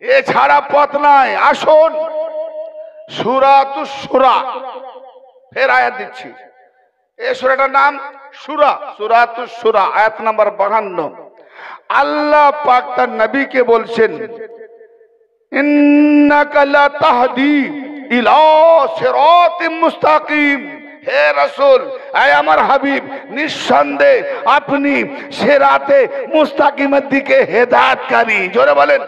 এছাড়া পথ নাই। আসুন সূরাতুশ শূরা, ফের আয়াত দিচ্ছি। এই সূরাটার নাম সূরা, সূরাতুশ শূরা, আয়াত নাম্বার 52। আল্লাহ পাক তার নবীকে বলছেন, ইন্নাকা লা তাহদি ইলা সিরাতিম মুস্তাকিম। হে রাসূল, হে আমার হাবিব, নিঃসন্দেহে আপনি সিরাতে মুস্তাকিমের দিকে হেদায়েতকারী। জোরে বলেন।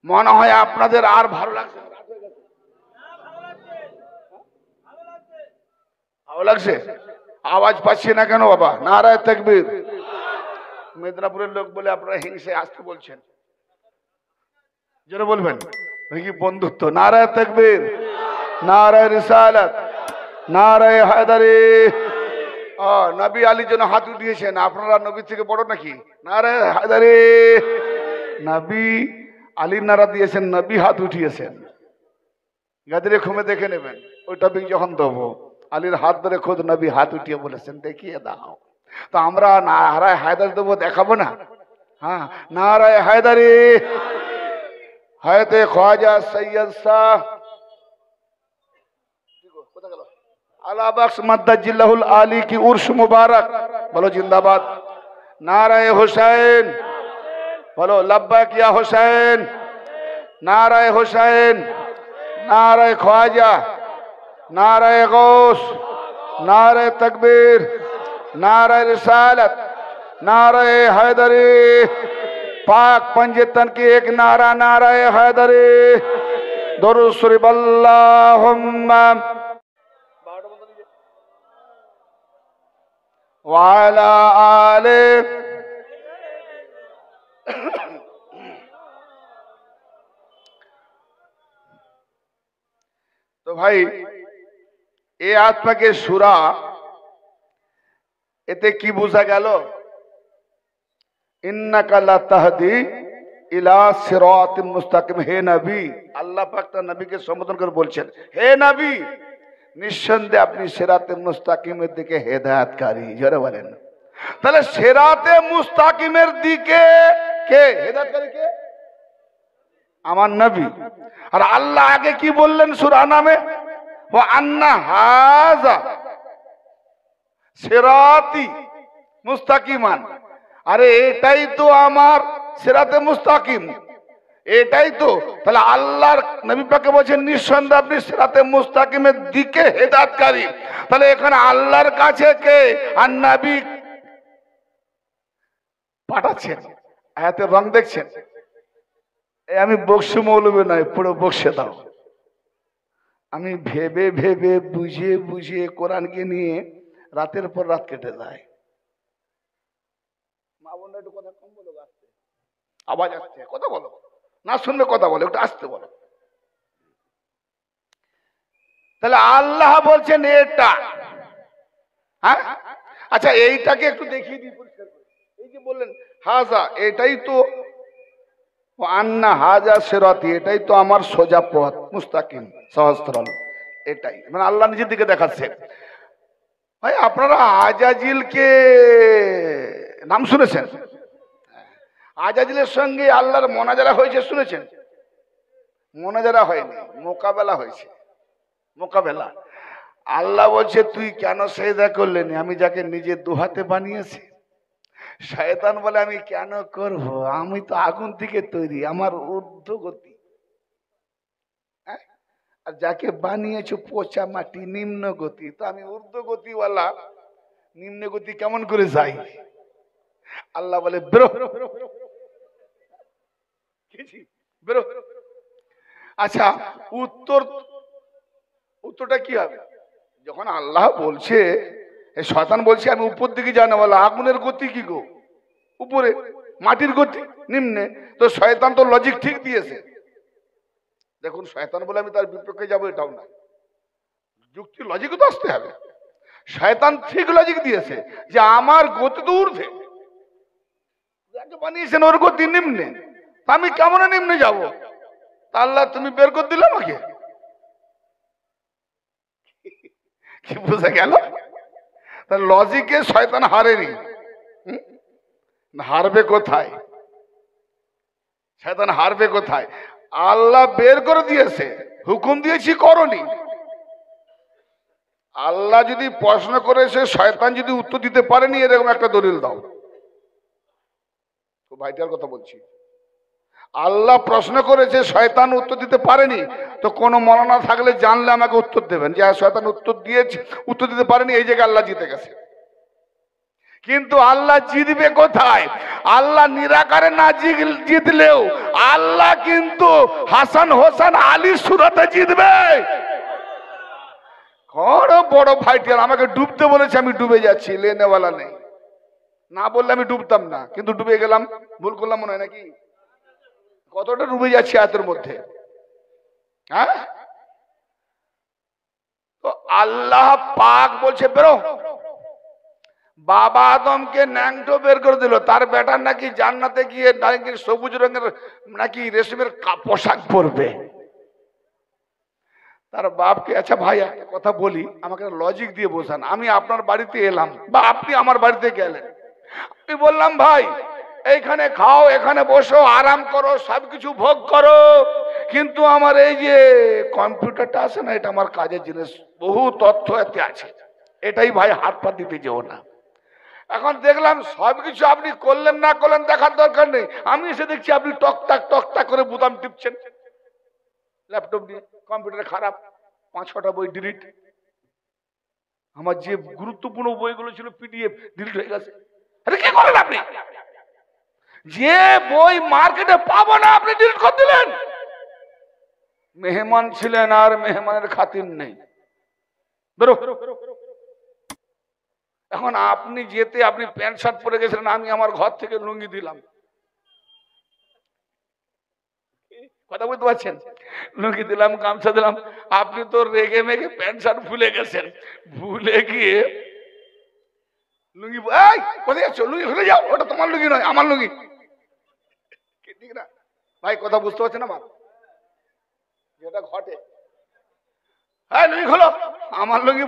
মনে হয় আপনাদের আর ভালো লাগছে? ভালো লাগছে? আওয়াজ পাচ্ছি না কেন বাবা? নারায়ে তাকবীর। মেদিনীপুরের লোক বলে আপনারা হিংসে আসতে বলছেন, জোরে বলবেন। কি বন্ধুত্ব! নারায়ে তাকবীর, নারায়ে রিসালাত, নারায়ে হায়দারি। নবী আলীর জন্য হাত উঠিয়েছেন, আপনারা নবী থেকে বড় নাকি? নারায়ে হায়দারি। নবী আলীর নারা দিয়েছেন, নবী হাত উঠিয়েছেন। গাদিরে খুমে দেখে নেবেন, ওই টপিক যখন দেবো। আলীর হাত ধরে খোদ নবী হাত উঠিয়ে বলেছেন, দেখিয়ে দাও। তো আমরা নারায়ে হায়দারি দেবো, দেখাবো না? হ্যাঁ, নারায়ে হায়দারি। হায়তে খ্বাজা সৈয়দ শাহ আলা বख्श मद्दजिल्लाहुल आली की उर्स मुबारक, बोलो जिंदाबाद। नाराए हुसैन, बोलो लब्बैक या हुसैन। नाराए हुसैन, नाराए ख्वाजा, नाराए गौस, नाराए तकबीर, नाराए रिसालत, नाराए हैदरी। पाक पंजतन की एक नारा, नाराए हैदरी। दुरूद शरीफ अल्लाहुम्मा वाला आले। तो भाई ये आत्मा के सूरा এতে কি বোঝা গেল? ইন্নাকা লা তাহদি ইলা সিরাতিম মুস্তাকিম। হে নবী, আল্লাহ পাক তার নবীকে সম্বোধন করে বলছেন, হে নবী, নিঃসন্দেহে আপনি সিরাতে মুস্তাকিমের দিকে হেদায়েতকারী। জোরে বলেন। তাহলে সিরাতে মুস্তাকিমের দিকে কে হেদায়েতকারী? কে? আমার নবী। আর আল্লাহ আগে কি বললেন সূরা নামে? ওয়া আন্না হাযা সিরাতি মুস্তাকিমান। আরে এটাই তো আমার সিরাতে মুস্তাকিম, এটাই তো। তাহলে আল্লাহর নবী পাকে বলছেন, নিঃসন্দেহে আপনি সিরাতে মুস্তাকিমের দিকে হেদায়েতকারী। তাহলে এখানে আল্লাহর কাছে কে আর নবী পাঠাচ্ছেন? আয়াতের রং দেখছেন? আমি বকশি মৌলবী নয়, পুরো বকশে দাও। আমি ভেবে ভেবে বুঝিয়ে বুঝিয়ে কোরআনকে নিয়ে রাতের পর রাত কেটে যায়। মা বোনরা একটু কথা কম বলো, আসতে আওয়াজ আসছে, কথা বলো। না শুনলে কথা বলো, একটু আসতে বলো। তাহলে আল্লাহ বলছেন এটা। হ্যাঁ, আচ্ছা এইটাকে একটু দেখিয়ে দিই পরিষ্কার করে। এই যে বললেন হাজা, এটাই তো আন্না হাজা সিরাতি, এটাই তো আমার সোজা পথ, মুস্তাকিম, সহজ সরল। এটাই মানে আল্লাহ নিজের দিকে দেখাচ্ছে। ভাই আপনারা আজাজিলকে নাম শুনেছেন? আজাজিলের সঙ্গে আল্লাহর মোনাজারা হয়েছে, শুনেছেন? মোনাজারা হয়নি, মোকাবেলা হয়েছে। মোকাবেলা। আল্লাহ বলছে, তুই কেন সেজদা করলেন? আমি যাকে নিজে দুহাতে বানিয়েছি। শয়তান বলে, আমি কেন করব? আমি তো আগুন থেকে তৈরি, আমার ঊর্ধ্বগতি। আর যাকে বানিয়েছো পচা মাটি, নিম্ন গতি, তো আমি ঊর্ধ্বগতিওয়ালা, নিম্ন গতি কেমন করে যাই? আল্লাহ বলে, বেরো বেরো। আচ্ছা, উত্তরটা কি হবে? যখন আল্লাহ বলছে, শয়তান বলছে আমি উপর দিকে জানা, বলা আগুনের গতি কি গো? উপরে। মাটির গতি নিম্নে। তো শয়তান তো লজিক ঠিক দিয়েছে। দেখুন, শয়তান বলে আমি তার বিপক্ষে যাবো এটাও না, যুক্তি লজিকও তো আসতে হবে। শয়তান ঠিক লজিক দিয়েছে যে আমার গতি তো ঊর্ধ্বে, যাকে বানিয়েছেন ওর গতি নিম্নে, আমি কেমন নিম্নে যাব? তা আল্লাহ তুমি বের করে দিলে আমাকে। কি বোঝা গেল? তার লজিকে শয়তান হারেনি, হারবে কোথায়? শয়তান হারবে কোথায়? আল্লাহ বের করে দিয়েছে, হুকুম দিয়েছি করনি। আল্লাহ যদি প্রশ্ন করেছে, শয়তান যদি উত্তর দিতে পারেনি, এরকম একটা দলিল দাও। তো ভাইটার কথা বলছি, আল্লাহ প্রশ্ন করেছে, শয়তান উত্তর দিতে পারেনি, তো কোনো মৌলানা থাকলে জানলে আমাকে উত্তর দেবেন যে শয়তান উত্তর দিয়েছে, উত্তর দিতে পারেনি, এই জায়গায় আল্লাহ জিতে গেছে। কিন্তু আল্লাহ জিতবে কোথায়? আল্লাহ নিরাকারে না জিতলেও আল্লাহ কিন্তু হাসান হোসেন আলী সুরাতে জিতবে। বড় বড় ভাইটিয়ার আমাকে ডুবতে বলেছে, আমি ডুবে যাচ্ছি, লেনেওয়ালা নেই, না বললে আমি ডুবতাম না, কিন্তু ডুবে গেলাম। ভুল করলাম মনে হয় নাকি? কতটা ডুবে যাচ্ছি আয়াতের মধ্যে। হ্যাঁ, তো আল্লাহ পাক বলছে বেরো। বাবা আদমকে ন্যাংটো বের করে দিল, তার বেটার নাকি জান্নাতে গিয়ে নাকি সবুজ রঙের নাকি রেশমের পোশাক পরবে। তার বাপকে, আচ্ছা ভাই একটা কথা বলি, আমাকে লজিক দিয়ে বোঝান। আমি আপনার বাড়িতে এলাম বা আপনি আমার বাড়িতে গেলেন, আমি বললাম ভাই এইখানে খাও, এখানে বসো, আরাম করো, সবকিছু ভোগ করো, কিন্তু আমার এই যে কম্পিউটারটা আছে না, এটা আমার কাজের জিনিস, বহু তথ্য এতে আছে, এটাই ভাই হাত পা দিতে যেও না। এখন দেখলাম সবকিছু আপনি করলেন না করলেন দেখার দরকার নেই, আমি এসে দেখছি আপনি টকটাক করে বোতাম টিপছেন ল্যাপটপ দিয়ে, কম্পিউটার খারাপ, 5-6টা বই ডিলিট, আমার যে গুরুত্বপূর্ণ বইগুলো ছিল পিডিএফ ডিলিট হয়ে গেছে। আরে কি করেন আপনি? যে বই মার্কেটে পাবো না আপনি ডিলিট করে দিলেন। মেহমান ছিলেন আর মেহমানের খাতির নেই, বেরো। এখন আপনি যেতে, আপনি প্যান্ট শার্ট পরে গেছিলেন, আমি আমার ঘর থেকে লুঙ্গি দিলাম, কথা বলতে পারছেন? লুঙ্গি দিলাম, গামছা দিলাম, আপনি তো রেগে মেগে প্যান্ট শার্ট ভুলে গেছেন, ভুলে গিয়ে লুঙ্গি, এই কোথায় যাচ্ছ? লুঙ্গি খুলে যাও, ওটা তোমার লুঙ্গি নয়, আমার লুঙ্গি। ঠিক না ভাই? কথা বুঝতে পারছেন না? যেটা ঘটে, হ্যাঁ লুঙ্গি খোলো, আমার লুঙ্গি।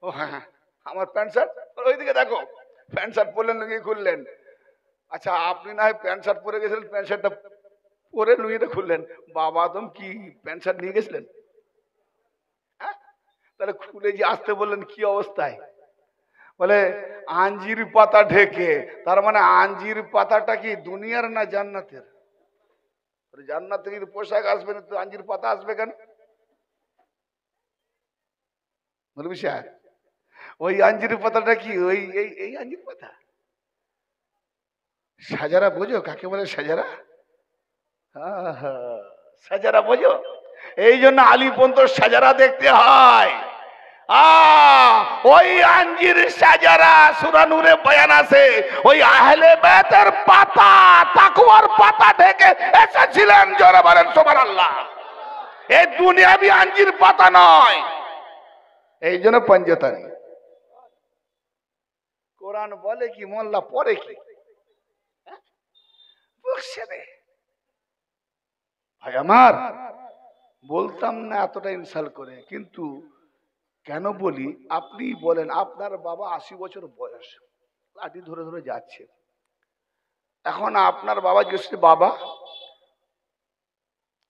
ও হ্যাঁ, আমার প্যান্ট শার্ট ওইদিকে দেখো, প্যান্ট শার্ট পরলেন, লুঙ্গি খুললেন। আচ্ছা আপনি না হয় প্যান্ট শার্ট পরে গেছিলেন, প্যান্ট শার্টটা পরে লুঙ্গিটা খুললেন, বাবা তুমি কি প্যান্ট শার্ট নিয়ে গেছিলেন? হ্যাঁ, তাহলে খুলে যে আসতে বললেন কি অবস্থায়? বলে আঞ্জির পাতা ঢেকে। তার মানে আঞ্জির পাতাটা কি দুনিয়ার না জান্নাতের? জান্নাত থেকে পোশাক আসবে না, তো আঞ্জির পাতা আসবে কেন? ওই আঞ্জির পাতাটা কি ওই এই আঞ্জির পাতা? সাজারা বোঝো কাকে বলে? সাজারা, সাজারা বোঝো? এই জন্য আলিপন্ত সাজারা দেখতে হয়। ওই আঞ্জির সাজারা সূরা নূরে বয়ান আছে, ওই আহলে বাইতের পাতা, তাকওয়ার পাতা থেকে এসেছিলেন। জোরে বলেন সুবহানাল্লাহ। এই দুনিয়াবি আঞ্জির পাতা নয়, এই জন্য পঞ্জতানি। কোরআন বলে কি, মোল্লা পড়ে কি? ভাই আমার, বলতাম না এতটা ইনসাল্ট করে, কিন্তু কেন বলি আপনি বলেন। আপনার বাবা 80 বছর বয়স, লাঠি ধরে ধরে যাচ্ছে। এখন আপনার বাবা জিজ্ঞেস, বাবা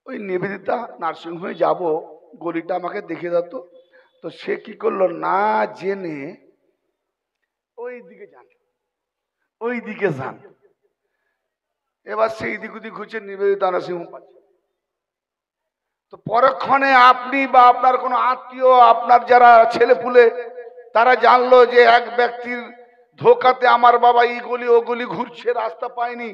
ওই নিবেদিতা নার্সিংহোমে যাব, গলিটা আমাকে দেখিয়ে দাও তো। তো সে কি করলো, না জেনে ওই দিকে যান, ওই দিকে যান। এবার সেই দিক ওদিক ঘুরছে, নিবেদিতা নার্সিংহোম পাচ্ছে। তো পরক্ষণে আপনি বা আপনার কোনো আত্মীয়, আপনার যারা ছেলে পুলে, তারা জানলো যে এক ব্যক্তির ধোকাতে আমার বাবা এই গলি ও গলি ঘুরছে, রাস্তা পায়নি।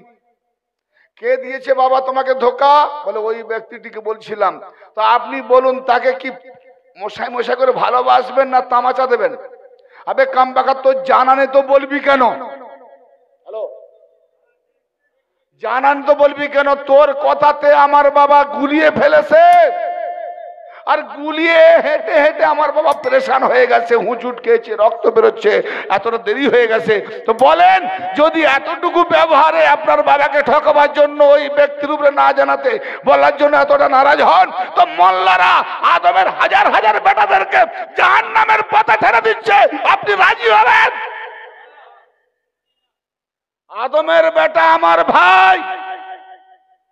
কে দিয়েছে বাবা তোমাকে ধোকা? বলে ওই ব্যক্তিটিকে বলছিলাম। তো আপনি বলুন, তাকে কি মশাই মশাই করে ভালোবাসবেন না তামাচা দেবেন? আবে কামবাকা, তো জানানে তো বলবি কেন? হ্যালো, জানান তো বলবি কেন? তোর কথাতে আমার বাবা গুলিয়ে ফেলেছে, আর গুলিয়ে হেঁটে হেঁটে আমার বাবা পরেশান হয়ে গেছে, হুঁচুট খেয়েছে, রক্ত বেরোচ্ছে, এতটা দেরি হয়ে গেছে। তো বলেন, যদি এতটুকু ব্যবহারে আপনার বাবাকে ঠকাবার জন্য, ওই ব্যক্তির উপরে না জানাতে বলার জন্য এতটা নারাজ হন, তো মোল্লারা আদমের হাজার হাজার বেটাদেরকে জাহান্নামের পথে ঠেলে দিচ্ছে, আপনি আপনি রাজি হবেন? আদমের বেটা আমার ভাই,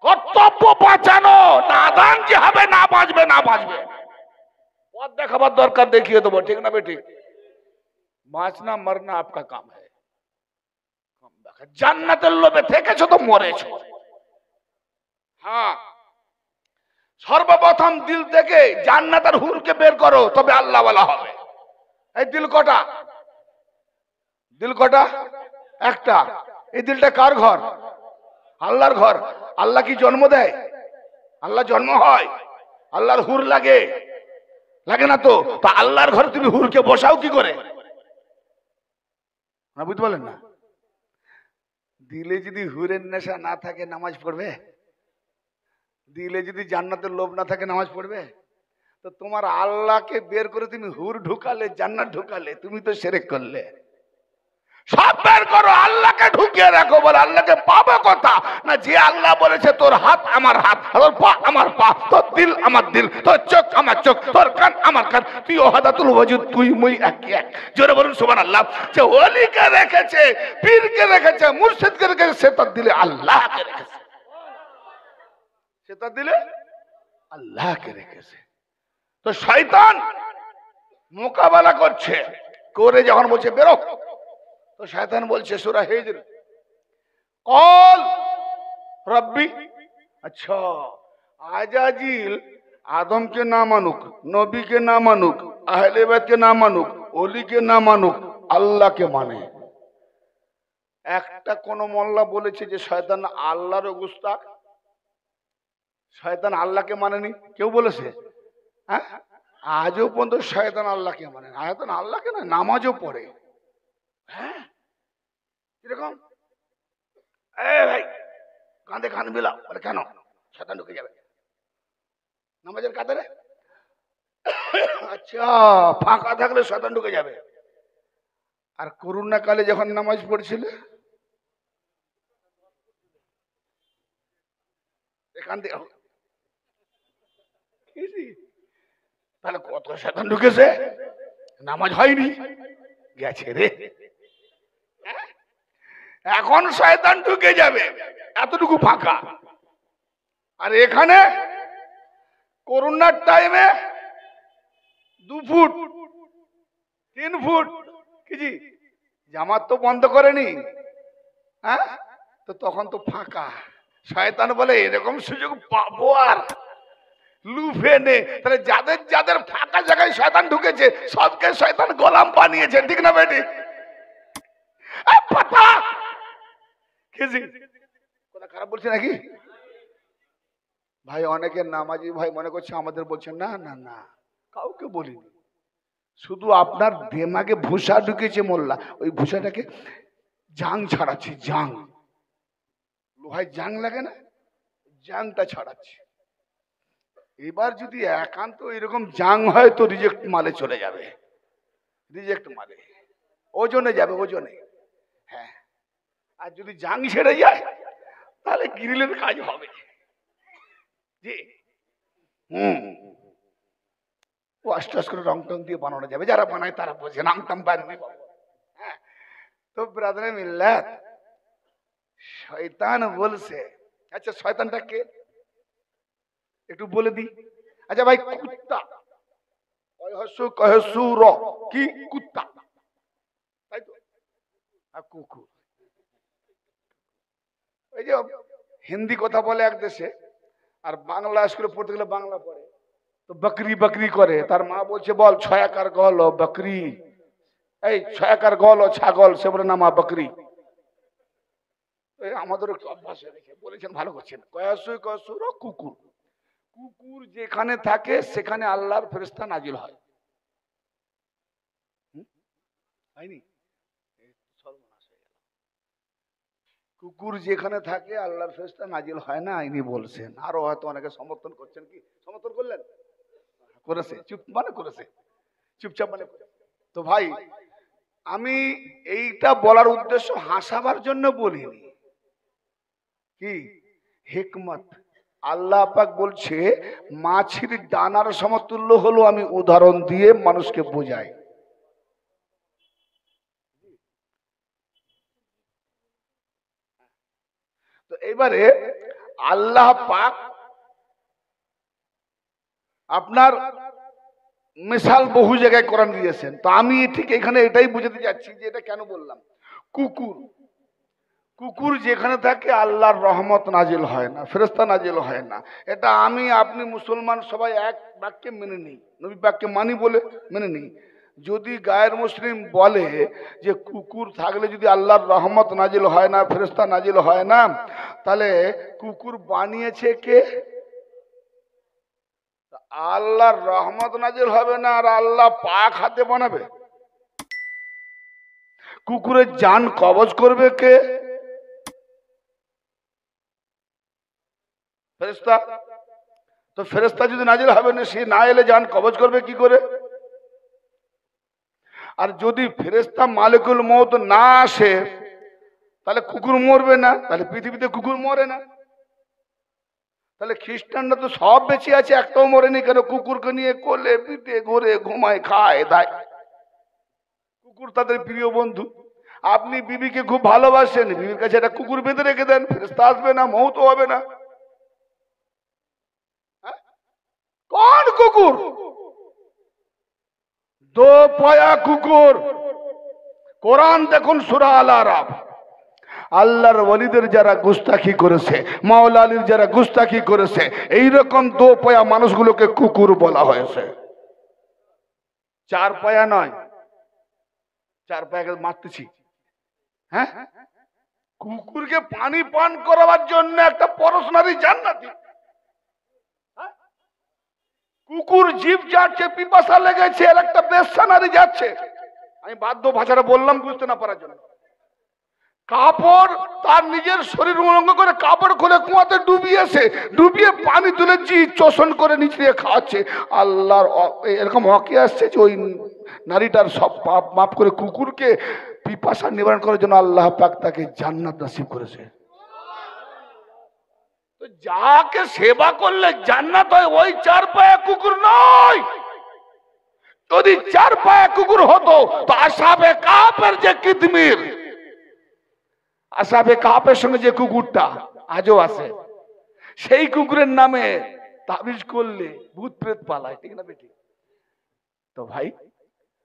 কর্তব্য বাঁচানো, না দান যে হবে, না বাঁচবে না বাঁচবে, পথ দেখাবার দরকার, দেখিয়ে দেবো, ঠিক না বেঠিক? বাঁচনা মরনা আপকা কাম হ্যায়। জান্নাতের লোভে থেকেছো তো মরেছো। হ্যাঁ, সর্বপ্রথম দিল থেকে জান্নাতের হুরকে বের করো, তবে আল্লাহ ওয়ালা হবে। এই দিল কটা? দিল কটা? একটা। এই দিলটা কার ঘর? আল্লাহর ঘর। আল্লাহ কি জন্ম দেয়? আল্লাহ জন্ম হয়? আল্লাহর হুর লাগে? লাগে না তো। তা আল্লাহর ঘরে তুমি হুরকে বসাও কি করে? না, বুঝতে পারলেন না? দিলে যদি হুরের নেশা না থাকে নামাজ পড়বে? দিলে যদি জান্নাতের লোভ না থাকে নামাজ পড়বে? তো তোমার আল্লাহকে বের করে তুমি হুর ঢুকালে, জান্নাত ঢুকালে, তুমি তো শিরক করলে। সব বের করো, আল্লাহকে ঢুকিয়ে রাখো। বলে আল্লাহকে পাবো কথা না, যে আল্লাহ বলেছে তোর হাত আমার হাত, তোর পা আমার পা, তোর দিল আমার দিল, তোর চোখ আমার চোখ, তোর কান আমার কান, তুই ওয়াহদাতুল ওজুদ, তুই মুই একই এক। জোরে বলুন সুবহানাল্লাহ। যে ওলিকে রেখেছে, পীরকে রেখেছে, মুর্শিদকে রেখেছে, সে তার দিলে আল্লাহকে রেখেছে। সে তার দিলে আল্লাহকে রেখেছে। তো শয়তান মোকাবেলা করছে, করে যখন বলছে বেরো, তো শয়তান বলছে সূরা হিজর, কল রব্বি। আচ্ছা, আজাজিল আদমকে না মানুক, নবীকে না মানুক, আহলে বাইতকে না মানুক, ওলিকে না মানুক, আল্লাহকে মানে। একটা কোন মোল্লা বলেছে যে শয়তান আল্লাহর গুস্তাখ? শয়তান আল্লাহকে মানেনি? কেউ বলেছে? হ্যাঁ, আজও পর্যন্ত শয়তান আল্লাহকে মানে না। শয়তান আল্লাহকে না, নামাজও পড়ে। হ্যাঁ, কিরকম? ভাই কাঁধে কাঁধ মিলাও। বলে কেন? শয়তান ঢুকে যাবে নামাজের কাতারে। আচ্ছা, ফাঁকা থাকলে শয়তান ঢুকে যাবে। আর করোনা কালে যখন নামাজ পড়ছিল, এখান থেকে তাহলে কত শয়তান ঢুকেছে, নামাজ হয়নি, গেছে রে। এখন শয়তান ঢুকে যাবে, এতটুকু ফাঁকা। আর এখানে করোনার টাইমে 2 ফুট 3 ফুট কি জামাত তো বন্ধ করেনি। হ্যাঁ, তো তখন তো ফাঁকা। শয়তান বলে এরকম সুযোগ পাবো আর লুফে নে। তাহলে যাদের যাদের ফাঁকা জায়গায় শয়তান ঢুকেছে, সবকে শয়তান গোলাম বানিয়েছে, ঠিক না বেটি? কথা খারাপ বলছে নাকি ভাই? অনেকে নামাজি ভাই মনে করছে আমাদের বলছেন। না না না, কাউকে বলিনি। শুধু আপনার দেমাগে ভূষা ঢুকেছে মোল্লা, ওই ভূষাটাকে জাং ছাড়াচ্ছি। জাং, লোহায় জাং লাগে না, জাংটা ছাড়াচ্ছি। এবার যদি একান্ত এরকম জাং হয় তো রিজেক্ট মালে চলে যাবে, রিজেক্ট মালে ওজনে যাবে, ওজনে। হ্যাঁ, আর যদি জাং ছেড়ে যায় তাহলে গ্রিলের কাজ হবে। জি, ও আস্তে আস্তে করে রং টং দিয়ে বানানো যাবে, যারা বানায় তারা বোঝে, নাম টাম বানিয়ে। হ্যাঁ, তো ব্রাদারে মিল্লাত, শয়তান বলছে। আচ্ছা, শয়তানটা কে একটু বলে দি। আচ্ছা ভাই, কুত্তা কি? কুত্তা, তাই তো? কুকুর। ওই যে হিন্দি কথা বলে এক দেশে, আর বাংলা স্কুলে পড়তে গেলে বাংলা পড়ে, তো বকরি বকরি করে। তার মা বলছে বল 6 আকার গল বকরি, এই 6 আকার গল ছাগল, সে বলে না মা বকরি। আমাদের একটু অভ্যাস হয়ে গেছে, বলেছেন ভালো করছেন। কুকুর, কুকুর যেখানে থাকে সেখানে আল্লাহর ফেরেশতা নাজিল হয়। হয়নি? কুকুর যেখানে থাকে আল্লাহর ফেরেশতা নাজিল হয় না, ইনি বলছেন। আরো হয়তো অনেকে সমর্থন করছেন। কি সমর্থন করলেন? করেছে, চুপ মানে করেছে, চুপচাপ মানে। তো ভাই, আমি এইটা বলার উদ্দেশ্য হাসাবার জন্য বলিনি। কি হিকমত? আল্লাহ পাক বলছে মাছির ডানার সমতুল্য হলো, আমি উদাহরণ দিয়ে মানুষকে বোঝাই। তো এবারে আল্লাহ পাক আপনার মিসাল বহু জায়গায় কোরআন দিয়েছেন। তো আমি ঠিক এখানে এটাই বুঝাতে যাচ্ছি যে এটা কেন বললাম। কুকুর, কুকুর যেখানে থাকে আল্লাহর রহমত নাজিল হয় না, ফেরেশতা নাজিল হয় না। এটা আমি আপনি মুসলমান সবাই এক বাক্যে মেনে নিই, নবী বাক্যে মানি বলে মেনে নিই। যদি গায়ের মুসলিম বলে যে কুকুর থাকলে যদি আল্লাহর রহমত নাজিল হয় না, ফেরেশতা নাজিল হয় না, তাহলে কুকুর বানিয়েছে কে? আল্লাহর রহমত নাজিল হবে না আর আল্লাহ পাক হাতে বানাবে। কুকুরের জান কবজ করবে কে? ফেরেশতা। তো ফেরেশতা যদি নাজিল হবে না, সে না এলে জান কবজ করবে কি করে? আর যদি ফেরেশতা মালিকুল মউত না আসে তাহলে কুকুর মরবে না, তাহলে পৃথিবীতে কুকুর মরে না। তাহলে খ্রিস্টানরা তো সব বেঁচে আছে, একটাও মরেনি কেন? কুকুরকে নিয়ে কোলে পিঠে ঘুরে ঘুমায় খায় দায়। কুকুর তাদের প্রিয় বন্ধু। আপনি বিবিকে খুব ভালোবাসেন, বিবির কাছে একটা কুকুর বেঁধে রেখে দেন, ফেরেশতা আসবে না, মউত হবে না। কোন কুকুর? দো পায়া কুকুর। কোরআন দেখুন সূরা আল আরাফ। আল্লাহর ওয়ালিদের যারা গুস্তাখি করেছে, মাওলা আলীর যারা গুস্তাখি করেছে, এইরকম দো পায়া মানুষগুলোকে কুকুর বলা হয়েছে। চার পায়া নয়, চার পায়াকে মারতেছি। হ্যাঁ, কুকুরকে পানি পান করাবার জন্য একটা পরশনারী জান্নাতি। কুকুর জিভ যাচ্ছে, পিপাসা লেগেছে, আর একটা বেশ্যানারী যাচ্ছে। আমি বাধ্য ভাষাটা বললাম বুঝতে না পারার জন্য। কাপড় তার নিজের শরীর উলঙ্গ করে কাপড় খুলে কুয়াতে ডুবিয়েছে, ডুবিয়ে পানি তুলে জি চোষণ করে নিচে খাওয়াচ্ছে। আল্লাহর এরকম হকে আসছে যে ওই নারীটার সব পাপ মাফ করে কুকুরকে পিপাসা নিবারণ করার জন্য আল্লাহ পাক তাকে জান্নাত নসিব করেছে। তো যাকে সেবা করলে জান্নাত হয় ওই চার পায়া কুকুর নয়। যদি চার পায়া কুকুর হতো তো আসহাবে কাহফের যে কিদমির, আসহাবে কাহফের সঙ্গে যে কুকুরটা আজও আছে, সেই কুকুরের নামে তাবিজ করলে ভূত প্রেত পালায়, ঠিক না বেটি? তো ভাই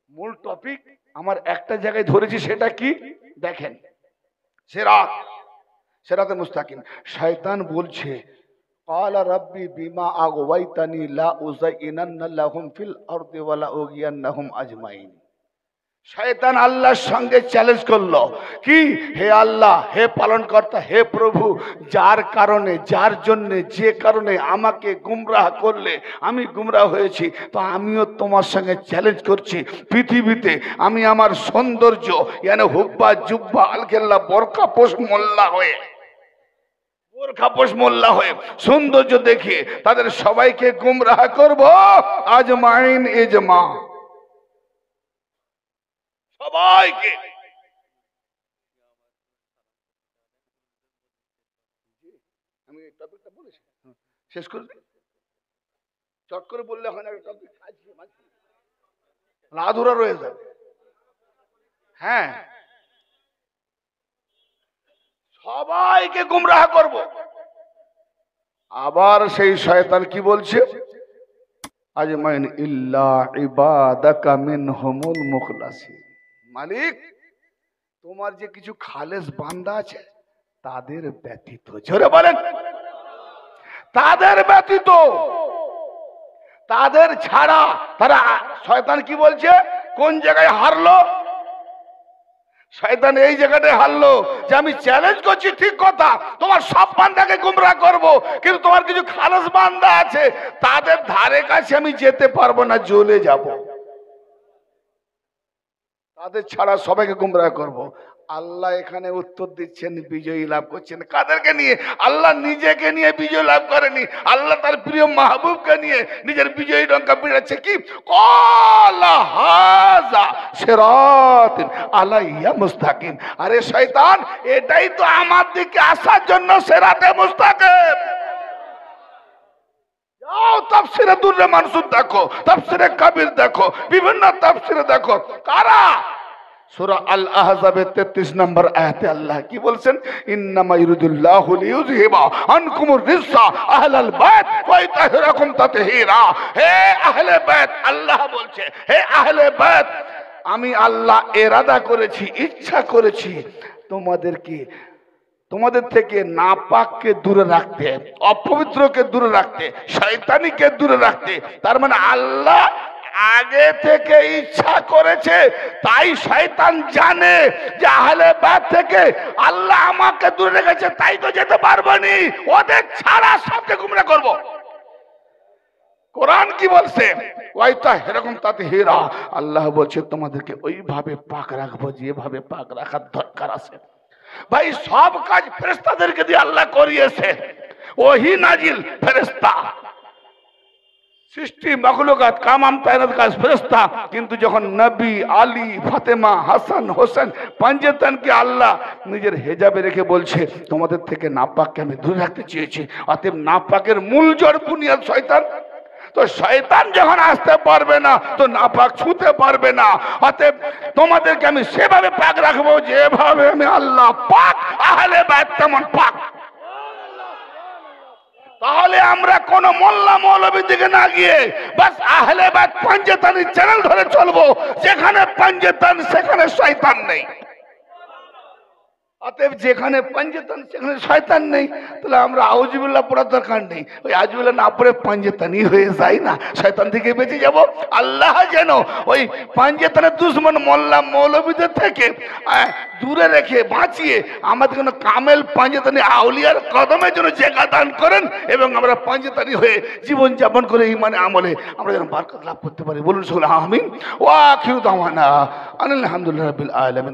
মূল টপিক আমার একটা জায়গায় ধরেছি, সেটা কি দেখেন। সিরাতে মুস্তাকিম। শয়তান বলছে ক্বালা রাব্বি বিমা আগওয়াইতানি লা উযায়িনান্না লাহুম ফিল আরদি ওয়া লা উগিয়ান্নাহুম আজমাইন। শয়তান আল্লাহর সঙ্গে চ্যালেঞ্জ করলো কি, হে আল্লাহ, হে পালনকর্তা, হে প্রভু, যার কারণে, যার জন্য, যে কারণে আমাকে গুমরাহ করলে আমি গুমরাহ হয়েছি, তো আমিও তোমার সঙ্গে চ্যালেঞ্জ করছি। পৃথিবীতে আমি আমার সৌন্দর্য ইয়ানি হুব্বা জুব্বা আলকেল্লা বোরকা পোষ মোল্লা হয়ে, বোরখা পোষ মোল্লা হয়ে সৌন্দর্য দেখিয়ে তাদের সবাইকে গুমরাহ করব। আজমাইন, ইজমা, সবাইকে। আমি টপিকটা বলেছি, শেষ করে দিই। চট করে বললে হয় না, টপিক আধুরা রয়ে যাবে। হ্যাঁ, সবাইকে গুমরাহ করব। আবার সেই শয়তান কি বলছে, আজমাইন ইল্লা ইবাদাকা মিনহুমুল মুখলাসিন। মালিক, তোমার যে কিছু খালেস বান্দা আছে তাদের ব্যতীত, জোরে বলেন, তাদের ব্যতীত, তাদের ছাড়া। তারা, শয়তান কি বলছে, কোন জায়গায় হারলো? শয়তান এই জায়গাটায় হারলো যে আমি চ্যালেঞ্জ করছি, ঠিক কথা, তোমার সব বান্দাকে গুমরাহ করব, কিন্তু তোমার কিছু খালেস বান্দা আছে তাদের ধারে কাছে আমি যেতে পারবো না, জ্বলে যাব। তাদের ছাড়া সবাইকে গুমরাহ করব। আল্লাহ এখানে উত্তর দিচ্ছেন, বিজয়ী লাভ করছেন কাদেরকে নিয়ে? আল্লাহ নিজেকে নিয়ে বিজয় লাভ করেনি, আল্লাহ তার প্রিয় মাহবুবকে নিয়ে নিজের বিজয়ী ডঙ্কা পিটাচ্ছে। কি ক্বালা হাযা সিরাতুন আলাইয়া মুস্তাকিম। আরে শয়তান, এটাই তো আমার দিকে আসার জন্য সিরাতে মুস্তাকিম। যাও তাফসিরে দুররে মানসুর দেখো, তাফসিরে কাবির দেখো, বিভিন্ন তাফসিরে দেখো, কারা সূরা আল আহজাবের 33 নম্বর আয়াতে আল্লাহ কি বলছেন? ইন্নামা ইউরিদুল্লাহু লিইউযহিবা আনকুমুর রিজসা আহলাল বাইত ওয়া ইতাহিরাকুম তাতহীরা। হে আহলে বাইত, আল্লাহ বলছে, হে আহলে বাইত, আমি আল্লাহ ইরাদা করেছি, ইচ্ছা করেছি তোমাদের থেকে নাপাককে দূরে রাখতে, অপবিত্রকে দূরে রাখতে, শয়তানিকে দূরে রাখতে। তার মানে আল্লাহ আগে থেকে ইচ্ছা করেছে, তাই শয়তান জানে যে আহলে বাইত থেকে আল্লাহ আমাকে দূরে রেখেছে, তাই তো যেতে পারবো নি, ওদের ছাড়া সবকে গুমরা করব। কোরআন কি বলছে? ওয়াইতা এরকম তাতে হীরা, আল্লাহ বলছে তোমাদেরকে ওইভাবে পাক রাখবো যেভাবে পাক রাখার দরকার আছে। ভাই সব কাজ ফেরেশতাদেরকে দিয়ে আল্লাহ করিয়েছে, ওহি নাজিল ফেরেশতা, সৃষ্টি মাখলুকাত কামাম তায়নাত কাজ ফেরেশতা। কিন্তু যখন নবী, আলী, ফাতেমা, হাসান, হোসেন পাঞ্জেতানকে আল্লাহ নিজের হেজাবে রেখে বলছে তোমাদের থেকে নাপাককে আমি দূরে রাখতে চেয়েছি। অতএব নাপাকের মূল জড় বুনিয়াদ শয়তান। তো শয়তান যখন আসতে পারবে না তো নাপাক ছুঁতে পারবে না। অতএব তোমাদেরকে আমি সেভাবে পাক রাখবো যেভাবে আমি আল্লাহ পাক, আহলে বাইত তেমন পাক। তাহলে আমরা কোন মোল্লা মৌলবীর দিকে না গিয়ে বাস আহলে বাইত পাঞ্জেতানির চ্যানেল ধরে চলবো, যেখানে পাঞ্জেতান সেখানে শয়তান নেই। অতএব যেখানে পাঞ্জেতান সেখানে শয়তান নেই, তাহলে আমরা আউযুবিল্লাহ পড়ার দরকার নেই। ওই আউযুবিল্লাহ না পড়ে পাঞ্জেতানি হয়ে যায় না, শয়তান থেকে বেঁচে যাব। আল্লাহ যেন ওই পাঞ্জেতানের দুশমন মোল্লা মৌলবীদের থেকে দূরে রেখে বাঁচিয়ে আমাদের কোনো কামেল পাঞ্জেতানি আউলিয়ার কদমে যেন জায়গা দান করেন, এবং আমরা পাঞ্জেতানি হয়ে জীবন যাপন করে ইমানে আমলে আমরা যেন বরকত লাভ করতে পারি। বলুন সকলে আমিন। ওয়া আখিরু দাওয়ানা আলহামদুলিল্লাহি রাব্বিল আলামিন।